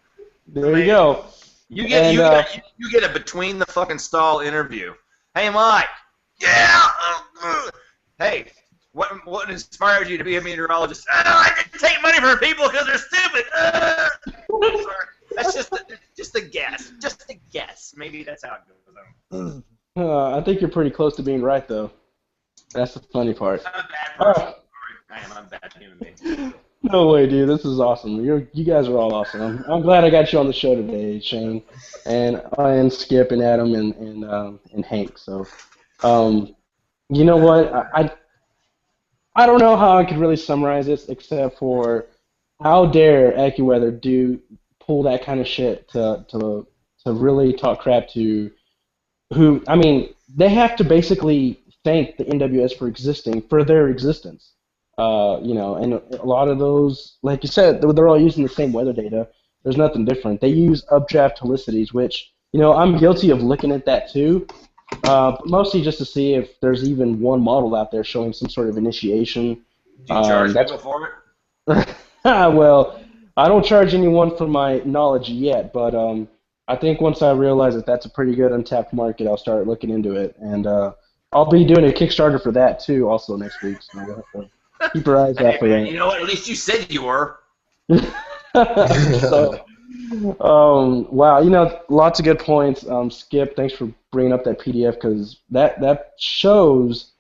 There you go. You get a between the fucking stall interview. Hey, Mike. Yeah. Hey, what inspired you to be a meteorologist? I didn't take money from people because they're stupid. Sorry. That's just a guess. Just a guess. Maybe that's how it goes. I think you're pretty close to being right, though. That's the funny part. I'm a bad person. I'm a bad human being. No way, dude. This is awesome. You guys are all awesome. I'm glad I got you on the show today, Shane, and Skip and Adam and Hank. So, you know what? I don't know how I could really summarize this except for how dare AccuWeather pull that kind of shit to really talk crap to who? I mean, they have to basically thank the NWS for their existence. And a lot of those, like you said, they're all using the same weather data. There's nothing different. They use updraft helicities, which I'm guilty of looking at that too, but mostly just to see if there's even one model out there showing some sort of initiation. Do you charge people for it? Well, I don't charge anyone for my knowledge yet, but I think once I realize that that's a pretty good untapped market, I'll start looking into it, and I'll be doing a Kickstarter for that too, also next week. So we'll have to keep your eyes out for that. You know what? At least you said you were. So, wow, lots of good points. Skip, thanks for bringing up that PDF because that shows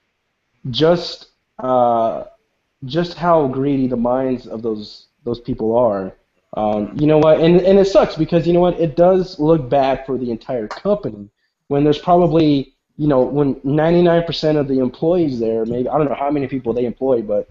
just how greedy the minds of those people are. You know what? And it sucks because you know what? It does look bad for the entire company when there's probably when 99% of the employees there, maybe I don't know how many people they employ, but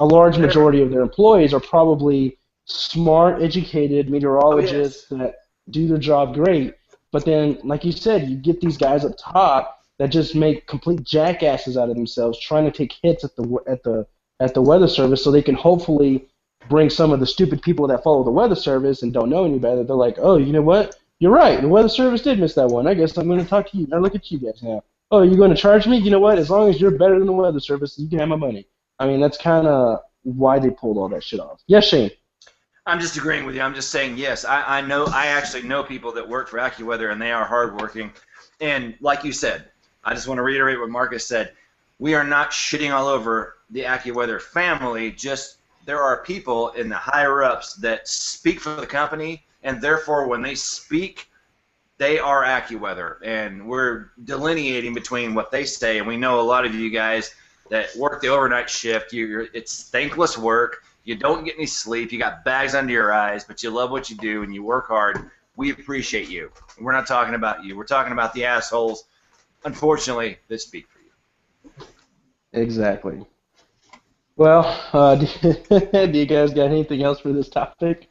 a large majority of their employees are probably smart, educated meteorologists that do their job great. But then, like you said, you get these guys up top that just make complete jackasses out of themselves, trying to take hits at the weather service, so they can hopefully bring some of the stupid people that follow the weather service and don't know any better. They're like, oh, you know what? You're right. The weather service did miss that one. I guess I'm going to talk to you. Now look at you guys now. Oh, you're going to charge me? You know what? As long as you're better than the weather service, you can have my money. I mean, that's kind of why they pulled all that shit off. Yes, Shane. I'm just agreeing with you. I'm just saying yes. I actually know people that work for AccuWeather, and they are hardworking. And like you said, I just want to reiterate what Marcus said. We are not shitting all over the AccuWeather family. Just there are people in the higher ups that speak for the company, and therefore when they speak, they are AccuWeather. And we're delineating between what they say, and we know a lot of you guys that work the overnight shift. It's thankless work. You don't get any sleep. You got bags under your eyes, but you love what you do and you work hard. We appreciate you. We're not talking about you. We're talking about the assholes, unfortunately, that speak for you. Exactly. Well, do you guys got anything else for this topic?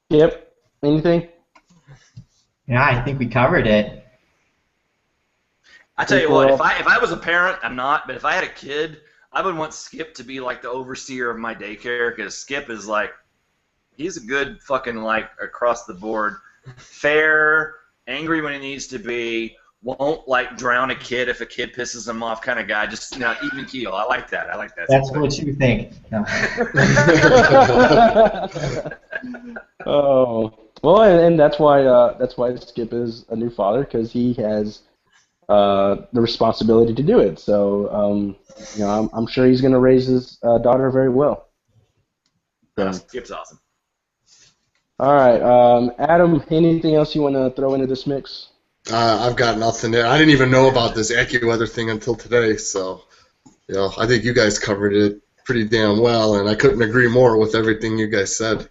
Yep. Anything? Yeah, I think we covered it. I tell you what, if I was a parent, I'm not, but if I had a kid, I would want Skip to be like the overseer of my daycare, because Skip is like, he's a good fucking like across the board, fair, angry when he needs to be, won't like drown a kid if a kid pisses him off kind of guy. Just even keel. I like that. That's what you think. No. Oh well, and that's why Skip is a new father, because he has the responsibility to do it. So I'm sure he's going to raise his daughter very well. So. Skip's awesome. All right, Adam. Anything else you want to throw into this mix? I've got nothing there. I didn't even know about this AccuWeather thing until today, so I think you guys covered it pretty damn well, and I couldn't agree more with everything you guys said.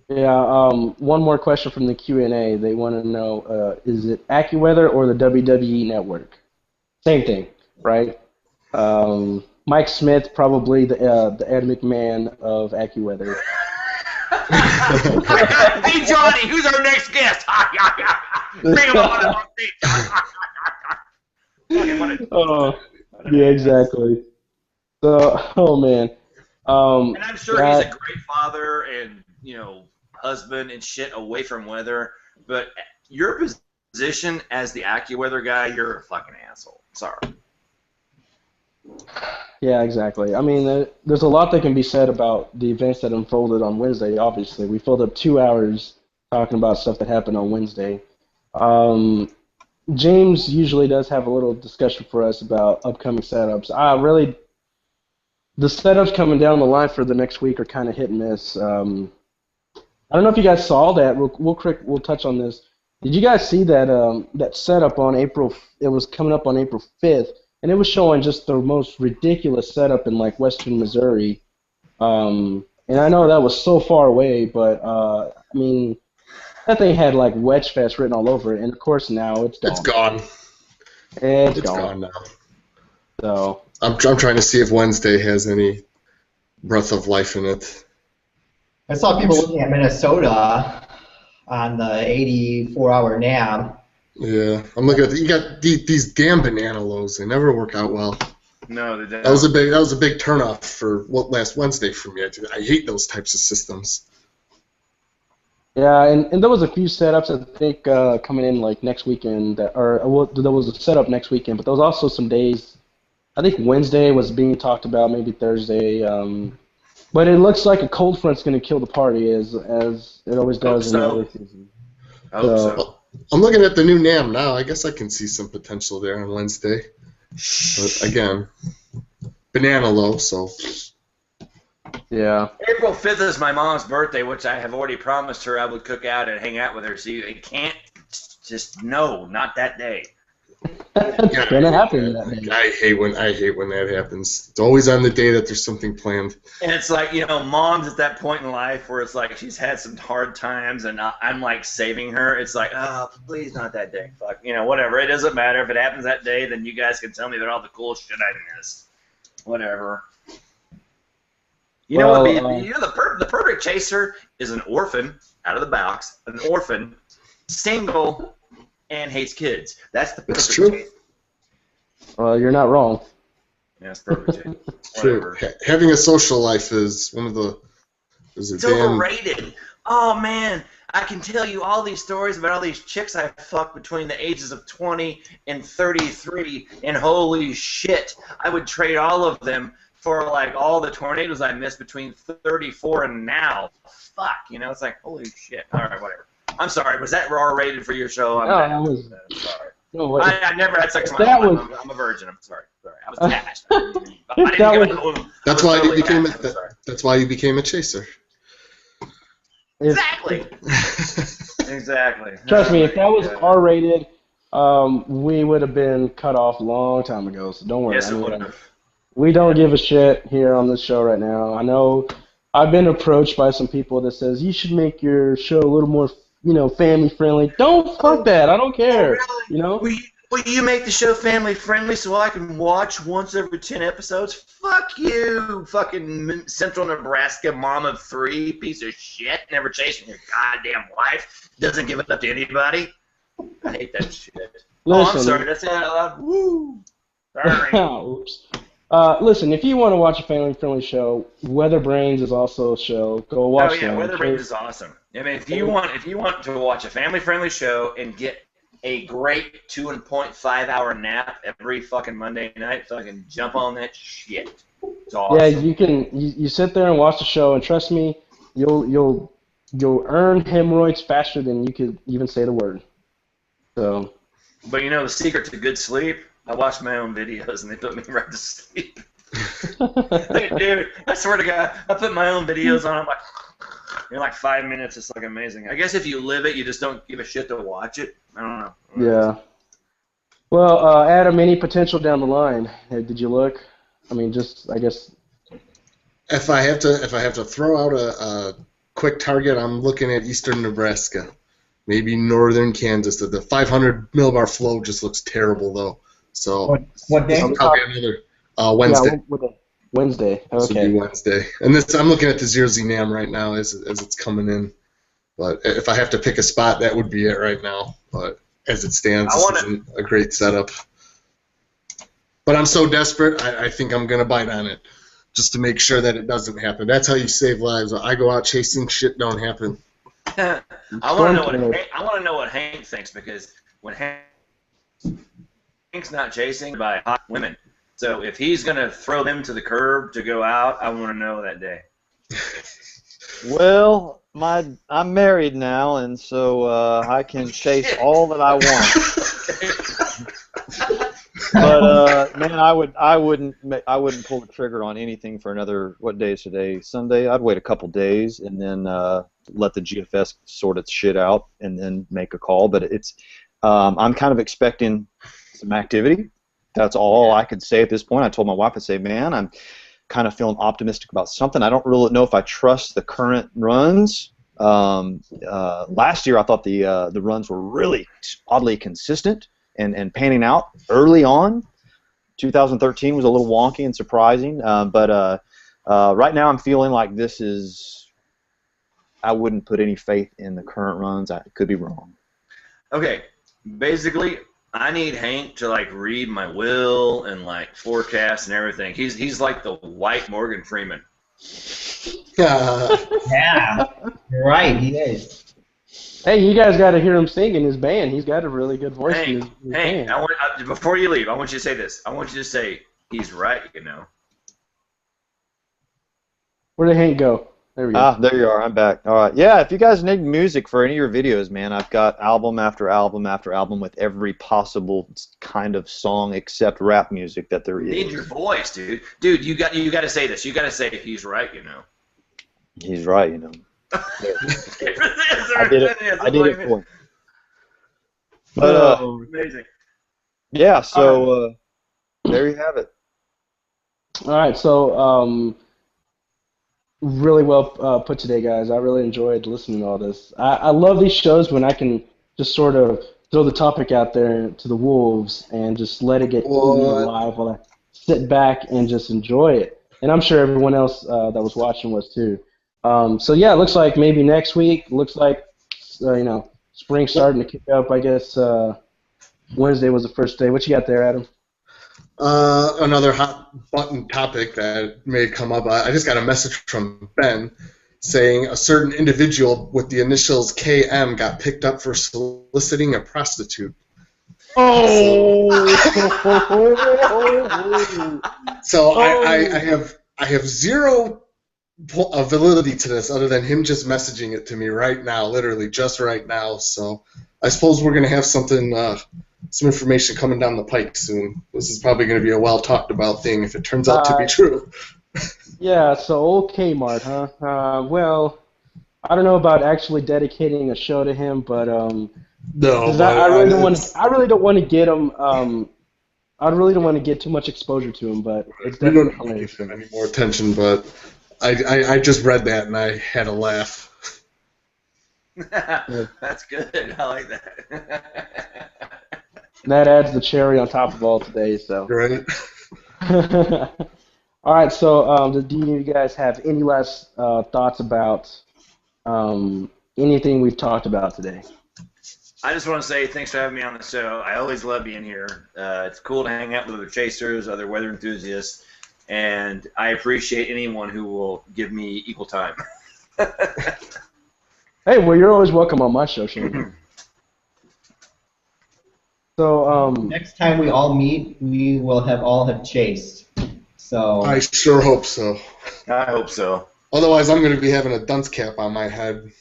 Yeah. One more question from the Q&A. They want to know: is it AccuWeather or the WWE Network? Same thing, right? Mike Smith, probably the Ed McMahon of AccuWeather. Hey Johnny, who's our next guest? Bring him on stage. Oh, yeah, exactly. So, oh man. And I'm sure he's a great father and husband and shit away from weather. But your position as the AccuWeather guy, you're a fucking asshole. Sorry. Yeah, exactly. I mean, there's a lot that can be said about the events that unfolded on Wednesday, obviously. We filled up 2 hours talking about stuff that happened on Wednesday. James usually does have a little discussion for us about upcoming setups. Really, the setups coming down the line for the next week are kind of hit and miss. I don't know if you guys saw that. We'll touch on this. Did you guys see that setup on April? It was coming up on April 5th. And it was showing just the most ridiculous setup in like western Missouri. And I know that was so far away, but I mean, that thing had like Wedge Fest written all over it. And of course now it's gone. It's gone. It's gone now. So I'm trying to see if Wednesday has any breath of life in it. I saw people looking at Minnesota on the 84-hour NAB. Yeah, I'm looking at you got these damn banana loaves. They never work out well. No, they don't. That was a big turnoff for last Wednesday for me. I hate those types of systems. Yeah, and there was a few setups I think coming in like next weekend there was a setup next weekend, but there was also some days. I think Wednesday was being talked about, maybe Thursday. But it looks like a cold front's going to kill the party as it always does in the early season. I hope so. Well, I'm looking at the new NAM now. I guess I can see some potential there on Wednesday. But again, banana loaf, so. Yeah. April 5th is my mom's birthday, which I have already promised her I would cook out and hang out with her. So you can't just no, not that day. It's gonna happen that day. I hate when that happens. It's always on the day that there's something planned. And it's like, mom's at that point in life where it's like she's had some hard times and I'm like saving her. It's like, oh, please not that day. Fuck, whatever. It doesn't matter. If it happens that day, then you guys can tell me that all the cool shit I missed. Whatever. The perfect chaser is an orphan out of the box, an orphan, single, and hates kids. That's the perfect true. chaser. Well, you're not wrong. Yeah, it's perfect chaser. True. Having a social life is one of the. It's overrated. Oh man, I can tell you all these stories about all these chicks I fucked between the ages of 20 and 33, and holy shit, I would trade all of them for like all the tornadoes I missed between 34 and now. Fuck, it's like holy shit. All right, whatever. I'm sorry. Was that R-rated for your show? I'm sorry. No, I never had sex with my mom. I'm a virgin. I'm sorry. I was attached. That's why you became that's why you became a chaser. Exactly. Exactly. Trust me, if that was R-rated, we would have been cut off a long time ago. So don't worry. Yes, it would have. We don't give a shit here on this show right now. I know I've been approached by some people that says you should make your show a little more, family friendly. Don't fuck that. I don't care. Will you make the show family friendly so I can watch once every 10 episodes? Fuck you, fucking Central Nebraska mom of 3 piece of shit. Never chasing your goddamn wife. Doesn't give it up to anybody. I hate that shit. Listen, I'm sorry. That's out loud. Woo. Sorry. Oops. Listen, if you want to watch a family-friendly show, Weather Brains is also a show. Go watch it. Oh yeah, Weather Brains is awesome. I mean, if you want to watch a family-friendly show and get a great 2.5 hour nap every fucking Monday night, fucking jump on that shit. It's awesome. Yeah, you sit there and watch the show, and trust me, you'll earn hemorrhoids faster than you could even say the word. So. But the secret to good sleep. I watch my own videos and they put me right to sleep. Dude, I swear to God, I put my own videos on. I'm like, in like 5 minutes, it's like amazing. I guess if you live it, you just don't give a shit to watch it. I don't know. Yeah. Well, Adam, any potential down the line? Did you look? I mean, I guess. If I have to throw out a quick target, I'm looking at eastern Nebraska, maybe northern Kansas. The 500 millibar flow just looks terrible though. So what day? Probably another Wednesday. Yeah, Wednesday. Okay. This would be Wednesday. And I'm looking at the 0Z NAM right now as it's coming in. But if I have to pick a spot, that would be it right now. But as it stands, this isn't a great setup. But I'm so desperate, I think I'm going to bite on it just to make sure that it doesn't happen. That's how you save lives. I go out chasing shit, don't happen. I want to know what Hank thinks, because when Hank's not chasing by hot women. So if he's going to throw them to the curb to go out, I want to know that day. Well, I'm married now, and so I can chase all that I want. But man, I wouldn't pull the trigger on anything for another. What day is today? Sunday. I'd wait a couple days and then let the GFS sort its shit out and then make a call. But I'm kind of expecting some activity. That's all I could say at this point. I told my wife, I say, man, I'm kind of feeling optimistic about something. I don't really know if I trust the current runs. Last year, I thought the runs were really oddly consistent and panning out early on. 2013 was a little wonky and surprising, but Right now, I'm feeling like this is. I wouldn't put any faith in the current runs. I could be wrong. Okay, basically, I need Hank to like read my will and like forecast and everything. He's like the white Morgan Freeman. Yeah, you're right. He is. Hey, you guys got to hear him sing in his band. He's got a really good voice in his Hank, band. Before you leave, I want you to say this. I want you to say he's right. Where did Hank go? There we go. Ah, there you are. I'm back. All right. Yeah, if you guys need music for any of your videos, man, I've got album after album after album with every possible kind of song except rap music that there is. Need your voice, dude. Dude, you got to say this. You got to say he's right. He's right. I did it for him. But amazing. Yeah. So there you have it. All right. So really well put today, guys. I really enjoyed listening to all this. I love these shows when I can just sort of throw the topic out there to the wolves and just let it get eaten alive while I sit back and just enjoy it. And I'm sure everyone else that was watching was too. So yeah, it looks like maybe next week. Looks like spring's starting to kick up. I guess Wednesday was the first day. What you got there, Adam? Another hot button topic that may come up. I just got a message from Ben saying a certain individual with the initials KM got picked up for soliciting a prostitute. Oh! So I have zero validity to this other than him just messaging it to me right now, literally just right now. So I suppose we're gonna have something. Some information coming down the pike soon. This is probably going to be a well-talked-about thing if it turns out to be true. Yeah, so old Kmart, huh? Well, I don't know about actually dedicating a show to him, but no, I really don't want to. I really don't want to get him. I really don't want to get too much exposure to him, but it's definitely hilarious. We don't give him any more attention, but I just read that and I had a laugh. That's good. I like that. That adds the cherry on top of all today. So. Right. All right. So, do you guys have any last thoughts about anything we've talked about today? I just want to say thanks for having me on the show. I always love being here. It's cool to hang out with other chasers, other weather enthusiasts, and I appreciate anyone who will give me equal time. Hey, well, you're always welcome on my show, Shane. So next time we all meet, we will all have chased. So I sure hope so. I hope so. Otherwise, I'm going to be having a dunce cap on my head.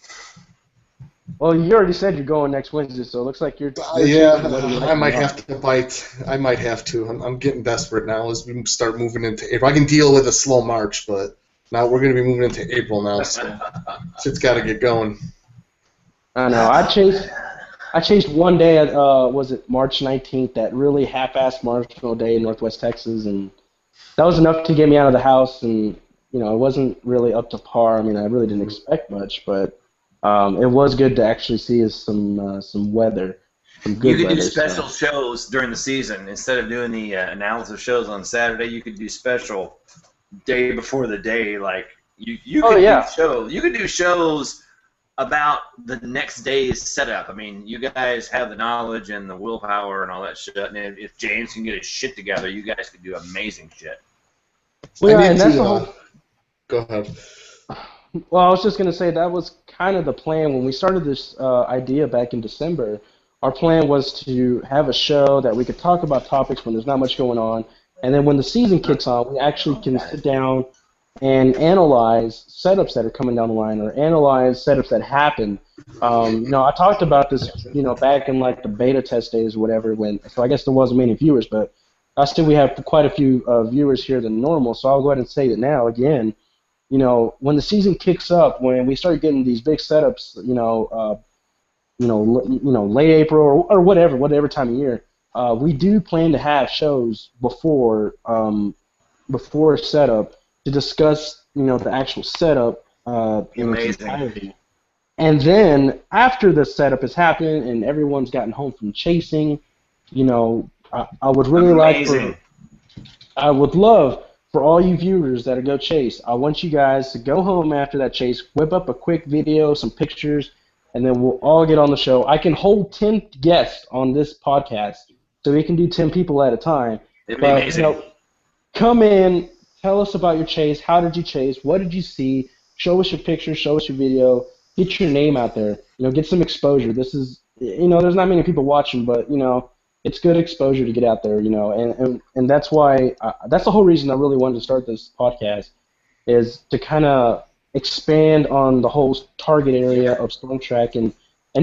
Well, you already said you're going next Wednesday, so it looks like you're I might have to bite. I might have to. I'm getting desperate now as we start moving into April. I can deal with a slow March, but now we're going to be moving into April now, so shit's got to get going. I know. I chased one day at was it March 19th, that really half-assed marshmallow day in Northwest Texas, and that was enough to get me out of the house. And it wasn't really up to par. I mean, I really didn't expect much, but it was good to actually see some weather, some good weather. You could do special shows during the season instead of doing the analysis shows on Saturday. You could do special day before the day, like you could do shows about the next day's setup. I mean, you guys have the knowledge and the willpower and all that shit. And if James can get his shit together, you guys could do amazing shit. Well, and that's the whole. Go ahead. Well, I was just going to say that was kind of the plan when we started this idea back in December. Our plan was to have a show that we could talk about topics when there's not much going on, and then when the season kicks on, we actually can sit down and analyze setups that are coming down the line or analyze setups that happen. I talked about this, back in like the beta test days or whatever. So I guess there wasn't many viewers, but I still we have quite a few viewers here than normal. So I'll go ahead and say it now again. When the season kicks up, when we start getting these big setups, late April or whatever time of year, we do plan to have shows before setup to discuss, the actual setup in its entirety. And then after the setup has happened and everyone's gotten home from chasing, I would really I would love for all you viewers that go chase, I want you guys to go home after that chase, whip up a quick video, some pictures, and then we'll all get on the show. I can hold 10 guests on this podcast, so we can do 10 people at a time. It'd be amazing. Come in, tell us about your chase. How did you chase? What did you see? Show us your pictures. Show us your video. Get your name out there. Get some exposure. This is, there's not many people watching, but it's good exposure to get out there. And that's why that's the whole reason I really wanted to start this podcast, is to kind of expand on the whole target area of Storm Track and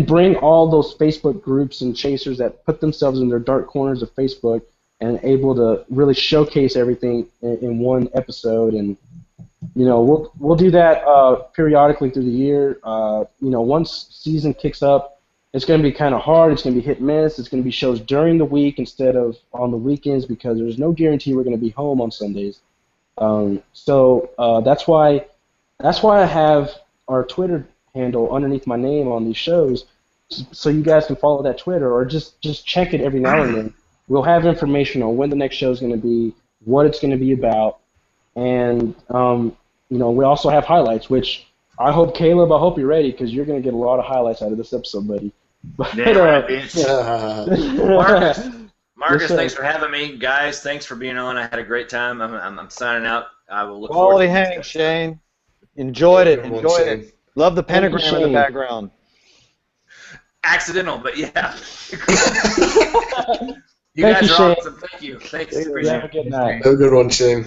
bring all those Facebook groups and chasers that put themselves in their dark corners of Facebook and able to really showcase everything in one episode. And we'll do that periodically through the year. Once season kicks up, it's going to be kind of hard. It's going to be hit and miss. It's going to be shows during the week instead of on the weekends, because there's no guarantee we're going to be home on Sundays. So that's why I have our Twitter handle underneath my name on these shows, so you guys can follow that Twitter or just check it every now and then. We'll have information on when the next show is going to be, what it's going to be about, and we also have highlights, which I hope you're ready, because you're going to get a lot of highlights out of this episode, buddy. Marcus, thanks for having me. Guys, thanks for being on. I had a great time. I'm signing out. I will look forward Quality to hang, Shane. Enjoyed it. Love the pentagram in the background. Accidental, but yeah. You guys are awesome. Thank you. Thanks. Appreciate it. Have a good night. Have a good one, Shane.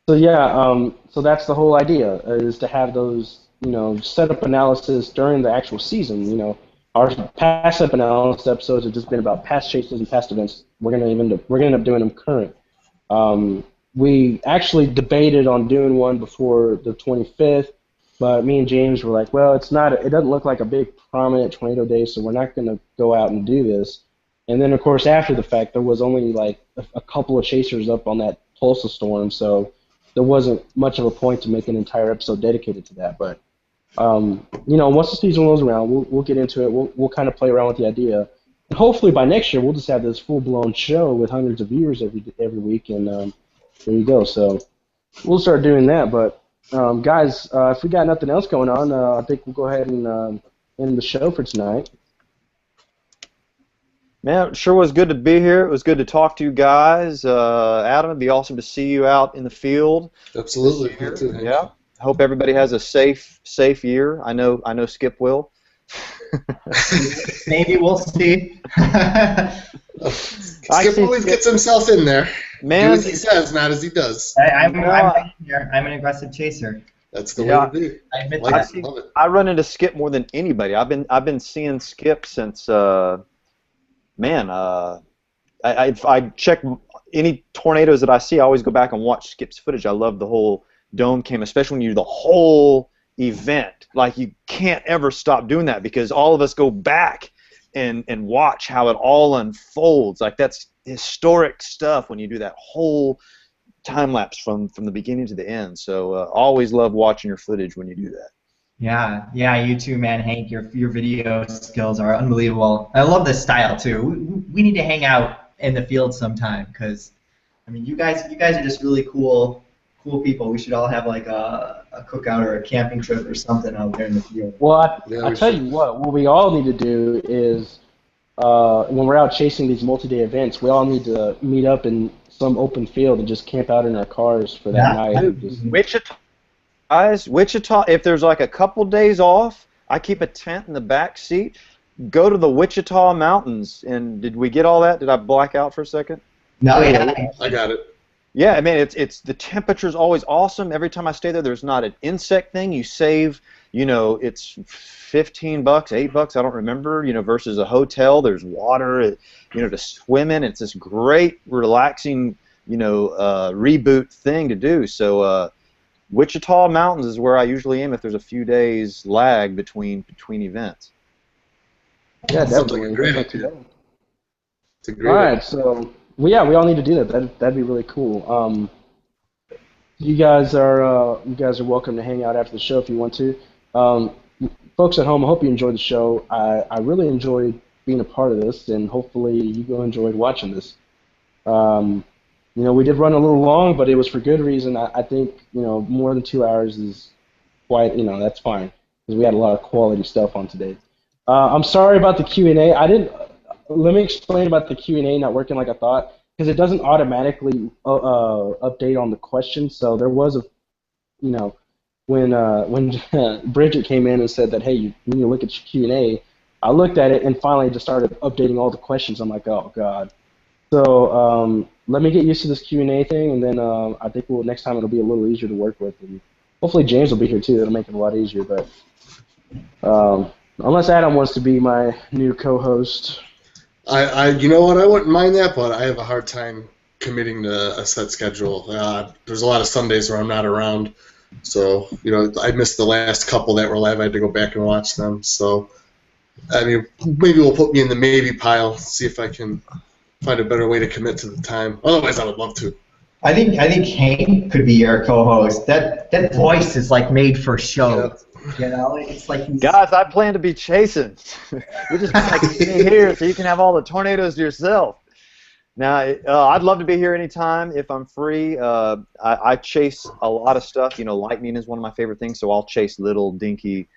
So yeah, so that's the whole idea, is to have those, setup analysis during the actual season. Our past setup analysis episodes have just been about past chases and past events. We're gonna end up doing them current. We actually debated on doing one before the 25th, but me and James were like, well, it doesn't look like a big prominent tornado day, so we're not gonna go out and do this. And then, of course, after the fact, there was only like a couple of chasers up on that Tulsa storm, so there wasn't much of a point to make an entire episode dedicated to that. But once the season rolls around, we'll get into it. We'll kind of play around with the idea, and hopefully by next year we'll just have this full-blown show with hundreds of viewers every week, and there you go. So we'll start doing that. But guys, if we got nothing else going on, I think we'll go ahead and end the show for tonight. Man, it sure was good to be here. It was good to talk to you guys. Adam, it'd be awesome to see you out in the field. Absolutely. Yeah. Hope everybody has a safe year. I know Skip will. Maybe we'll see. Skip always gets himself in there. Man, do as he says, not as he does. I'm an aggressive chaser. That's the way to be. I admit that. I run into Skip more than anybody. I've been seeing Skip since. I check any tornadoes that I see. I always go back and watch Skip's footage. I love the whole dome cam, especially when you do the whole event. Like, you can't ever stop doing that, because all of us go back and watch how it all unfolds. Like, that's historic stuff when you do that whole time lapse from the beginning to the end. So always love watching your footage when you do that. Yeah, you too, man, Hank. Your video skills are unbelievable. I love this style too. We need to hang out in the field sometime, because you guys are just really cool people. We should all have like a cookout or a camping trip or something out there in the field. Well, I tell you what we all need to do is when we're out chasing these multi-day events, we all need to meet up in some open field and just camp out in our cars for that night. Wichita, if there's like a couple days off, I keep a tent in the back seat. Go to the Wichita Mountains. And did we get all that? Did I black out for a second? No, I got it. Yeah, I mean, it's the temperature's always awesome. Every time I stay there, there's not an insect thing. You save, it's $15, $8, I don't remember, versus a hotel. There's water, to swim in. It's this great, relaxing, reboot thing to do. So Wichita Mountains is where I usually am if there's a few days lag between events. Yeah, definitely. Like a great idea. All right, so we all need to do that. That'd be really cool. You guys are welcome to hang out after the show if you want to. Folks at home, I hope you enjoyed the show. I really enjoyed being a part of this, and hopefully you enjoyed watching this. we did run a little long, but it was for good reason. I think more than 2 hours is quite that's fine because we had a lot of quality stuff on today. I'm sorry about the Q&A. I didn't. Let me explain about the Q&A not working like I thought because it doesn't automatically update on the question. So there was a when Bridget came in and said that, hey, you need to look at your Q&A, I looked at it and finally it just started updating all the questions. I'm like, oh god. So let me get used to this Q&A thing, and then I think next time it'll be a little easier to work with, and hopefully James will be here too. It'll make it a lot easier. But unless Adam wants to be my new co-host, you know what? I wouldn't mind that, but I have a hard time committing to a set schedule. There's a lot of Sundays where I'm not around, so I missed the last couple that were live. I had to go back and watch them. So I mean, maybe we'll put me in the maybe pile. See if I can find a better way to commit to the time. Otherwise, I would love to. I think Hank could be your co-host. That voice is like made for show. Yeah. It's like guys, I plan to be chasing. We just like to be here so you can have all the tornadoes to yourself. Now, I'd love to be here anytime if I'm free. I chase a lot of stuff. Lightning is one of my favorite things, so I'll chase little dinky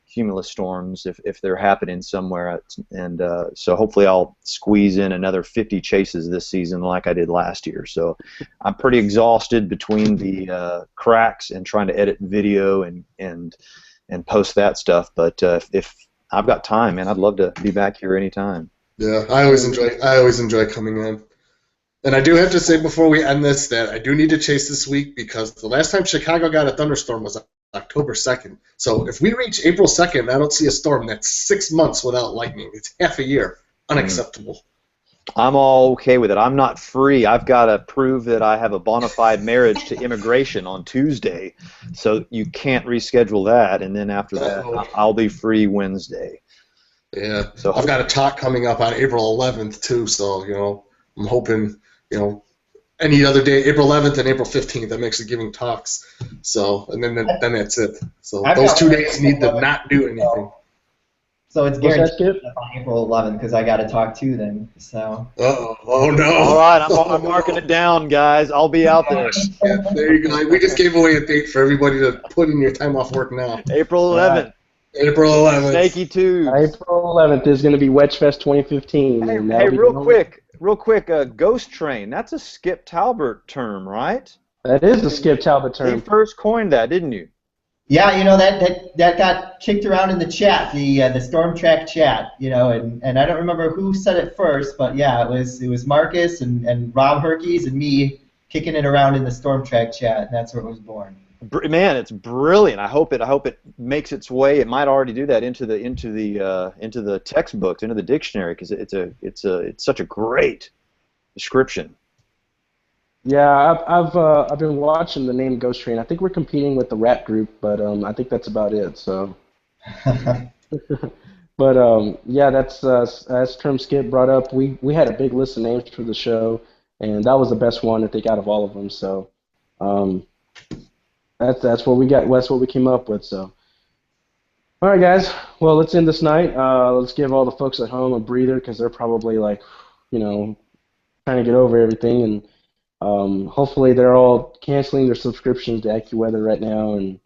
cumulus storms if they're happening somewhere, and so hopefully I'll squeeze in another 50 chases this season like I did last year. So I'm pretty exhausted between the cracks and trying to edit video and post that stuff. But if I've got time, man, I'd love to be back here anytime. Yeah, I always enjoy coming in. And I do have to say before we end this that I do need to chase this week because the last time Chicago got a thunderstorm was October 2nd. So if we reach April 2nd, I don't see a storm. That's 6 months without lightning. It's half a year. Unacceptable. I'm all okay with it. I'm not free. I've got to prove that I have a bona fide marriage to immigration on Tuesday. So you can't reschedule that. And then after that, I'll be free Wednesday. Yeah. So I've got a talk coming up on April 11th, too. So, I'm hoping, any other day, April 11th and April 15th, I'm actually giving talks. So, and then that's it. So those 2 days need to not do anything. So it's guaranteed on April 11th because I got to talk to them. So. Oh no! All right, I'm marking it down, guys. I'll be out there. Yeah, there you go. We just gave away a date for everybody to put in your time off work now. April 11th. April 11th. Snaky Tubes. April 11th is going to be Wedgefest 2015. Hey, real quick, Ghost Train. That's a Skip Talbot term, right? That is a Skip Talbot term. You first coined that, didn't you? Yeah, that got kicked around in the chat, the Storm Track chat, and I don't remember who said it first, but yeah, it was Marcus and Rob Herkes and me kicking it around in the Storm Track chat, and that's where it was born. Man, it's brilliant. I hope it makes its way. It might already do that into the textbooks, into the dictionary, because it's such a great description. Yeah, I've been watching the name Ghost Train. I think we're competing with the rap group, but I think that's about it. So, but yeah, that's as term Skip brought up. We had a big list of names for the show, and that was the best one I think out of all of them. So, that's what we got. That's what we came up with. So, all right, guys. Well, let's end this night. Let's give all the folks at home a breather because they're probably like, trying to get over everything and. Hopefully they're all canceling their subscriptions to AccuWeather right now, and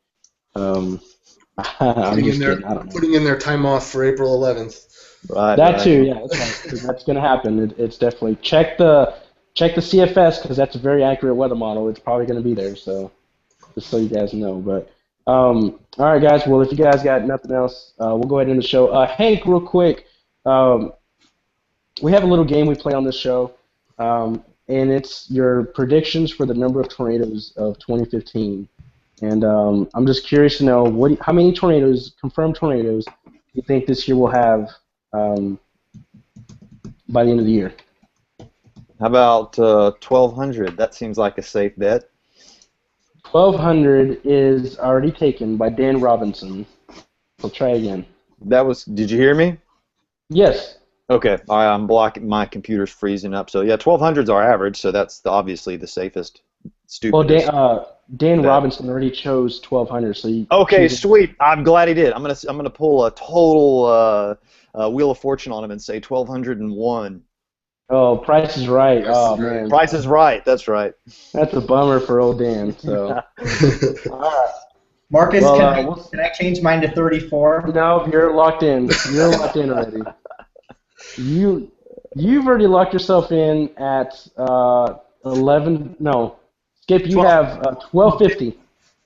putting in their time off for April 11th. Right. Too, yeah, that's right. 'Cause that's going to happen. It's definitely check the CFS because that's a very accurate weather model. It's probably going to be there. So just so you guys know. But all right, guys. Well, if you guys got nothing else, we'll go ahead and end the show. Hank, real quick, we have a little game we play on this show. And it's your predictions for the number of tornadoes of 2015. And I'm just curious to know how many confirmed tornadoes, do you think this year we'll have by the end of the year? How about 1,200? That seems like a safe bet. 1,200 is already taken by Dan Robinson. So try again. Did you hear me? Yes. Okay, all right, I'm blocking. My computer's freezing up. So yeah, 1,200 is our average. So that's obviously the safest. Stupidest. Well, Dan Robinson already chose 1,200. So okay, sweet. I'm glad he did. I'm gonna pull a total Wheel of Fortune on him and say 1,201. Oh, Price is Right. Oh, man. Price is Right. That's right. That's a bummer for old Dan. So, all right. Marcus, Well, can I change mine to 34? No, you're locked in. You're locked in already. You've already locked yourself in at 11. No, Skip, you 12. have 1250.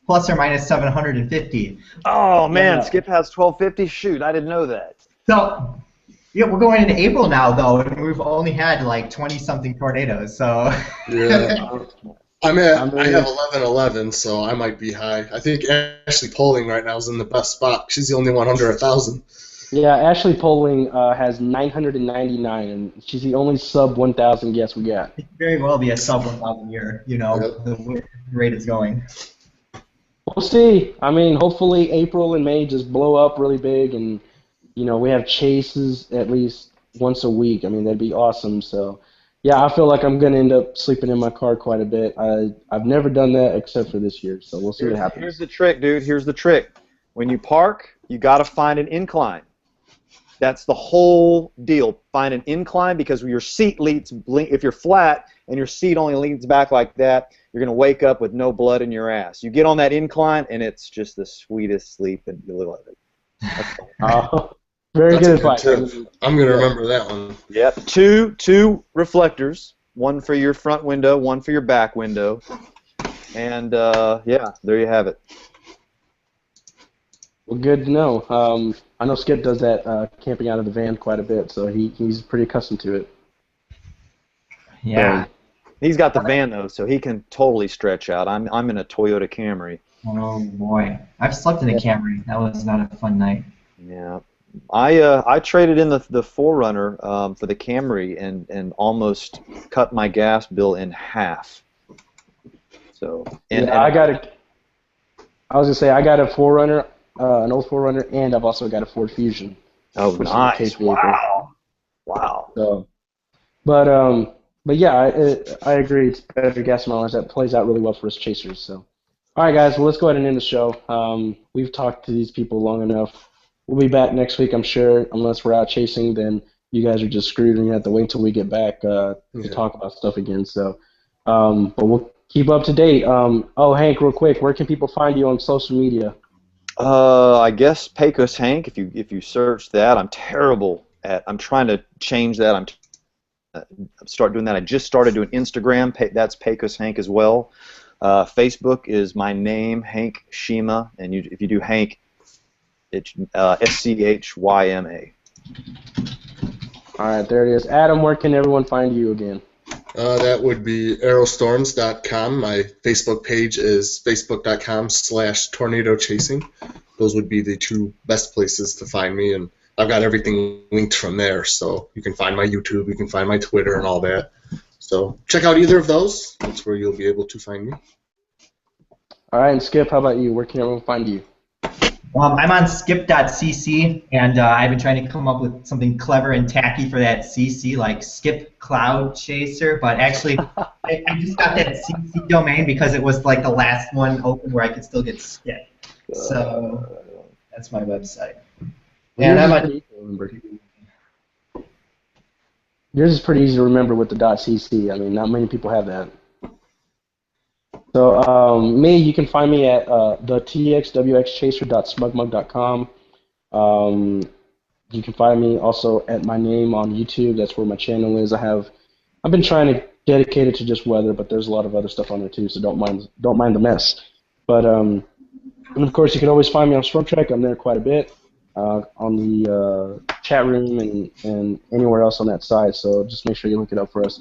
Plus or minus 750. Oh man, Yeah. Skip has 1250. Shoot, I didn't know that. So, yeah, we're going into April now, though, and we've only had like 20-something tornadoes. So. Yeah. I have 1111, so I might be high. I think Ashley Poling right now is in the best spot. She's the only one under 1,000. Yeah, Ashley Poling has 999, and she's the only sub 1,000 guest we got. It could very well be a sub 1,000 year, the rate it's going. We'll see. I mean, hopefully April and May just blow up really big, and we have chases at least once a week. I mean, that'd be awesome. So, yeah, I feel like I'm gonna end up sleeping in my car quite a bit. I've never done that except for this year, so we'll see what happens. Here's the trick, dude. Here's the trick. When you park, you got to find an incline. That's the whole deal. Find an incline because your seat leans. If you're flat and your seat only leans back like that, you're gonna wake up with no blood in your ass. You get on that incline, and it's just the sweetest sleep, and you love it. Very That's good a good advice. tip. I'm going to remember that one. Yep. Two reflectors. One for your front window, one for your back window. And, yeah, there you have it. Well, good to know. I know Skip does that camping out of the van quite a bit, so he's pretty accustomed to it. Yeah. He's got the van, though, so he can totally stretch out. I'm in a Toyota Camry. Oh, boy. I've slept in a Camry. That was not a fun night. Yeah. I traded in the 4Runner for the Camry and almost cut my gas bill in half. So I was gonna say I got a 4Runner, an old 4Runner, and I've also got a Ford Fusion. Oh, nice! Wow. So, but yeah, I agree. It's better gas mileage. That plays out really well for us chasers. So, all right, guys. Well, let's go ahead and end the show. We've talked to these people long enough. We'll be back next week, I'm sure. Unless we're out chasing, then you guys are just screwed, and you have to wait until we get back to talk about stuff again. So, but we'll keep up to date. Hank, real quick, where can people find you on social media? I guess Pecos Hank. If you search that, I'm terrible at. I'm trying to change that. I'm start doing that. I just started doing Instagram. That's Pecos Hank as well. Facebook is my name, Hank Schyma, and if you do Hank, it's Schyma. All right, there it is. Adam, where can everyone find you again? That would be aerostorms.com. My Facebook page is facebook.com/tornado chasing. Those would be the two best places to find me, and I've got everything linked from there, so you can find my YouTube, you can find my Twitter and all that. So check out either of those. That's where you'll be able to find me. All right, and Skip, how about you? Where can everyone find you? I'm on skip.cc, and I've been trying to come up with something clever and tacky for that CC, like Skip Cloud Chaser, but actually I just got that CC domain because it was like the last one open where I could still get Skip. So that's my website. And I'm on... Yours is pretty easy to remember with the .cc. I mean, not many people have that. So me, you can find me at the txwxchaser.smugmug.com. You can find me also at my name on YouTube. That's where my channel is. I've been trying to dedicate it to just weather, but there's a lot of other stuff on there too. So don't mind the mess. But and of course, you can always find me on Storm Track. I'm there quite a bit on the chat room and anywhere else on that side. So just make sure you look it up for us.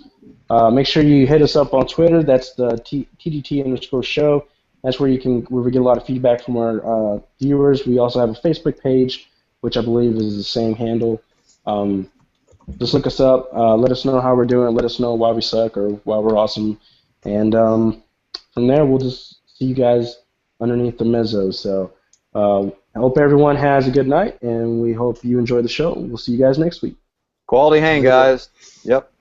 Make sure you hit us up on Twitter. That's the TDT_show. That's where we get a lot of feedback from our viewers. We also have a Facebook page, which I believe is the same handle. Just look us up. Let us know how we're doing. Let us know why we suck or why we're awesome. And from there, we'll just see you guys underneath the mezzo. So I hope everyone has a good night, and we hope you enjoy the show. We'll see you guys next week. Quality hang, guys. Yep.